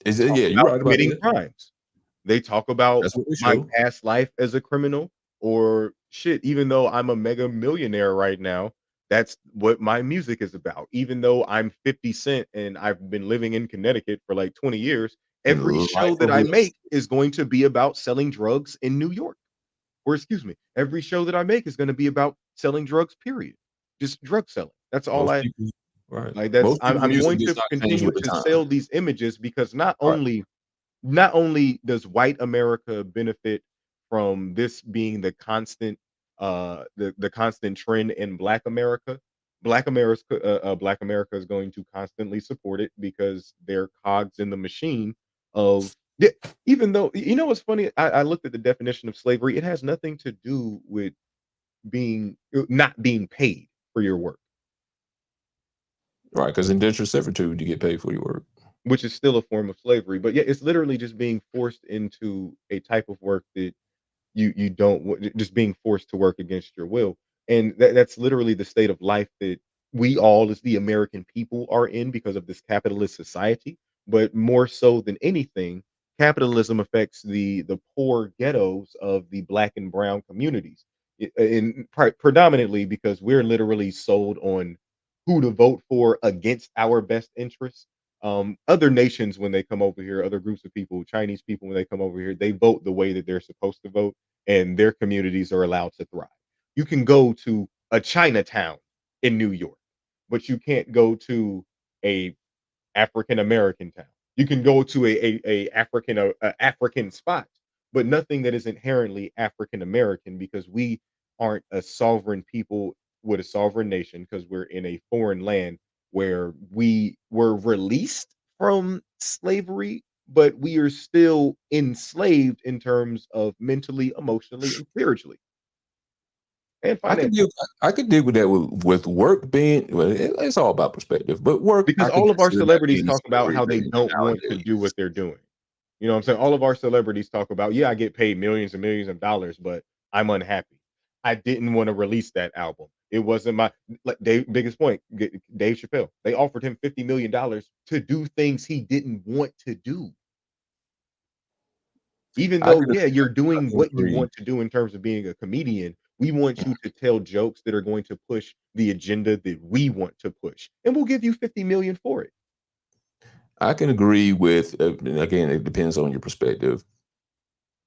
Is it? talk Yeah, you're about right about committing that. crimes. They talk about That's what they my show. past life as a criminal, or shit, even though I'm a mega millionaire right now, that's what my music is about. Even though I'm 50 Cent and I've been living in Connecticut for like 20 years, And every show life that of I Lester. make is going to be about selling drugs in New York. Or excuse me, every show that I make is going to be about selling drugs, period. Just drug selling. That's all Most I people, right? like. That's Most people's I'm music going does to not change continue with the to time. sell these images because Right. not only does white America benefit from this being the constant the constant trend in black America is going to constantly support it because they're cogs in the machine of yeah, even though you know what's funny, I looked at the definition of slavery. It has nothing to do with being not being paid for your work, Right, because indentured servitude, you get paid for your work. which is still a form of slavery. But yeah, it's literally just being forced into a type of work that you don't just being forced to work against your will. And that's literally the state of life that we all as the American people are in because of this capitalist society. But more so than anything, capitalism affects the poor ghettos of the black and brown communities, predominantly because we're literally sold on who to vote for against our best interests. Other nations, when they come over here, other groups of people, Chinese people, when they come over here, they vote the way that they're supposed to vote, and their communities are allowed to thrive. You can go to a Chinatown in New York, but you can't go to a African American town. You can go to a African spot, but nothing that is inherently African American because we aren't a sovereign people with a sovereign nation because we're in a foreign land where we were released from slavery, but we are still enslaved in terms of mentally, emotionally, and spiritually and I could financially. deal. I could deal with that with work being. Well, it's all about perspective. But work, Because I could all of our consider that celebrities being a talk about slavery how they agreement don't want to do nowadays. what they're doing. You know what I'm saying? All of our celebrities talk about, yeah, I get paid millions and millions of dollars, but I'm unhappy. I didn't want to release that album. It wasn't my like Dave, biggest point. Dave Chappelle. They offered him $50 million to do things he didn't want to do. Even I though, can. yeah, you're I doing can what you agree. want to do in terms of being a comedian, we want you to tell jokes that are going to push the agenda that we want to push, and we'll give you 50 million for it. I can agree with. Again, it depends on your perspective.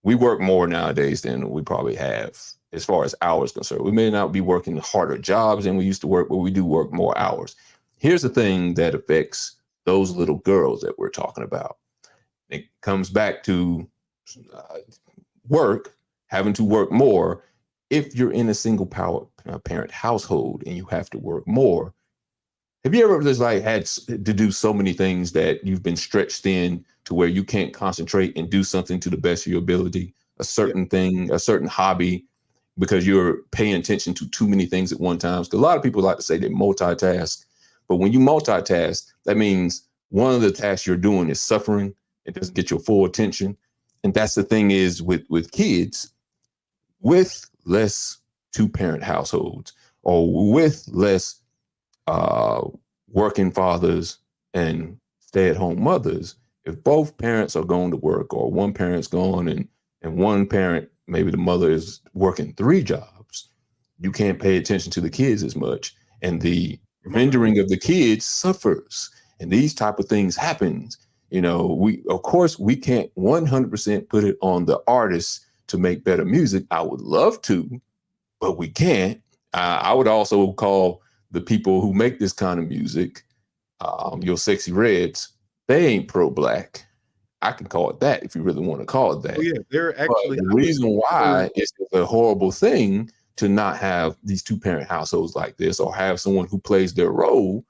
We work more nowadays than we probably have as far as hours concerned. We may not be working harder jobs than we used to work, but we do work more hours. Here's the thing that affects those little girls that we're talking about. It comes back to uh, work, having to work more. If you're in a single parent household and you have to work more, have you ever just like had to do so many things that you've been stretched thin to where you can't concentrate and do something to the best of your ability, a Yeah. certain thing, a certain hobby, because you're paying attention to too many things at one time? Because a lot of people like to say they multitask, but when you multitask, that means one of the tasks you're doing is suffering. It doesn't get your full attention, and that's the thing is with kids with less two parent households or with less uh, working fathers and stay-at-home mothers, if both parents are going to work or one parent's gone and one parent, maybe the mother is working three jobs, you can't pay attention to the kids as much. And the rendering of the kids suffers. And these type of things happens. You know, we of course we can't 100% put it on the artists to make better music. I would love to, but we can't. I would also call the people who make this kind of music, your sexy reds, they ain't pro-black. I can call it that if you really want to call it that. Oh yeah, they're But actually the I was reason why it's a horrible thing to not have these two-parent households like this, or have someone who plays their role,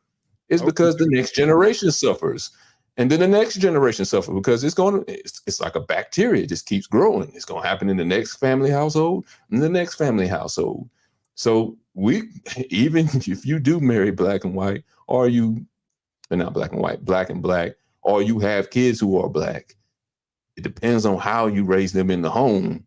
is okay. because the next generation suffers. And then the next generation suffers because it's like a bacteria. It just keeps growing. It's going to happen in the next family household and the next family household. So even if you do marry black and white, or not black and white, black and black, or you have kids who are black, it depends on how you raise them in the home.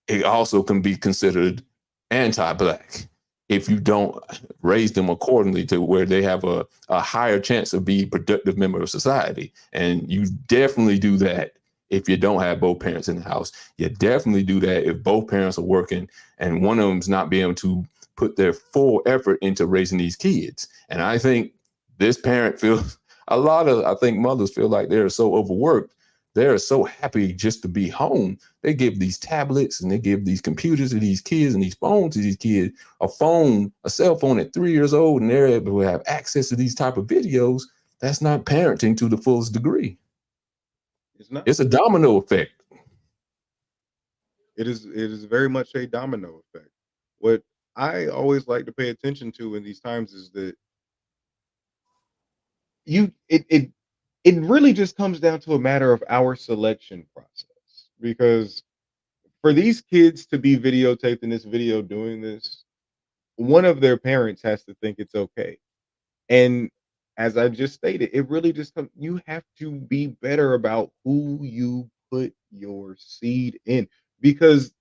It also can be considered anti-black if you don't raise them accordingly to where they have a higher chance of being a productive member of society. And you definitely do that if you don't have both parents in the house. You definitely do that if both parents are working and one of them's not being able to put their full effort into raising these kids. And I think this parent feels, I think mothers feel like they're so overworked. They're so happy just to be home. They give these tablets and they give these computers to these kids and these phones to these kids, a cell phone at 3 years old, and they're able to have access to these type of videos. That's not parenting to the fullest degree. It's not. It's a domino effect. It is very much a domino effect. What I always like to pay attention to in these times is that it really just comes down to a matter of our selection process. Because for these kids to be videotaped in this video doing this, one of their parents has to think it's okay. And as I just stated, it really just comes, you have to be better about who you put your seed in. Because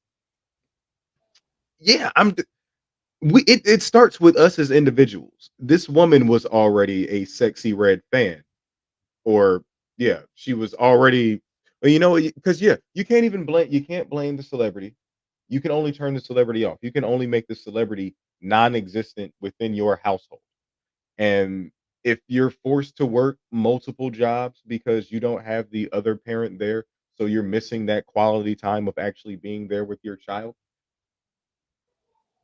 yeah, it starts with us as individuals. This woman was already a Sexy Red fan. Or yeah, she was already, well, because yeah, you can't blame the celebrity. You can only turn the celebrity off. You can only make the celebrity non-existent within your household. And if you're forced to work multiple jobs because you don't have the other parent there, so you're missing that quality time of actually being there with your child.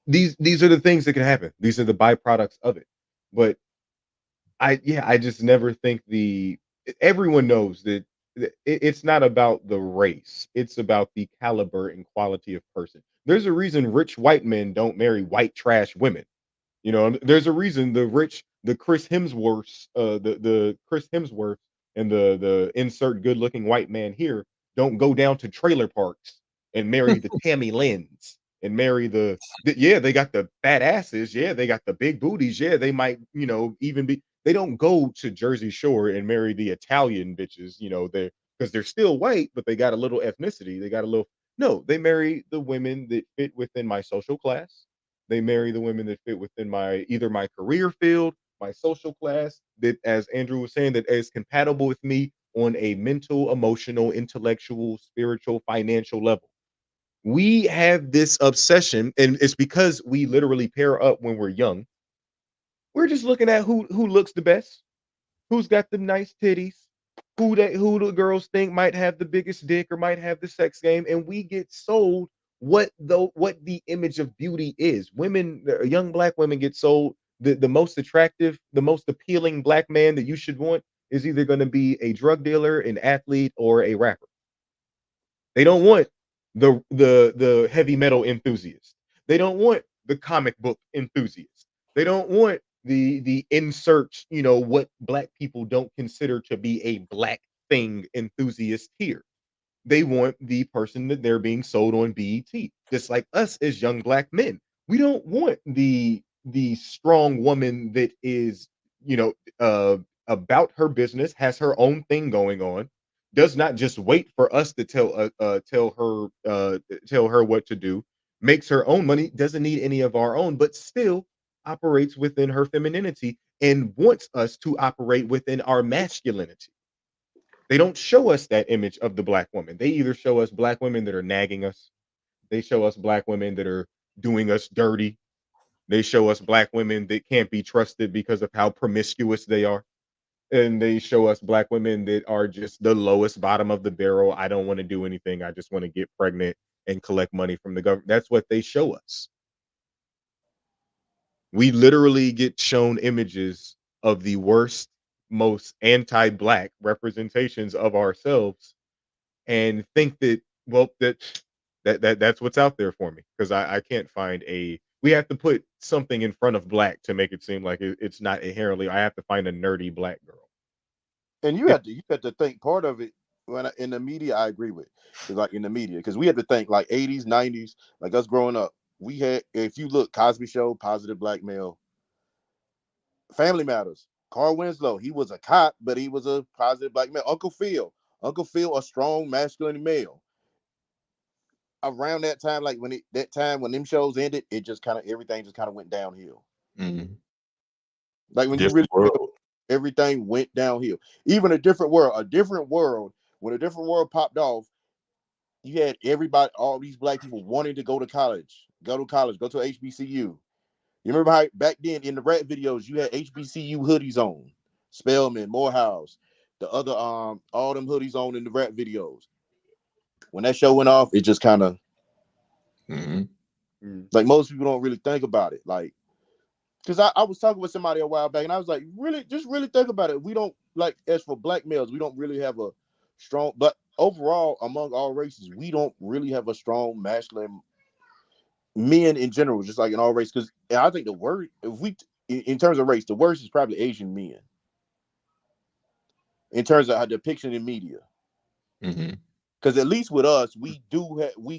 These are the things that can happen. These are the byproducts of it. But I just never think everyone knows that it's not about the race. It's about the caliber and quality of person. There's a reason rich white men don't marry white trash women. There's a reason the Chris Hemsworth, the Chris Hemsworth and the insert good looking white man here don't go down to trailer parks and marry the Tammy Lynn's and marry yeah, they got the fat asses. Yeah, they got the big booties. Yeah, they might, even be, they don't go to Jersey Shore and marry the Italian bitches, because they're still white, but they got a little ethnicity. They got a little, no, they marry the women that fit within my social class. They marry the women that fit within either my career field, my social class, that, as Andrew was saying, that is compatible with me on a mental, emotional, intellectual, spiritual, financial level. We have this obsession, and it's because we literally pair up when we're young. We're just looking at who looks the best, who's got the nice titties, who the girls think might have the biggest dick or might have the sex game, and we get sold what the image of beauty is. Young black women get sold the most attractive, the most appealing black man that you should want is either going to be a drug dealer, an athlete, or a rapper. They don't want the heavy metal enthusiast. They don't want the comic book enthusiast. They don't want the insert, what black people don't consider to be a black thing enthusiast here. They want the person that they're being sold on BET. Just like us as young black men. We don't want the strong woman that is, about her business, has her own thing going on, does not just wait for us to tell her what to do, makes her own money, doesn't need any of our own, but still operates within her femininity and wants us to operate within our masculinity. They don't show us that image of the black woman. They either show us black women that are nagging us, they show us black women that are doing us dirty, they show us black women that can't be trusted because of how promiscuous they are. And they show us black women that are just the lowest bottom of the barrel. I don't want to do anything. I just want to get pregnant and collect money from the government. That's what they show us. We literally get shown images of the worst most anti-black representations of ourselves and think that, well, that's what's out there for me, because I can't find a, we have to put something in front of black to make it seem like it's not inherently, I have to find a nerdy black girl. And you have to think part of it in the media. I agree with, is like in the media, because we have to think like 80s, 90s, like us growing up. We had, if you look, Cosby Show, positive black male. Family Matters, Carl Winslow, he was a cop, but he was a positive black male. Uncle Phil, a strong masculine male. Around that time, like when them shows ended, it just kind of, everything just kind of went downhill. Mhm. Like when you Different really world. everything went downhill. Even a different world. When a different world popped off, you had everybody, all these black people wanting to go to college, go to HBCU. You remember how back then in the rap videos you had HBCU hoodies on, Spelman, Morehouse, the other all them hoodies on in the rap videos. When that show went off, it just kind of Mhm. like most people don't really think about it, like. Because I was talking with somebody a while back, and I was like, just really think about it. We don't, like, as for black males, we don't really have a strong, but overall, among all races, we don't really have a strong masculine men in general, just like in all races. Because I think the word, in terms of race, the worst is probably Asian men, in terms of our depiction in media. Mhm. Because at least with us, we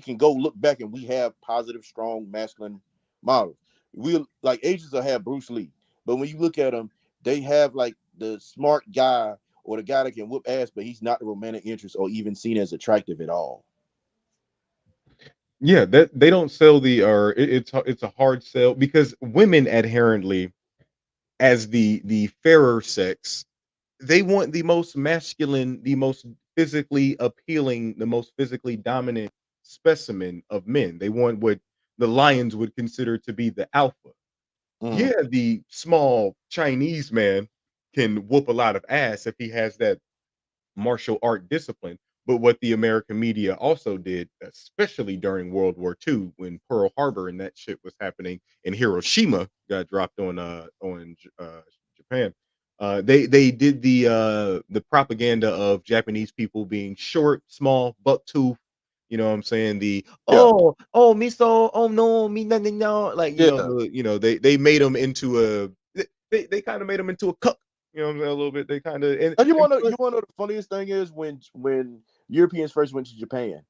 can go look back and we have positive, strong, masculine models. We like Asians will have Bruce Lee, but when you look at them, they have like the smart guy or the guy that can whoop ass, but he's not the romantic interest or even seen as attractive at all. Yeah, that they don't sell the, or it's a hard sell, because women inherently, as the fairer sex, they want the most masculine, the most physically appealing, the most physically dominant specimen of men. They want what the lions would consider to be the alpha. Mm. Yeah, the small Chinese man can whoop a lot of ass if he has that martial art discipline. But what the American media also did, especially during World War II, when Pearl Harbor and that shit was happening, and Hiroshima got dropped on Japan, they did the propaganda of Japanese people being short, small, buck tooth. You know what I'm saying? The Yeah, me so, oh no, me nothing no, like, yeah. they made them into they kind of made them into a cuck. You know what I'm saying? A little bit. They kind of And you wanna know the funniest thing is when Europeans first went to Japan,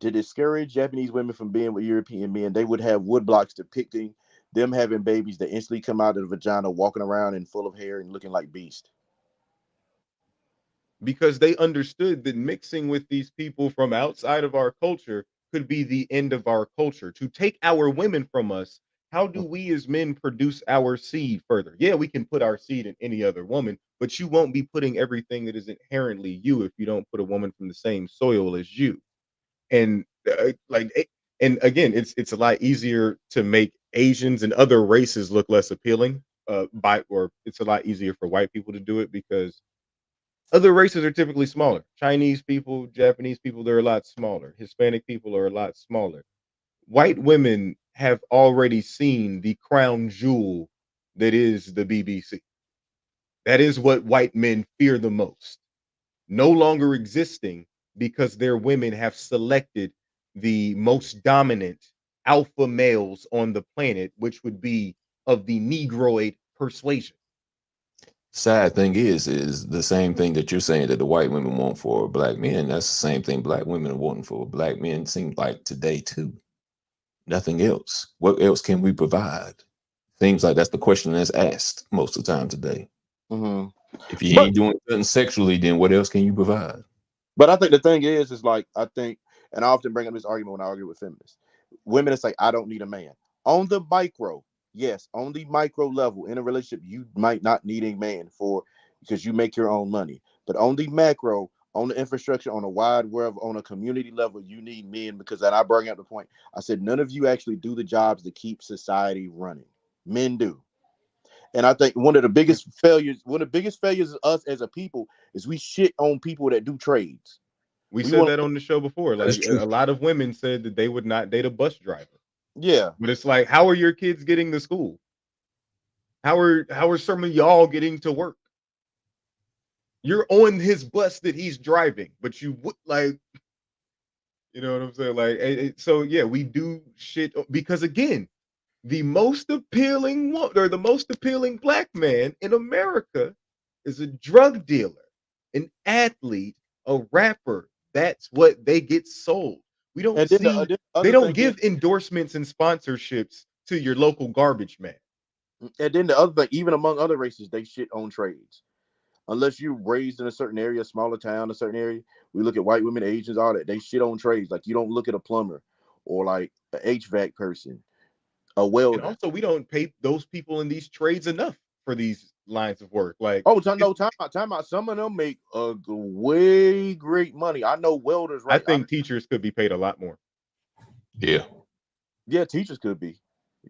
to discourage Japanese women from being with European men, they would have wood blocks depicting them having babies that instantly come out of the vagina, walking around and full of hair and looking like beast. because they understood that mixing with these people from outside of our culture could be the end of our culture. To take our women from us, how do we as men produce our seed further? Yeah, we can put our seed in any other woman, but you won't be putting everything that is inherently you if you don't put a woman from the same soil as you. And and again, it's a lot easier to make Asians and other races look less appealing. Or it's a lot easier for white people to do it because other races are typically smaller. Chinese people, Japanese people, they're a lot smaller. Hispanic people are a lot smaller. White women have already seen the crown jewel that is the BBC. That is what white men fear the most. No longer existing because their women have selected the most dominant alpha males on the planet, which would be of the Negroid persuasion. Sad thing is the same thing that you're saying that the white women want for black men. That's the same thing black women are wanting for black men. Seems like today too. Nothing else. What else can we provide? Seems like that's the question that's asked most of the time today. Mm-hmm. If you But ain't doing something sexually, then what else can you provide? but I think the thing is like I think, and I often bring up this argument when I argue with feminists. Women it's like I don't need a man. On the micro, yes, on the micro level in a relationship, you might not need a man for because you make your own money. But on the macro, on the infrastructure, on a wide world, on a community level, you need men because and I bring up the point. I said none of you actually do the jobs that keep society running. Men do. And I think one of the biggest failures of us as a people is we shit on people that do trades. We We said want that on the show before. That's Like true. a lot of women said that they would not date a bus driver. yeah. But it's like, how are your kids getting to school? How are some of y'all getting to work? You're on his bus that he's driving, but you would like, you know what I'm saying? Like, so yeah, we do shit because again, the most appealing one or the most appealing black man in America is a drug dealer, an athlete, a rapper. That's what they get sold. We don't And then see, the they other don't thing is, give endorsements and sponsorships to your local garbage man. and then the other thing, even among other races, they shit on trades. Unless you raised in a certain area, a smaller town, a certain area, we look at white women, Asians, all that. They shit on trades. Like you don't look at a plumber or like an HVAC person, a And welder. also, we don't pay those people in these trades enough for these lines of work. Like, Oh, no, time out, time out. Some of them make way great money. I know welders, I right? think teachers could be paid a lot more. Yeah. Yeah, teachers could be.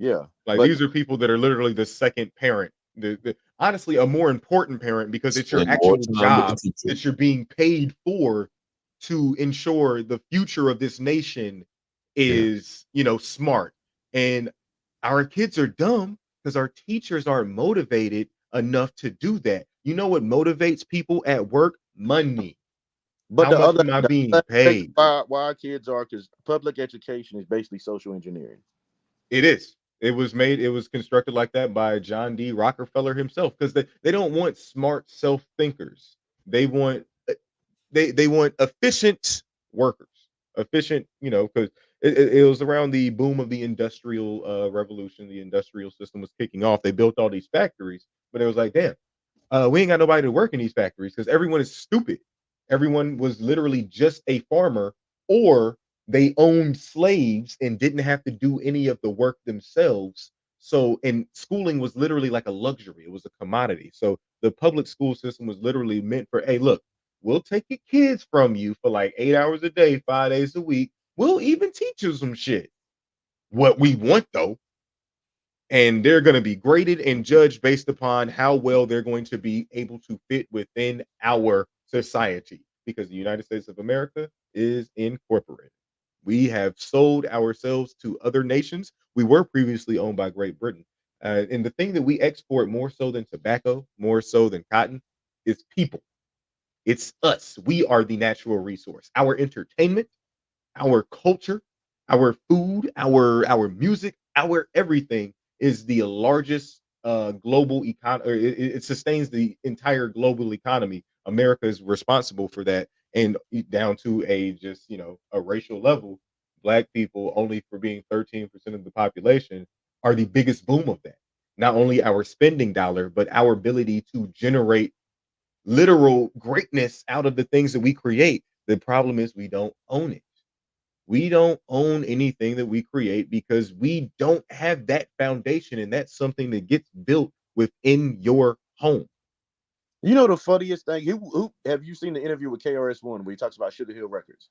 Yeah, Like but these are people that are literally the second parent. Honestly, a more important parent because it's your Spend more actual time with the job teacher. that you're being paid for to ensure the future of this nation is, smart. And our kids are dumb because our teachers aren't motivated enough to do that. You know what motivates people at work? Money. but How much am I the being other aspect paid? why our kids are, because public education is basically social engineering. It is. It was constructed like that by John D. Rockefeller himself because they don't want smart self-thinkers. They want they want efficient workers. Efficient, because it was around the boom of the industrial revolution. The industrial system was kicking off. They built all these factories, but it was like, damn, we ain't got nobody to work in these factories because everyone is stupid. Everyone was literally just a farmer, or they owned slaves and didn't have to do any of the work themselves. So, and schooling was literally like a luxury, it was a commodity. So, the public school system was literally meant for, hey, look, we'll take your kids from you for like 8 hours a day, 5 days a week. We'll even teach you some shit. What we want, though, and they're going to be graded and judged based upon how well they're going to be able to fit within our society because the United States of America is incorporated. We have sold ourselves to other nations. We were previously owned by Great Britain. And the thing that we export more so than tobacco, more so than cotton, is people. It's us. We are the natural resource. Our entertainment, our culture, our food, our music, our everything is the largest global economy. It sustains the entire global economy. America is responsible for that, and down to a just a racial level, black people only for being 13% of the population are the biggest boom of that. Not only our spending dollar, but our ability to generate literal greatness out of the things that we create. The problem is we don't own it. We don't own anything that we create because we don't have that foundation, and that's something that gets built within your home. You know the funniest thing? Who have you seen the interview with KRS-One where he talks about Sugar Hill Records?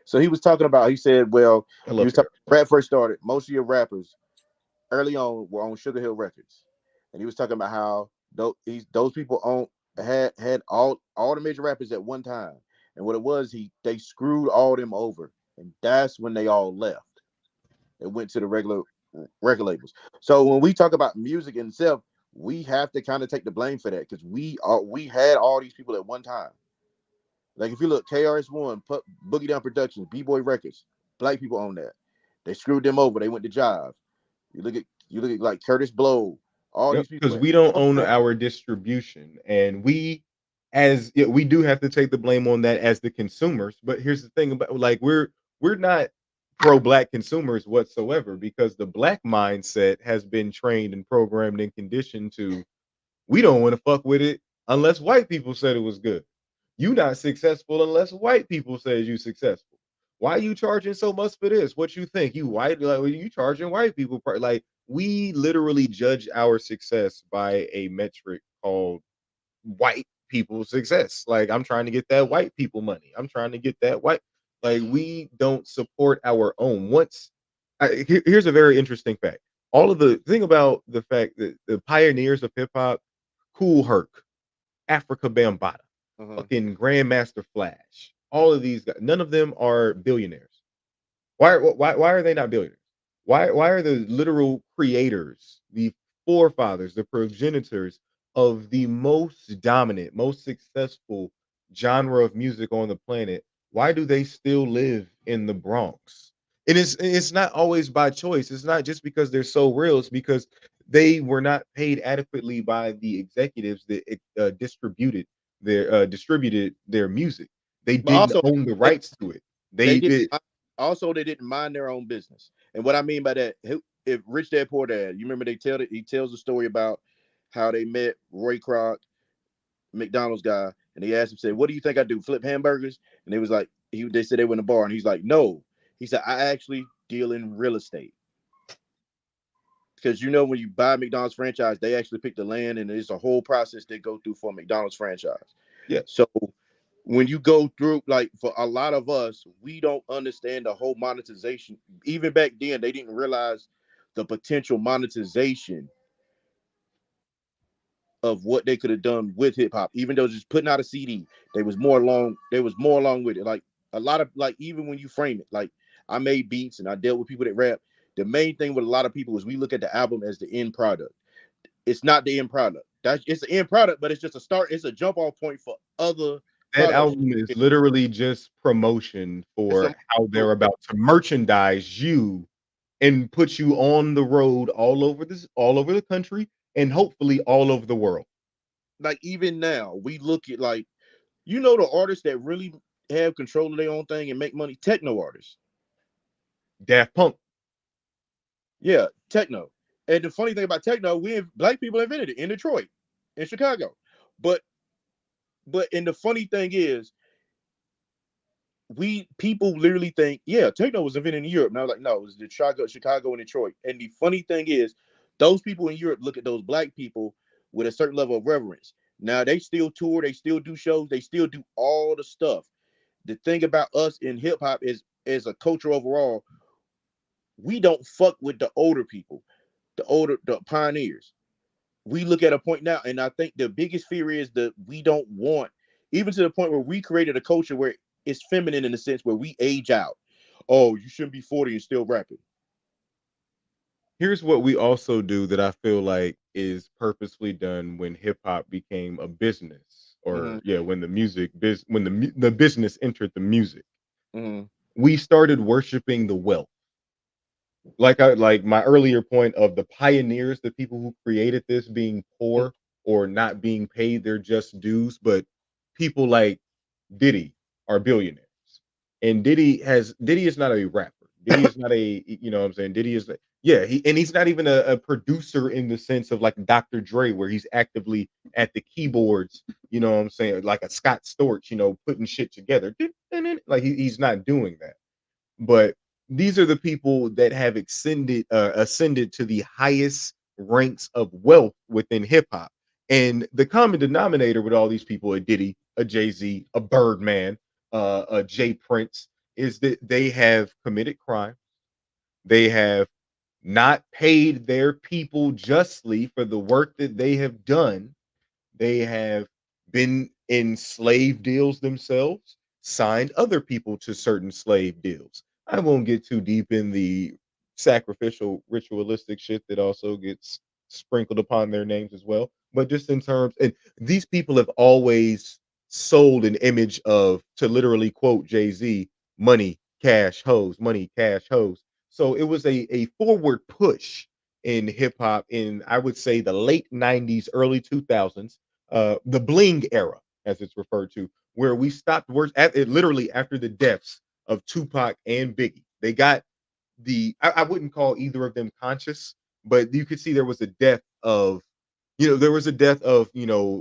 So he was talking about. He said, "Well, I he love was talking. Paris. Rap first started. Most of your rappers early on were on Sugar Hill Records, and he was talking about how those people had all the major rappers at one time, and what it was, they screwed all them over, and that's when they all left. They went to the regular record labels. So when we talk about music in itself, we have to kind of take the blame for that because we had all these people at one time. Like if you look, KRS-One, Boogie Down Productions, B-Boy Records, black people own that. They screwed them over. They went to Jive. You look at like Curtis Blow, all Yep, these people. because we don't own our distribution, and we do have to take the blame on that as the consumers. But here's the thing about like we're not pro black consumers whatsoever because the black mindset has been trained and programmed and conditioned to we don't want to fuck with it unless white people said it was good. You not successful unless white people says you successful. Why you charging so much for this? What you think? You white like you charging white people like we literally judge our success by a metric called white people success. Like I'm trying to get that white people money. I'm trying to get that white like we don't support our own. Here's a very interesting fact. All of the thing about the fact that the pioneers of hip hop, Cool Herc, Africa Bambaataa, fucking Grandmaster Flash, all of these guys, none of them are billionaires. Why are they not billionaires? Why are the literal creators, the forefathers, the progenitors of the most dominant, most successful genre of music on the planet, why do they still live in the Bronx? It's not always by choice. It's not just because they're so real. It's because they were not paid adequately by the executives that distributed their music. They But didn't also own the they, rights to it. they They did it, also they didn't mind their own business. And what I mean by that, if Rich Dad Poor Dad, you remember he tells a story about how they met Roy Kroc, McDonald's guy, and he asked him, said, "What do you think I do? Flip hamburgers?" And they was like, they said they were in the bar, and he's like, "No." He said, "I actually deal in real estate." Because when you buy a McDonald's franchise, they actually pick the land, and it's a whole process they go through for a McDonald's franchise. yeah, So when you go through, like for a lot of us, we don't understand the whole monetization. Even back then, they didn't realize the potential monetization of what they could have done with hip hop. Even though just putting out a CD, there was more along with it. Like a lot of, like, even when you frame it, like I made beats and I dealt with people that rap. The main thing with a lot of people is we look at the album as the end product. It's not the end product. It's the end product, but it's just a start. It's a jump off point for other that products. album is literally just promotion It's a for how they're about to merchandise you and put you on the road all over the country, and hopefully all over the world. like even now we look at, like, the artists that really have control of their own thing and make money, techno artists. Daft Punk. Yeah, techno. And the funny thing about techno, black people invented it in Detroit, in Chicago. But and the funny thing is, people literally think, yeah, techno was invented in Europe. Now, like, no, it was Chicago and Detroit. And the funny thing is, those people in Europe look at those black people with a certain level of reverence. Now they still tour, they still do shows, they still do all the stuff. The thing about us in hip hop is, as a culture overall, we don't fuck with the older people, the pioneers. We look at a point now, and I think the biggest fear is that we don't want, even to the point where we created a culture where it's feminine in the sense where we age out. Oh, you shouldn't be 40 and still rapping. Here's what we also do that I feel like is purposefully done when hip hop became a business, Mm-hmm. or yeah, when the business entered the music. Mm-hmm. We started worshiping the wealth. Like my earlier point of the pioneers, the people who created this being poor or not being paid their just dues, but people like Diddy are billionaires. And Diddy is not a rapper. Diddy is not a, you know what I'm saying? Diddy is like, yeah, he's not even a producer in the sense of like Dr. Dre, where he's actively at the keyboards, you know what I'm saying? Like a Scott Storch, putting shit together. Like he's not doing that. But these are the people that have ascended to the highest ranks of wealth within hip hop. And the common denominator with all these people, a Diddy, a Jay-Z, a Birdman, a Jay Prince, is that they have committed crime. They have not paid their people justly for the work that they have done. They have been in slave deals themselves, signed other people to certain slave deals. I won't get too deep in the sacrificial ritualistic shit that also gets sprinkled upon their names as well. But just in terms, and these people have always sold an image of, to literally quote Jay-Z, money, cash, hoes, money, cash, hoes. So it was a forward push in hip hop in, I would say, the late 90s, early 2000s, the bling era, as it's referred to, where we stopped work at it literally after the deaths of Tupac and Biggie. They got I wouldn't call either of them conscious, but you could see there was a death of,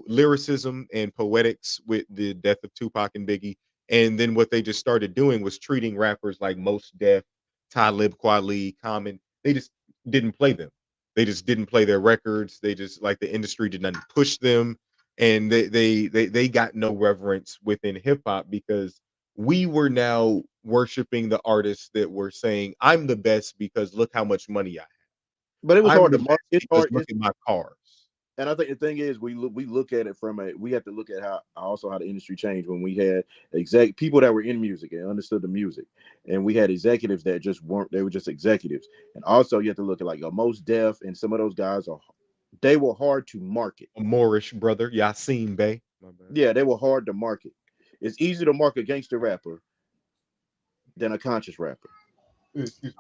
lyricism and poetics with the death of Tupac and Biggie. And then what they just started doing was treating rappers like Mos Def, Talib Kweli, Common. They just didn't play them. They just didn't play their records. They just, like, the industry did not push them, and they got no reverence within hip hop because we were now worshiping the artists that were saying, "I'm the best because look how much money I have. But it was I'm hard the to best market. It's because hard. look at my cars." And I think the thing is, we look at it we have to look at how the industry changed when we had people that were in music and understood the music, and we had executives that just weren't. They were just executives. And also, you have to look at like Mos Def, and some of those guys are they were hard to market. A Moorish brother, Yasin Bey. My bad. Yeah, they were hard to market. It's easier to market a gangster rapper than a conscious rapper. Excuse me.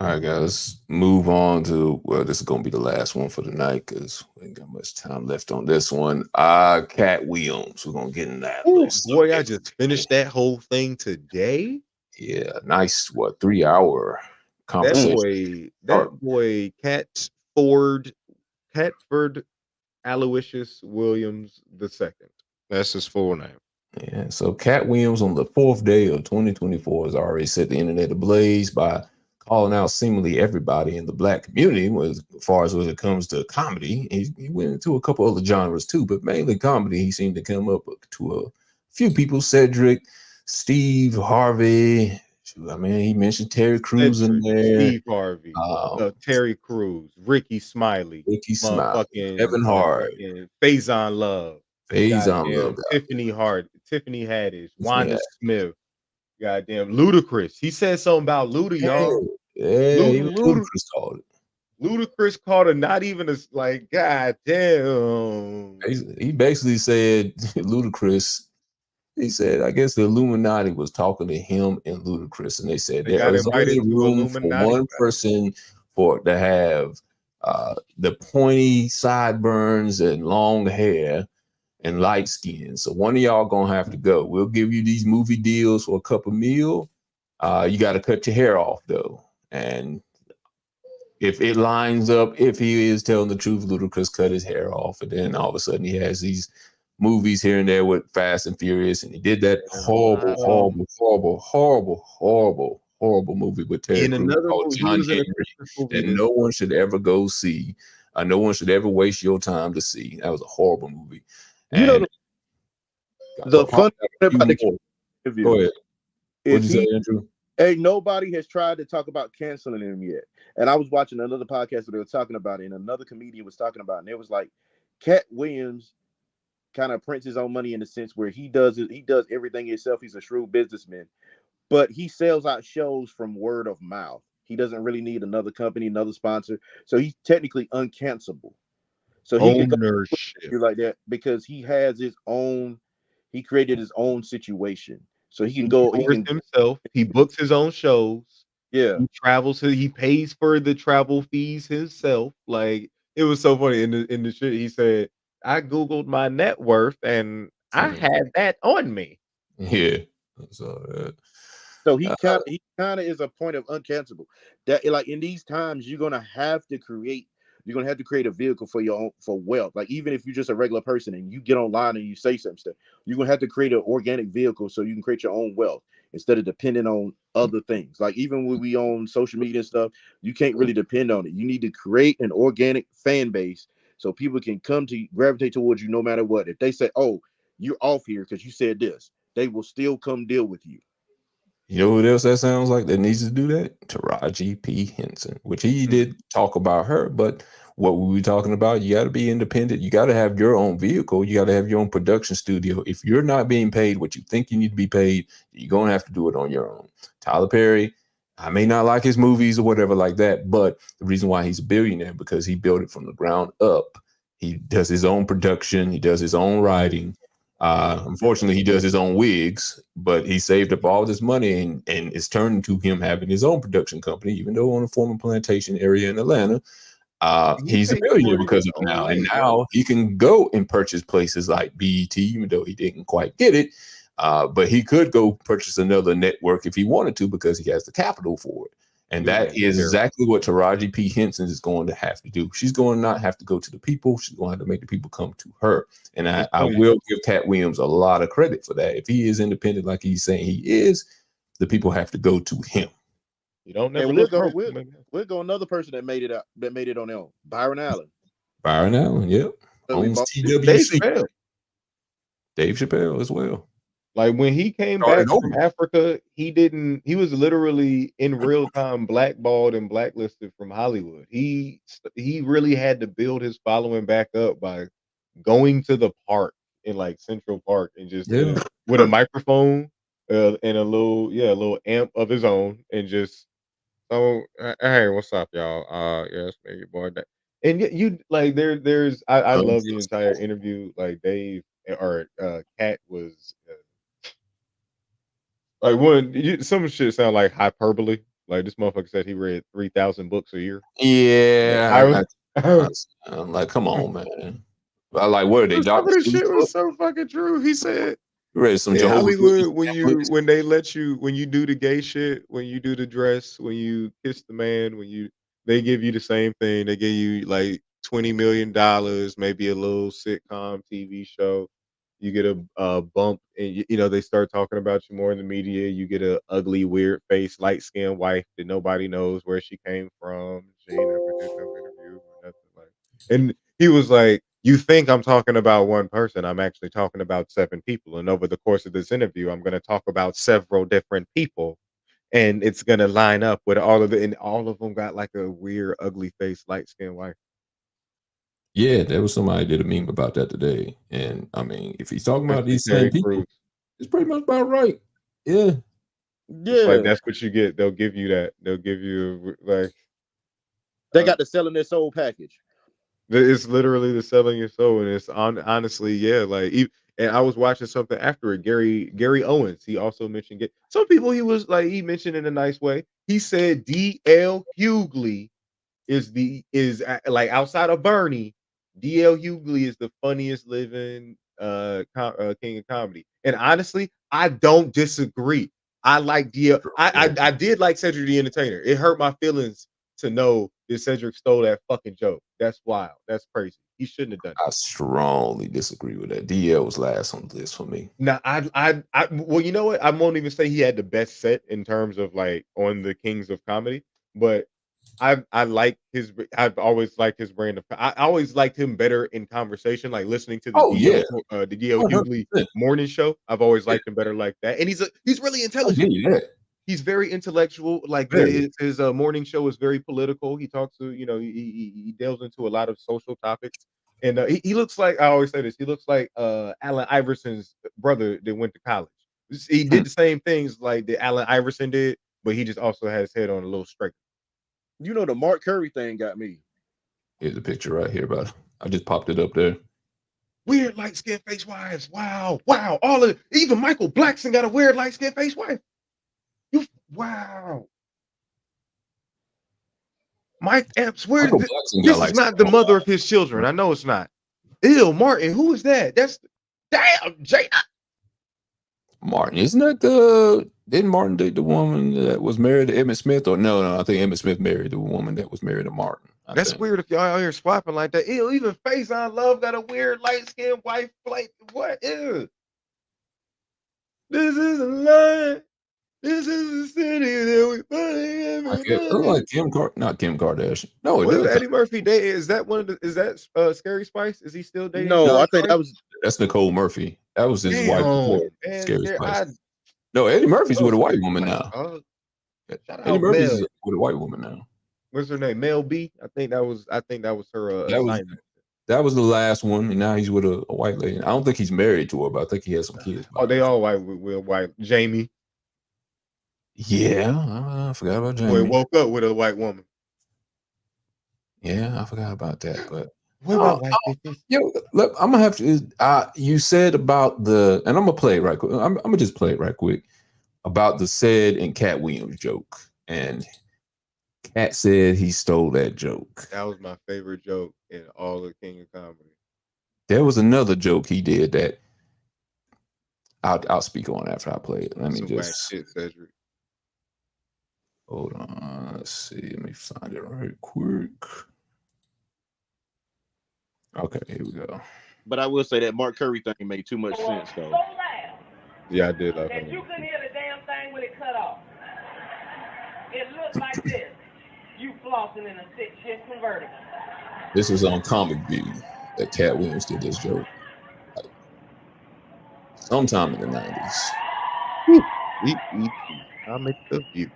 All right, guys, let's move on to, well, this is going to be the last one for the night because we ain't got much time left on this one. Cat Williams. We're going to get in that. Ooh, little boy, I subject. just finished that whole thing today. Yeah, nice, 3-hour That conversation. boy, Catford Aloysius Williams II. That's his full name. Yeah, so Cat Williams on the 4th day of 2024 has already set the internet ablaze by calling out seemingly everybody in the Black community as far as when it comes to comedy. He went into a couple other genres too, but mainly comedy. He seemed to come up to a few people: Cedric, Steve Harvey. I mean, he mentioned Terry Crews in there. Steve Harvey, Terry Crews, Ricky Smiley, Smiley, Kevin Hart, Faison Love, Love, Tiffany Haddish, Wanda Smith, goddamn Ludacris. He said something about Luda, y'all. Yeah, Ludacris called it. Ludacris called it not even as like, goddamn. He basically said Ludacris. He said, I guess the Illuminati was talking to him and Ludacris, and they said there is only room for one person to have the pointy sideburns and long hair and light skin. So one of y'all gonna have to go. We'll give you these movie deals for a cup of meal. You got to cut your hair off though, and if it lines up, if he is telling the truth, Ludacris cut his hair off, and then all of a sudden he has these movies here and there with Fast and Furious, and he did that horrible movie with Terry Crews called John Henry that no one should ever go see. No one should ever waste your time to see. That was a horrible movie. You know, the fun thing about the interview. Go ahead. What'd you say, Andrew? Hey, nobody has tried to talk about canceling him yet. And I was watching another podcast where they were talking about it, and another comedian was talking about it, and it was like, Cat Williams kind of prints his own money in the sense where he does everything himself. He's a shrewd businessman, but he sells out shows from word of mouth. He doesn't really need another company, another sponsor. So he's technically uncancelable. So he can go like that because he has his own. He created his own situation, so he can go. He can himself. He books his own shows. Yeah, he travels. He pays for the travel fees himself. Like it was so funny in the shit. He said, I Googled my net worth and I had that on me. Yeah. So he kind of is a point of uncancelable. That like in these times, you're gonna have to create a vehicle for your own for wealth. Like even if you're just a regular person and you get online and you say some stuff, you're gonna have to create an organic vehicle so you can create your own wealth instead of depending on other things. Like even when we own social media and stuff, you can't really depend on it. You need to create an organic fan base so people can come to gravitate towards you no matter what. If they say, "Oh, you're off here because you said this," they will still come deal with you. You know who else that sounds like that needs to do that? Taraji P. Henson, which he did talk about her, but what were we talking about? You got to be independent. You got to have your own vehicle. You got to have your own production studio. If you're not being paid what you think you need to be paid, you're going to have to do it on your own. Tyler Perry, I may not like his movies or whatever like that, but the reason why he's a billionaire because he built it from the ground up. He does his own production. He does his own writing. Unfortunately, he does his own wigs, but he saved up all this money and it's turned into him having his own production company, even though on a former plantation area in Atlanta. He's a billionaire because of it now. And now he can go and purchase places like BET, even though he didn't quite get it. But he could go purchase another network if he wanted to because he has the capital for it. And that is exactly what Taraji P. Henson is going to have to do. She's going to not have to go to the people. She's going to have to make the people come to her. And I will give Cat Williams a lot of credit for that. If he is independent like he's saying he is, the people have to go to him. You don't never we'll go another person that made it on their own. Byron Allen. Byron Allen, yep. Owns TWC. Dave Chappelle as well. Like when he came back from Africa, he was literally in real time blackballed and blacklisted from Hollywood. He really had to build his following back up by going to the park in like Central Park and just with a microphone and a little amp of his own and just hey, what's up, y'all? Yes, man, your boy. And yet you like there's I Oh, love the entire interview. Like Dave or Cat was like some shit sound like hyperbole. Like this motherfucker said he read 3,000 books a year. I was yeah. I'm like, come on, man. I like, what are they, some Dr. of the Seuss shit was books? so fucking true. He said You read some in Jehovah's Witness Hollywood books? when they let you when you do the gay shit, when you do the dress, when you kiss the man, they give you the same thing. They give you like $20 million, maybe a little sitcom TV show. You get a bump, and you know they start talking about you more in the media. You get a ugly, weird face, light skinned wife that nobody knows where she came from. She ain't never did no interview or nothing like. And he was like, "You think I'm talking about one person? I'm actually talking about 7 people. And over the course of this interview, I'm going to talk about several different people, and it's going to line up with all of it. And all of them got like a weird, ugly face, light skinned wife. Yeah, there was somebody did a meme about that today. And I mean, if he's talking about Especially these same Terry people, Crews. it's pretty much about right. Yeah. It's like Yeah, that's what you get. They'll give you that. They'll give you like they got the selling their soul package. it's literally the selling your soul, and it's honestly, yeah. And I was watching something after it. Gary Owens. He also mentioned some people. He mentioned in a nice way. He said D.L. Hughley like outside of Bernie, D.L. Hughley is the funniest living king of comedy. And honestly, I don't disagree. I like DL. I did like Cedric the Entertainer. It hurt my feelings to know that Cedric stole that fucking joke. That's wild. That's crazy. He shouldn't have done it. I strongly disagree with that. DL was last on the list for me. Now, well, you know what? I won't even say he had the best set in terms of like on the Kings of Comedy, but I like I've always liked his brand of. I always liked him better in conversation, like listening to Oh, yeah. the DL Hughley 100%. morning show. I've always liked him better like that, and he's really I'll intelligent. give you that. He's very intellectual. Like Very. his morning show is very political. He talks to he delves into a lot of social topics, and he looks like I always say this. He looks like Allen Iverson's brother that went to college. He did the same things like that Allen Iverson did, but he just also had his head on a little straight. You know, the Mark Curry thing got me. Here's a picture right here about it. I just popped it up there. Weird light skin face wives. Wow. Even Michael Blackson got a weird light skin face wife. Wow. Mike Epps, Michael Blackson got this like is not the mother of his children. I know it's not. Ew, Martin, who is that? That's damn Jada. Martin. Isn't that didn't Martin date the woman that was married to Emmett Smith? Or no, I think Emmett Smith married the woman that was married to Martin. That's think. weird if y'all out here swapping like that. Ew, even Face on Love got a weird light skinned wife. Like, what? Ew. This is a lie. This is the city that we find everybody. Not Kim Kardashian. No, it Was does. Eddie Murphy dating? Is that Scary Spice? Is he still dating? No, Scary I think Spice? That's Nicole Murphy. That was his wife before Man, Scary there- Spice. No, Eddie Murphy's with a white woman now. Shout Eddie out Murphy's Mel. with a white woman now. What's her name? Mel B. I think that was her assignment. That was the last one, and now he's with a white lady. I don't think he's married to her, but I think he has some kids. Oh, they all white with white. Jamie. Yeah, I forgot about Jamie. Boy, woke up with a white woman. Yeah, I forgot about that. But what about white bitches? Yo, look, I'm gonna have to. You said about and I'm gonna play it right quick. I'm gonna just play it right quick about the Ced and Cat Williams joke, and Cat said he stole that joke. That was my favorite joke in all of King of Comedy. There was another joke he did that I'll speak on after I play it. Let me just shit, Cedric. Hold on. Let's see. Let me find it right quick. Okay, here we go. But I will say that Mark Curry thing made too much sense, though. Yeah, I did love that him. you couldn't hear the damn thing when it cut off. It looked like this. You flossing in a 6-shift convertible. This was on Comic View that Cat Williams did this joke. Like, sometime in the 90s. Comic View.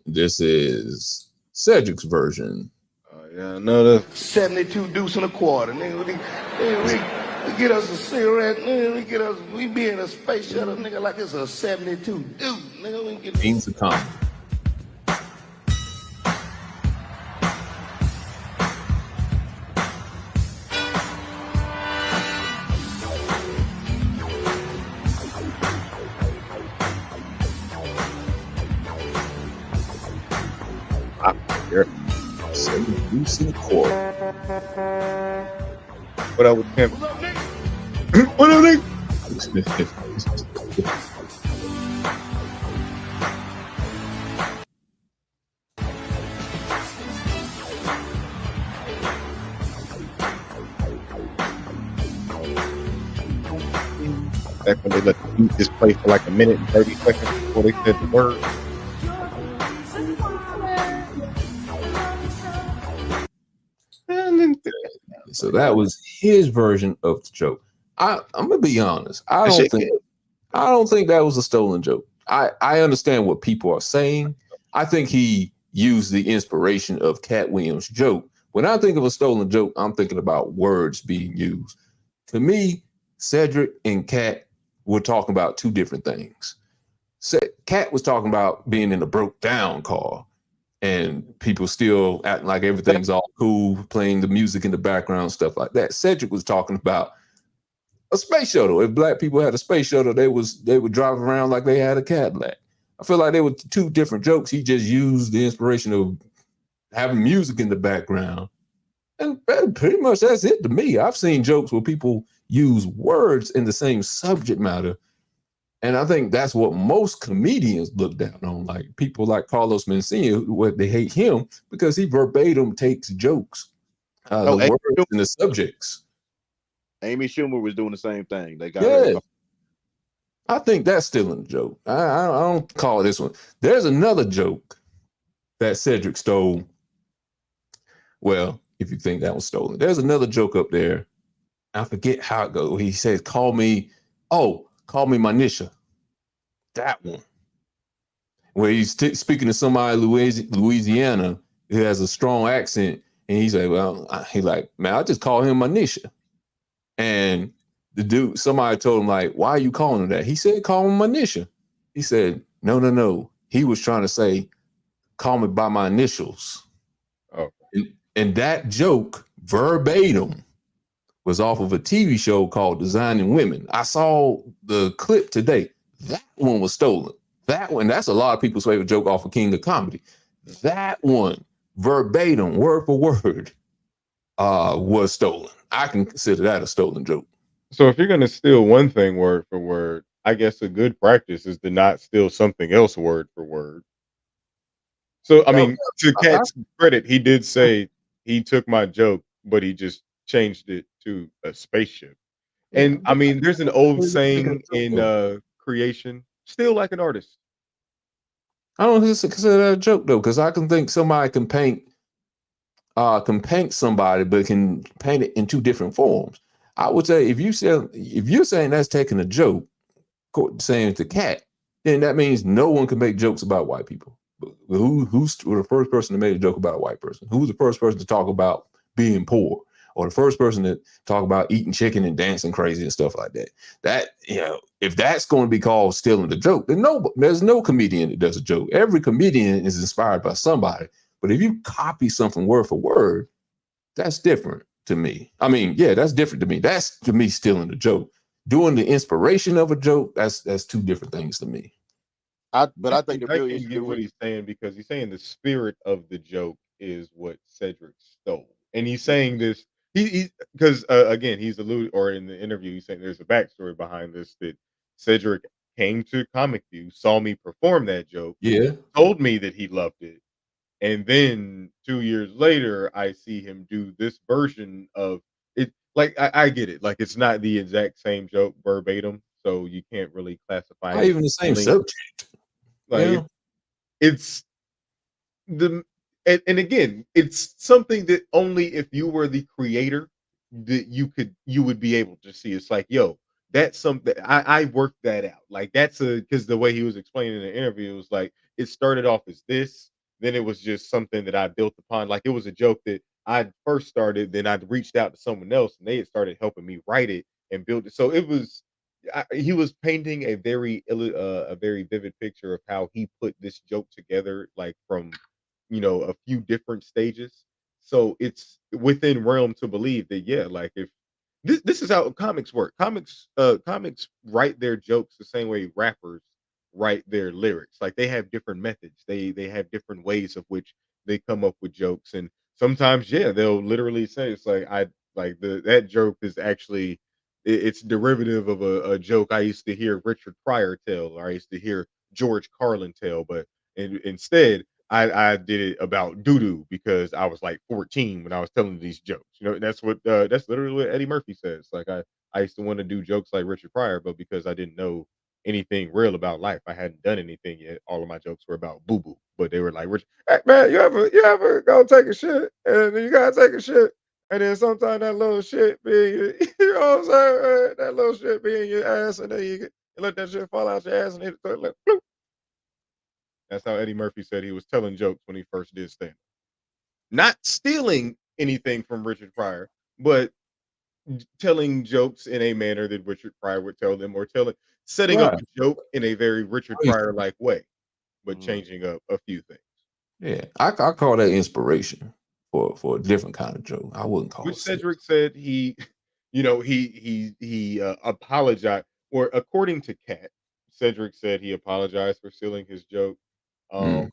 This is Cedric's version. Yeah, another 72 deuce and a quarter, nigga. We get us a cigarette, nigga. We be in a space shuttle, nigga, like it's a 72 deuce, nigga. We get Means of comedy. what I would him. What up, nigga? Back when they let the beat just play for like a minute and 30 seconds before they said the word. So that was his version of the joke. I'm gonna be honest. I don't think that was a stolen joke. I understand what people are saying. I think he used the inspiration of Cat Williams' joke. When I think of a stolen joke, I'm thinking about words being used. To me, Cedric and Cat were talking about two different things. Cat was talking about being in a broke down car and people still acting like everything's all cool, playing the music in the background, stuff like that. Cedric was talking about a space shuttle. If black people had a space shuttle, they would drive around like they had a Cadillac. I feel like they were two different jokes. He just used the inspiration of having music in the background. And pretty much that's it to me. I've seen jokes where people use words in the same subject matter. And I think that's what most comedians look down on. Like people like Carlos Mencia, they hate him because he verbatim takes jokes, the words and the subjects. Amy Schumer was doing the same thing. They got I think that's still a joke. I don't call this one. There's another joke that Cedric stole. Well, if you think that was stolen, there's another joke up there. I forget how it goes. He says, call me Manisha. That one. Where he's speaking to somebody in Louisiana who has a strong accent. And he's like, man, I just call him Manisha. And the dude, somebody told him, like, why are you calling him that? He said, call him Manisha. He said, no. He was trying to say, call me by my initials. Oh. And that joke, verbatim, was off of a TV show called Designing Women. I saw the clip today. That one was stolen. That one, that's a lot of people's favorite joke off of King of Comedy. That one, verbatim, word for word, was stolen. I can consider that a stolen joke. So if you're going to steal one thing word for word, I guess a good practice is to not steal something else word for word. So, I mean, to Cat's credit, he did say he took my joke, but he just changed it to a spaceship. And I mean, there's an old saying in creation, steal like an artist. I don't consider that a joke though, because I can think somebody can paint somebody, but can paint it in two different forms. I would say if you're saying that's taking a joke, saying to Cat, then that means no one can make jokes about white people. Who's the first person to make a joke about a white person? Who's the first person to talk about being poor? Or the first person to talk about eating chicken and dancing crazy and stuff like that. That, if that's going to be called stealing the joke, then there's no comedian that does a joke. Every comedian is inspired by somebody. But if you copy something word for word, that's different to me. I mean, yeah, that's different to me. That's to me stealing the joke. Doing the inspiration of a joke, that's two different things to me. I think the real I issue get what he's saying, because he's saying the spirit of the joke is what Cedric stole, and he's saying this. Because again, he's alluded, or in the interview, he's saying there's a backstory behind this, that Cedric came to Comic View, saw me perform that joke, told me that he loved it, and then 2 years later, I see him do this version of it. Like I get it, like it's not the exact same joke verbatim, so you can't really classify. Not even the same subject. Like it's the. And again, it's something that only if you were the creator that you would be able to see. It's like, yo, that's something I worked that out. Like that's because the way he was explaining in the interview, it was like it started off as this, then it was just something that I built upon. Like it was a joke that I first started, then I reached out to someone else, and they had started helping me write it and build it. So it was he was painting a very vivid picture of how he put this joke together, like from a few different stages. So it's within realm to believe that yeah, like if this is how comics work. Comics write their jokes the same way rappers write their lyrics. Like they have different methods. They have different ways of which they come up with jokes. And sometimes, yeah, they'll literally say it's like I like that joke is actually it's derivative of a joke I used to hear Richard Pryor tell, or I used to hear George Carlin tell, but instead I did it about doo doo because I was like 14 when I was telling these jokes. That's literally what Eddie Murphy says. Like I used to want to do jokes like Richard Pryor, but because I didn't know anything real about life, I hadn't done anything yet. All of my jokes were about boo boo, but they were like, Rich, hey, man, you ever go take a shit and you gotta take a shit, and then sometimes that little shit be in your, you know what I'm saying? That little shit be in your ass, and then you let that shit fall out your ass and hit the toilet. Bloop. That's how Eddie Murphy said he was telling jokes when he first did stand. Not stealing anything from Richard Pryor, but telling jokes in a manner that Richard Pryor would tell them, or setting up Right. a joke in a very Richard Right. Pryor like way, but Mhm. changing up a few things. Yeah, I call that inspiration for a different kind of joke. I wouldn't call Which it sex. Cedric said he apologized, or according to Kat, Cedric said he apologized for stealing his joke. Mm.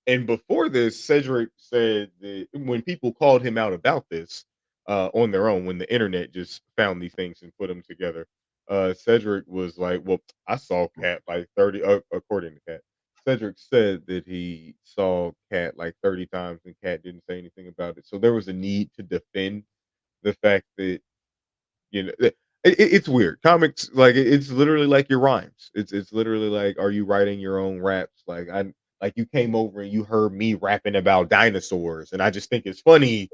And before this, Cedric said that when people called him out about this on their own, when the internet just found these things and put them together, Cedric was like, "Well, I saw Kat like 30." According to Kat, Cedric said that he saw Kat like 30 times, and Kat didn't say anything about it. So there was a need to defend the fact that it's weird. Comics like it's literally like your rhymes. It's literally like, are you writing your own raps? Like you came over and you heard me rapping about dinosaurs, and I just think it's funny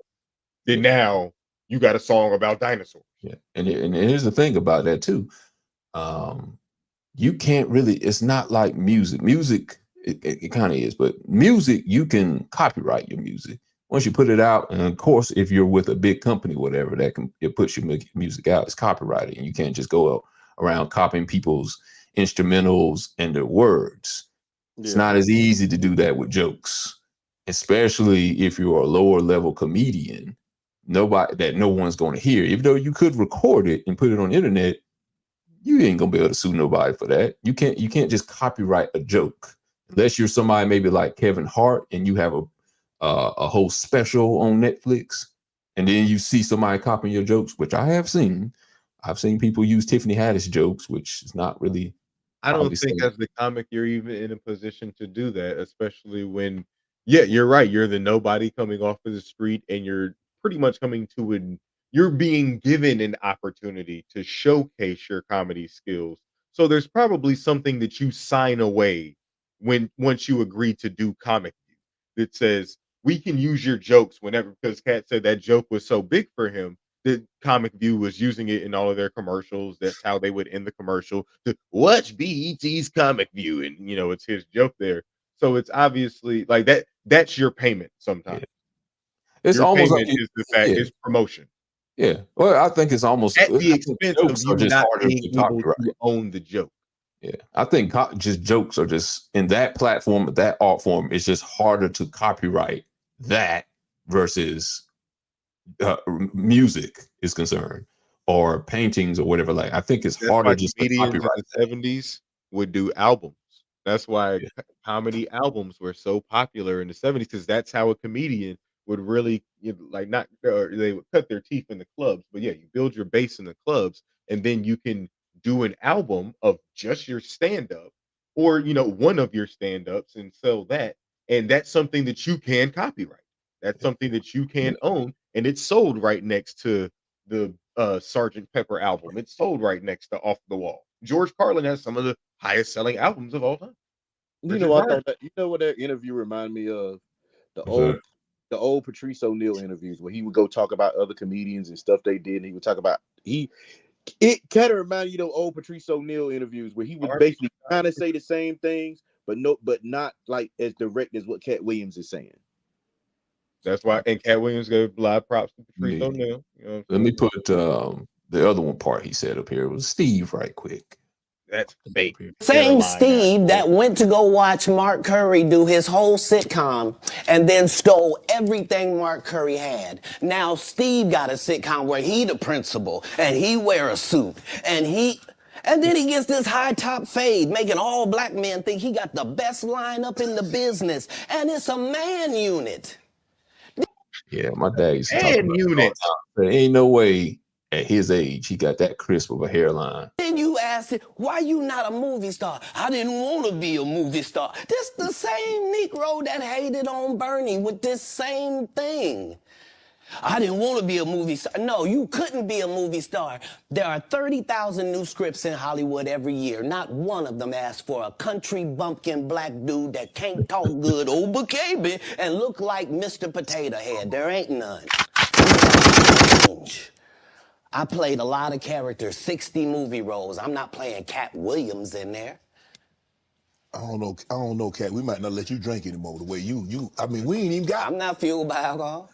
that now you got a song about dinosaurs. Yeah, and here's the thing about that too. Um, you can't really. It's not like music. Music, it kind of is, but music, you can copyright your music once you put it out. And of course, if you're with a big company, whatever, it puts your music out. It's copyrighted, and you can't just go around copying people's instrumentals and their words. It's Yeah. not as easy to do that with jokes, especially if you're a lower level comedian. No one's going to hear. Even though you could record it and put it on the internet, you ain't gonna be able to sue nobody for that. You can't just copyright a joke unless you're somebody maybe like Kevin Hart and you have a whole special on Netflix, and then you see somebody copying your jokes, which I have seen. I've seen people use Tiffany Haddish jokes, which is not really. I don't think as the comic you're even in a position to do that, especially when, yeah, you're right. You're the nobody coming off of the street, and you're pretty much coming to you're being given an opportunity to showcase your comedy skills. So there's probably something that you sign away once you agree to do Comic View that says we can use your jokes whenever, because Kat said that joke was so big for him that Comic View was using it in all of their commercials. That's how they would end the commercial to watch BET's Comic View. And, it's his joke there. So it's obviously like that. That's your payment sometimes. Yeah. It's your almost like payment is the fact is promotion. Yeah. Well, I think it's almost at the expense of you not being able to own the joke. Yeah, I think just jokes are just in that platform, that art form. It's just harder to copyright that versus music is concerned, or paintings or whatever. Like, I think it's harder just to comedians copyright. in the 70s would do albums. That's why comedy albums were so popular in the 70s, because that's how a comedian would really not they would cut their teeth in the clubs. But yeah, you build your base in the clubs, and then you can do an album of just your stand-up, or one of your stand-ups, and sell that. And that's something that you can copyright. That's something that you can own, and it's sold right next to the Sgt. Pepper album. It's sold right next to Off the Wall. George Carlin has some of the highest selling albums of all time. I thought that, what that interview reminded me of? The old Patrice O'Neal interviews where he would go talk about other comedians and stuff they did, and he would talk about it kind of reminded you of old Patrice O'Neal interviews where he would basically kind of say the same things, but not like as direct as what Cat Williams is saying. That's why, and Cat Williams gave live props to Patrice Yeah. O'Neal. You know what I'm Let me saying? put the other one part he said up here. It was Steve right quick. That's fake. Same Steve that went to go watch Mark Curry do his whole sitcom and then stole everything Mark Curry had. Now Steve got a sitcom where he the principal and he wear a suit and then he gets this high top fade, making all black men think he got the best lineup in the business, and it's a man unit. Yeah, my dad used to talk And about it all unit. the time. There ain't no way at his age he got that crisp of a hairline. Then you ask it, why you not a movie star? I didn't want to be a movie star. This the same Negro that hated on Bernie with this same thing. I didn't want to be a movie star. No, you couldn't be a movie star. There are 30,000 new scripts in Hollywood every year. Not one of them asks for a country bumpkin black dude that can't talk good over KB and look like Mr. Potato Head. There ain't none. I played a lot of characters, 60 movie roles. I'm not playing Cat Williams in there. I don't know, Cat. We might not let you drink anymore the way you. I mean, we ain't even got. I'm not fueled by alcohol.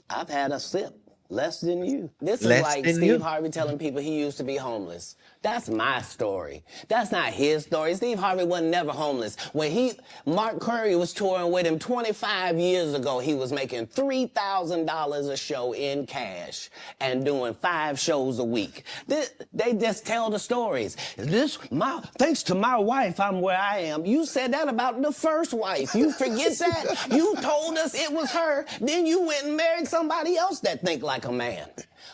I've had a sip, less than you. This is Less like than Steve you. Harvey telling people he used to be homeless. That's my story. That's not his story. Steve Harvey wasn't never homeless. When Mark Curry was touring with him 25 years ago, he was making $3,000 a show in cash and doing 5 shows a week. They just tell the stories. Thanks to my wife, I'm where I am. You said that about the first wife. You forget that? You told us it was her. Then you went and married somebody else that think like a man.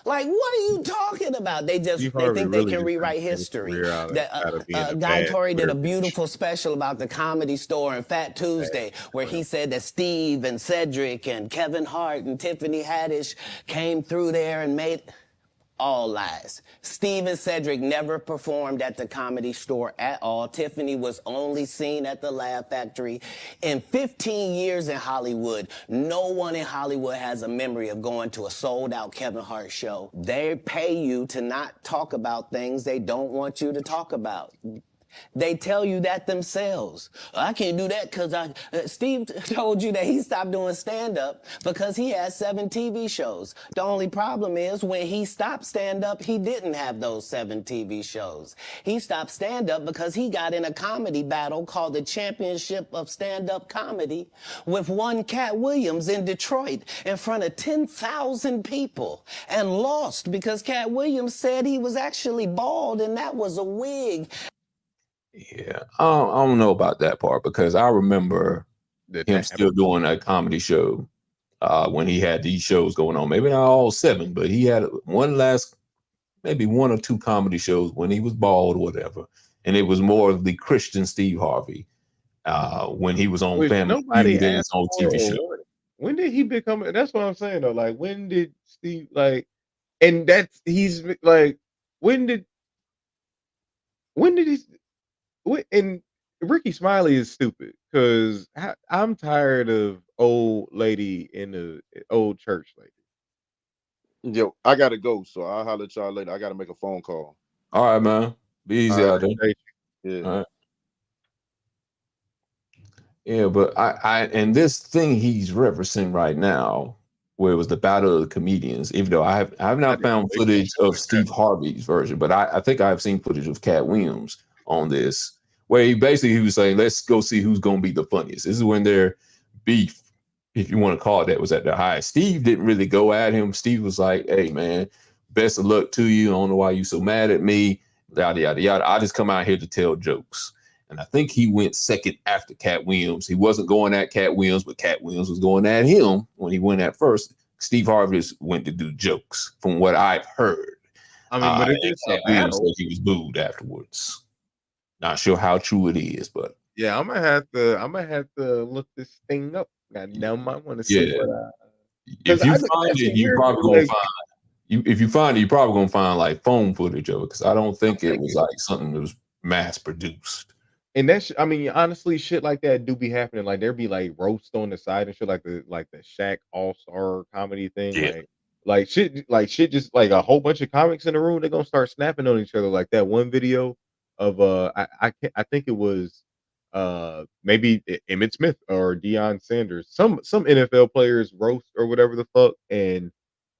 Like, what are you talking about? They Steve think Harvey they really can just rewrite turned his history. career out of being a Guy bad Torrey did a player. beautiful special about the Comedy Store and Fat Tuesday, where he said that Steve and Cedric and Kevin Hart and Tiffany Haddish came through there and made... All lies. Steve and Cedric never performed at the Comedy Store at all. Tiffany was only seen at the Laugh Factory. In 15 years in Hollywood, no one in Hollywood has a memory of going to a sold-out Kevin Hart show. They pay you to not talk about things they don't want you to talk about. They tell you that themselves. I can't do that because Steve told you that he stopped doing stand-up because he had 7 TV shows. The only problem is when he stopped stand-up, he didn't have those 7 TV shows. He stopped stand-up because he got in a comedy battle called the Championship of Stand-Up Comedy with one Cat Williams in Detroit in front of 10,000 people and lost because Cat Williams said he was actually bald and that was a wig. Yeah, I don't know about that part because I remember him still doing a comedy show when he had these shows going on. Maybe not all 7, but he had maybe 1 or 2 comedy shows when he was bald or whatever. And it was more of the Christian Steve Harvey when he was on Which Family nobody Feud and his asked own for TV a show. warning. When did he become? That's what I'm saying though. Like, when did Steve and that's he's like, when did he? And Ricky Smiley is stupid because I'm tired of old lady in the old church lady. Yo, I gotta go, so I'll holler at y'all later. I gotta make a phone call. All right, man. Be easy All out there. right, Yeah. All right. Yeah, but and this thing he's referencing right now, where it was the battle of the comedians, even though I have not found footage of Steve Harvey's version, but I think I've seen footage of Cat Williams on this, where he was saying, let's go see who's going to be the funniest. This is when their beef, if you want to call it that, was at their highest. Steve didn't really go at him. Steve was like, hey, man, best of luck to you. I don't know why you so mad at me, yada, yada, yada. I just come out here to tell jokes. And I think he went second after Cat Williams. He wasn't going at Cat Williams, but Cat Williams was going at him when he went at first. Steve Harvey just went to do jokes from what I've heard. I mean, but if it's Cat Williams said he was booed afterwards. Not sure how true it is, but yeah, I'm gonna have to look this thing up. Goddamn, I want to see what. If you find it, you're probably gonna find. If you find it, you're probably gonna find like phone footage of it because I don't think it was like something that was mass produced. And that's, I mean, honestly, shit like that do be happening. Like there be like roast on the side and shit, like the Shaq All-Star comedy thing. Yeah. Like shit, just like a whole bunch of comics in the room. They're gonna start snapping on each other. Like that one video of I think it was maybe Emmitt Smith or Deion Sanders, some NFL players roast or whatever the fuck, and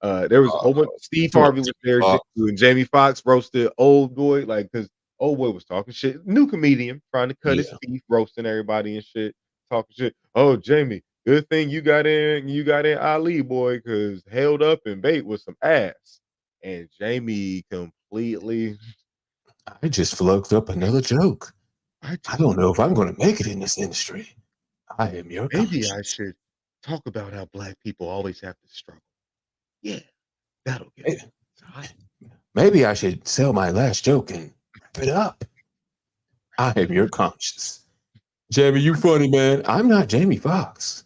there was a whole bunch. Steve Harvey was there, and Jamie Foxx roasted Old Boy, like because Old Boy was talking shit. New comedian trying to cut his teeth, roasting everybody and shit, talking shit. Oh, Jamie, good thing you got in Ali, boy, because Held Up and Bait was some ass. And Jamie completely. I just flunked up another joke. I don't know if I'm going to make it in this industry. I am your Maybe conscience. I should talk about how black people always have to struggle. Yeah, that'll get it. Maybe I should sell my last joke and wrap it up. I am your conscience. Jamie, you funny, man. I'm not Jamie Foxx.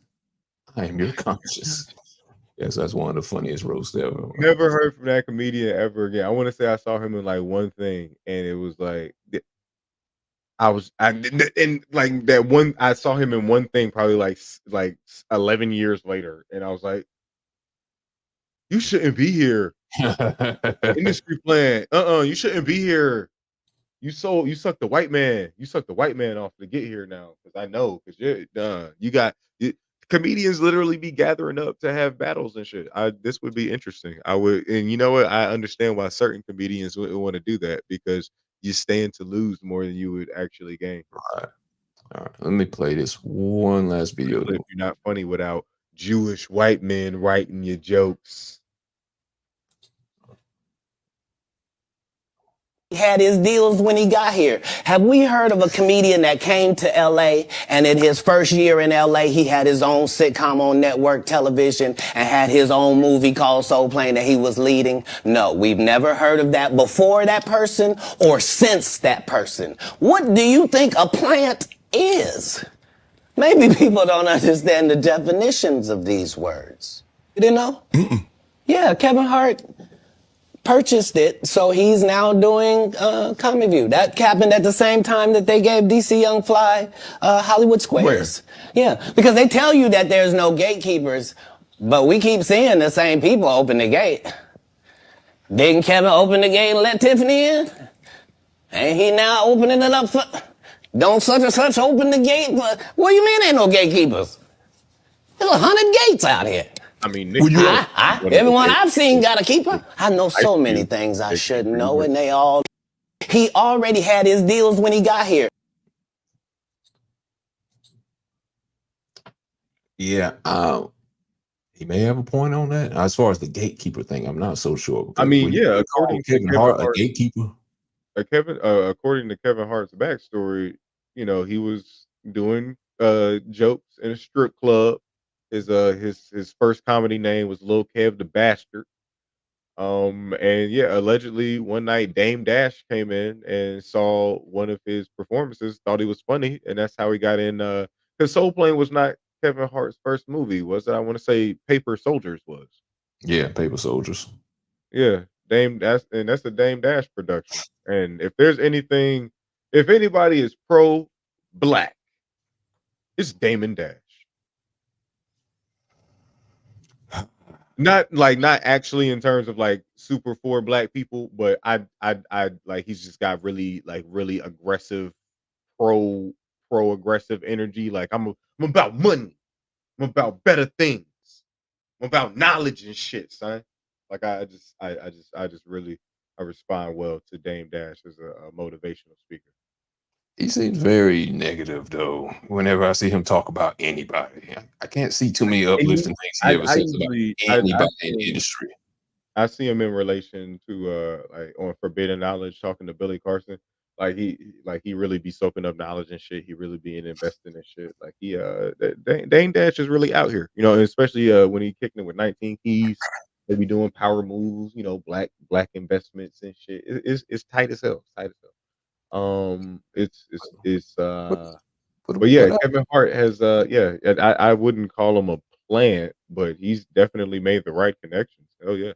I am your conscience. Yes, that's one of the funniest roasts ever. Never heard from that comedian ever again. I want to say I saw him in like one thing, and it was like and like that one. I saw him in one thing probably like 11 years later, and I was like, "You shouldn't be here." Industry plan. You shouldn't be here. You suck the white man. You suck the white man off to get here now, because I know, because you got comedians literally be gathering up to have battles and shit. This would be interesting. I would, and you know what? I understand why certain comedians would want to do that, because you stand to lose more than you would actually gain. All right. Let me play this one last video. If you're not funny without Jewish white men writing your jokes. He had his deals when he got here. Have we heard of a comedian that came to LA and in his first year in LA, he had his own sitcom on network television and had his own movie called Soul Plane that he was leading? No, we've never heard of that before that person or since that person. What do you think a plant is? Maybe people don't understand the definitions of these words. You didn't know? Yeah, Kevin Hart purchased it, so he's now doing Comic View. That happened at the same time that they gave DC Young Fly Hollywood Squares. Yeah, because they tell you that there's no gatekeepers, but we keep seeing the same people open the gate. Didn't Kevin open the gate and let Tiffany in? Ain't he now opening it up for... Don't such and such open the gate? What do you mean ain't no gatekeepers? There's 100 gates out here. I mean, everyone I've seen got a keeper. I know so many things I shouldn't know, and they all... He already had his deals when he got here. Yeah, he may have a point on that. As far as the gatekeeper thing, I'm not so sure. I mean, yeah, according to Kevin Hart, a gatekeeper. According to Kevin Hart's backstory, you know, he was doing jokes in a strip club. His first comedy name was Lil Kev the Bastard. And yeah, allegedly one night Dame Dash came in and saw one of his performances, thought he was funny, and that's how he got in. Because Soul Plane was not Kevin Hart's first movie, was it? I want to say Paper Soldiers was. Yeah, Paper Soldiers. Yeah, that's a Dame Dash production. And if there's anything, if anybody is pro black, it's Damon Dash. Not actually in terms of like super for black people, but I like he's just got really aggressive pro aggressive energy. Like I'm about money. I'm about better things. I'm about knowledge and shit, son. Like I respond well to Dame Dash as a motivational speaker. He seems very negative, though. Whenever I see him talk about anybody, I can't see too many uplifting things he ever says about anybody in the industry. I see him in relation to like on Forbidden Knowledge, talking to Billy Carson. Like he really be soaking up knowledge and shit. He really be investing in shit. Like Dame Dash is really out here, you know, and especially when he kicking it with 19 Keys. They be doing power moves, you know, black investments and shit. It's tight as hell. But yeah, Kevin Hart has I wouldn't call him a plant, but he's definitely made the right connections. Hell yeah.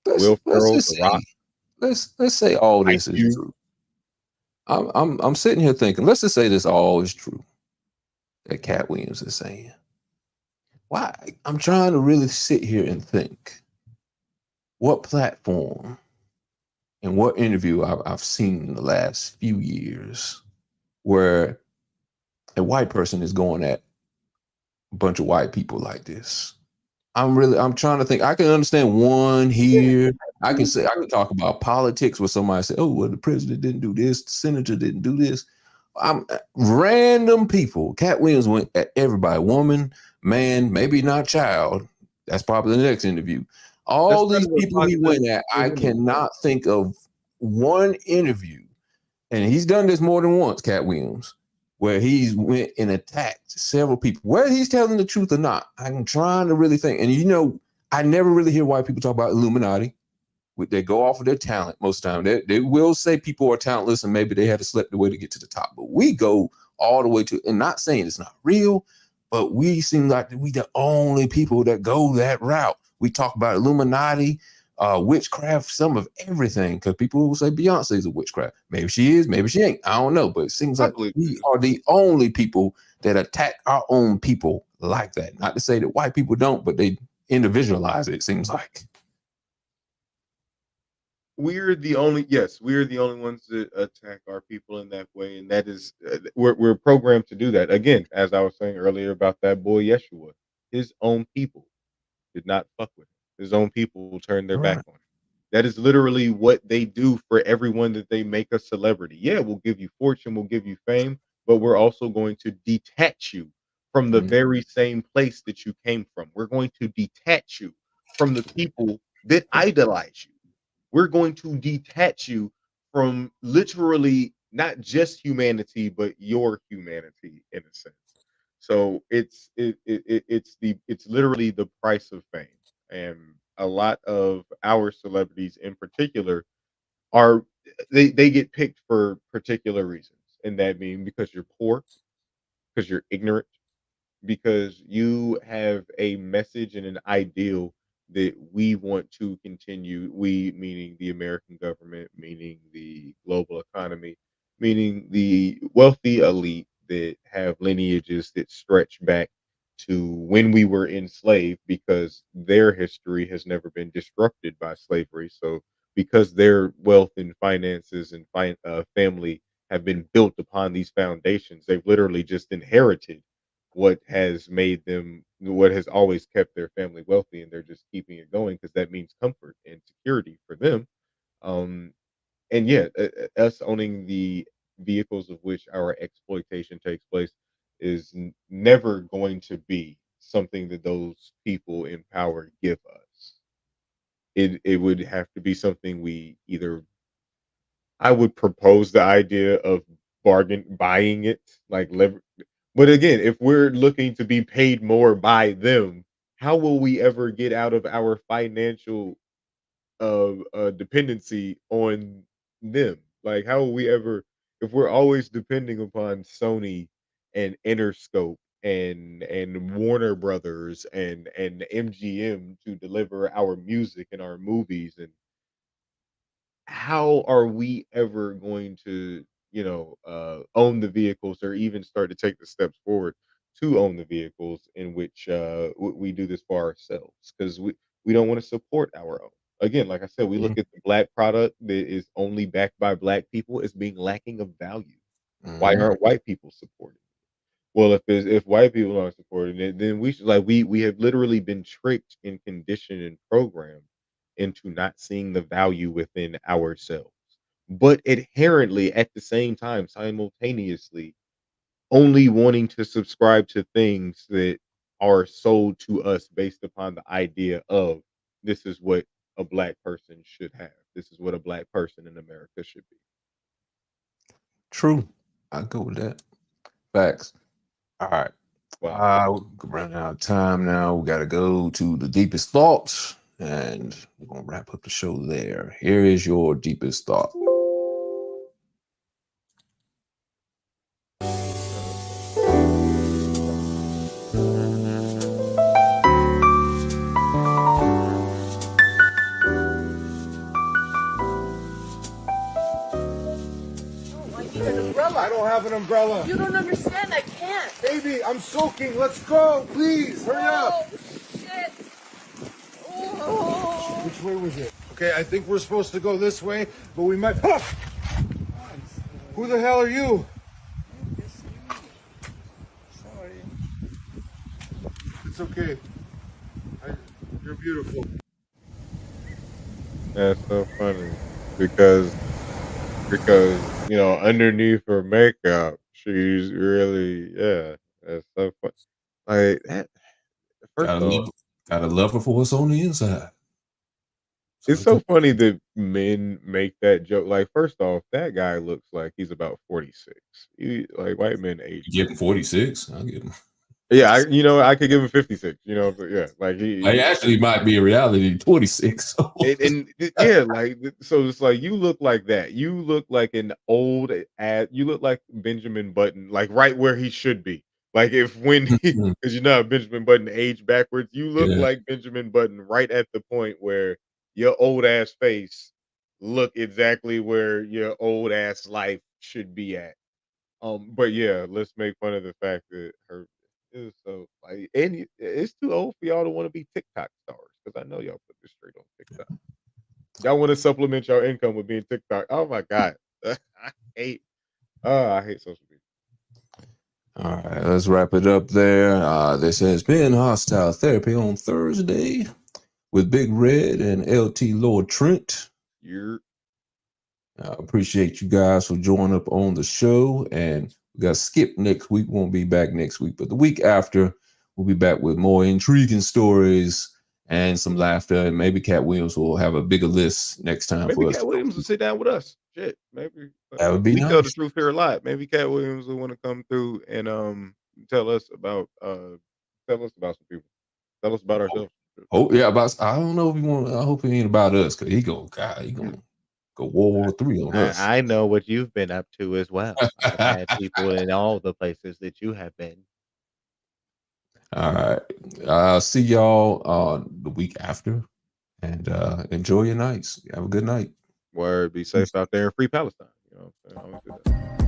Will Ferrell, The Rock. Let's say all this is true. I'm sitting here thinking, let's just say this all is true that Cat Williams is saying. Why? I'm trying to really sit here and think what platform and what interview I've seen in the last few years where a white person is going at a bunch of white people like this. I'm trying to think. I can understand one here. I can talk about politics where somebody say, oh, well, the president didn't do this, the senator didn't do this. Random people. Cat Williams went at everybody, woman, man, maybe not child. That's probably the next interview. All these people he went at, I cannot think of one interview, and he's done this more than once, Cat Williams, where he's went and attacked several people, whether he's telling the truth or not. I'm trying to really think. And I never really hear white people talk about Illuminati. They go off of their talent most of the time. They will say people are talentless and maybe they had to sleep the way to get to the top. But we go all the way to, and not saying it's not real, but we seem like we the only people that go that route. We talk about Illuminati, witchcraft, some of everything, because people will say Beyonce is a witchcraft. Maybe she is, maybe she ain't. I don't know, but it seems like we are the only people that attack our own people like that. Not to say that white people don't, but they individualize it seems like. We're the only ones that attack our people in that way, and that is we're programmed to do that. Again, as I was saying earlier about that boy Yeshua, his own people did not fuck with him. His own people turned their back on him. That is literally what they do for everyone that they make a celebrity. Yeah, we'll give you fortune, we'll give you fame, but we're also going to detach you from the very same place that you came from. We're going to detach you from the people that idolize you. We're going to detach you from literally not just humanity, but your humanity in a sense. So it's literally the price of fame, and a lot of our celebrities in particular are they get picked for particular reasons, and that being because you're poor, because you're ignorant, because you have a message and an ideal that we want to continue. We, meaning the American government, meaning the global economy, meaning the wealthy elite that have lineages that stretch back to when we were enslaved, because their history has never been disrupted by slavery. So because their wealth and finances and family have been built upon these foundations, they've literally just inherited what has always kept their family wealthy, and they're just keeping it going because that means comfort and security for them. And yeah, us owning the vehicles of which our exploitation takes place is never going to be something that those people in power give us. It would have to be something I would propose the idea of buying it, like but again, if we're looking to be paid more by them, how will we ever get out of our financial dependency on them? Like, how will we ever, if we're always depending upon Sony and Interscope and Warner Brothers and MGM to deliver our music and our movies, and how are we ever going to own the vehicles, or even start to take the steps forward to own the vehicles in which we do this for ourselves? Because we don't want to support our own. Again, like I said, we look at the black product that is only backed by black people as being lacking of value. Why aren't white people supporting it? Well, if white people aren't supporting it, then we should, we have literally been tricked and conditioned and programmed into not seeing the value within ourselves, but inherently at the same time, simultaneously, only wanting to subscribe to things that are sold to us based upon the idea of this is what a black person should have. This is what a black person in America should be. True. I go with that. Facts. All right. We're running out of time now. We got to go to the deepest thoughts, and we're going to wrap up the show there. Here is your deepest thought. I don't have an umbrella. You don't understand. I can't. Baby, I'm soaking. Let's go. Please, hurry up. Shit. Oh. Which way was it? Okay, I think we're supposed to go this way, but we might... Who the hell are you? It's okay. You're beautiful. That's so funny because you know underneath her makeup, she's really That's so fun. Like that. First off, Gotta love her for what's on the inside. it's so funny that men make that joke. Like, first off, that guy looks like he's about 46. Like white men age. You give him 46. I'll give him. Yeah, I could give him 56. You know, but yeah, like He actually might be a reality 26. yeah, like so it's like you look like that. You look like an old you look like Benjamin Button, like right where he should be. Like if when he because you know how Benjamin Button aged backwards, you look Yeah. like Benjamin Button right at the point where your old ass face look exactly where your old ass life should be at. But yeah, let's make fun of the fact that her is so like, and it's too old for y'all to want to be TikTok stars because I know y'all put this straight on TikTok. Y'all want to supplement your income with being TikTok. Oh my god, I hate social media. All right, let's wrap it up there. This has been Hostile Therapy on Thursday with Big Red and LT Lord Trent. You're appreciate you guys for joining up on the show. And we got Skip next week. Won't be back next week, but the week after, we'll be back with more intriguing stories and some laughter. And maybe Cat Williams will have a bigger list next time for Maybe us. Cat Williams will sit down with us. Shit, maybe That would be we tell the nice. truth here a lot. Maybe Cat Williams will want to come through and tell us about some people. Tell us about ourselves. Oh yeah, I don't know if you want. I hope it ain't about us because he gonna go World War III on us. I know what you've been up to as well. I've had people in all the places that you have been. All right, I'll see y'all the week after, and enjoy your nights. Have a good night. Word, be safe out there in free Palestine. You know what I'm saying? Always do that.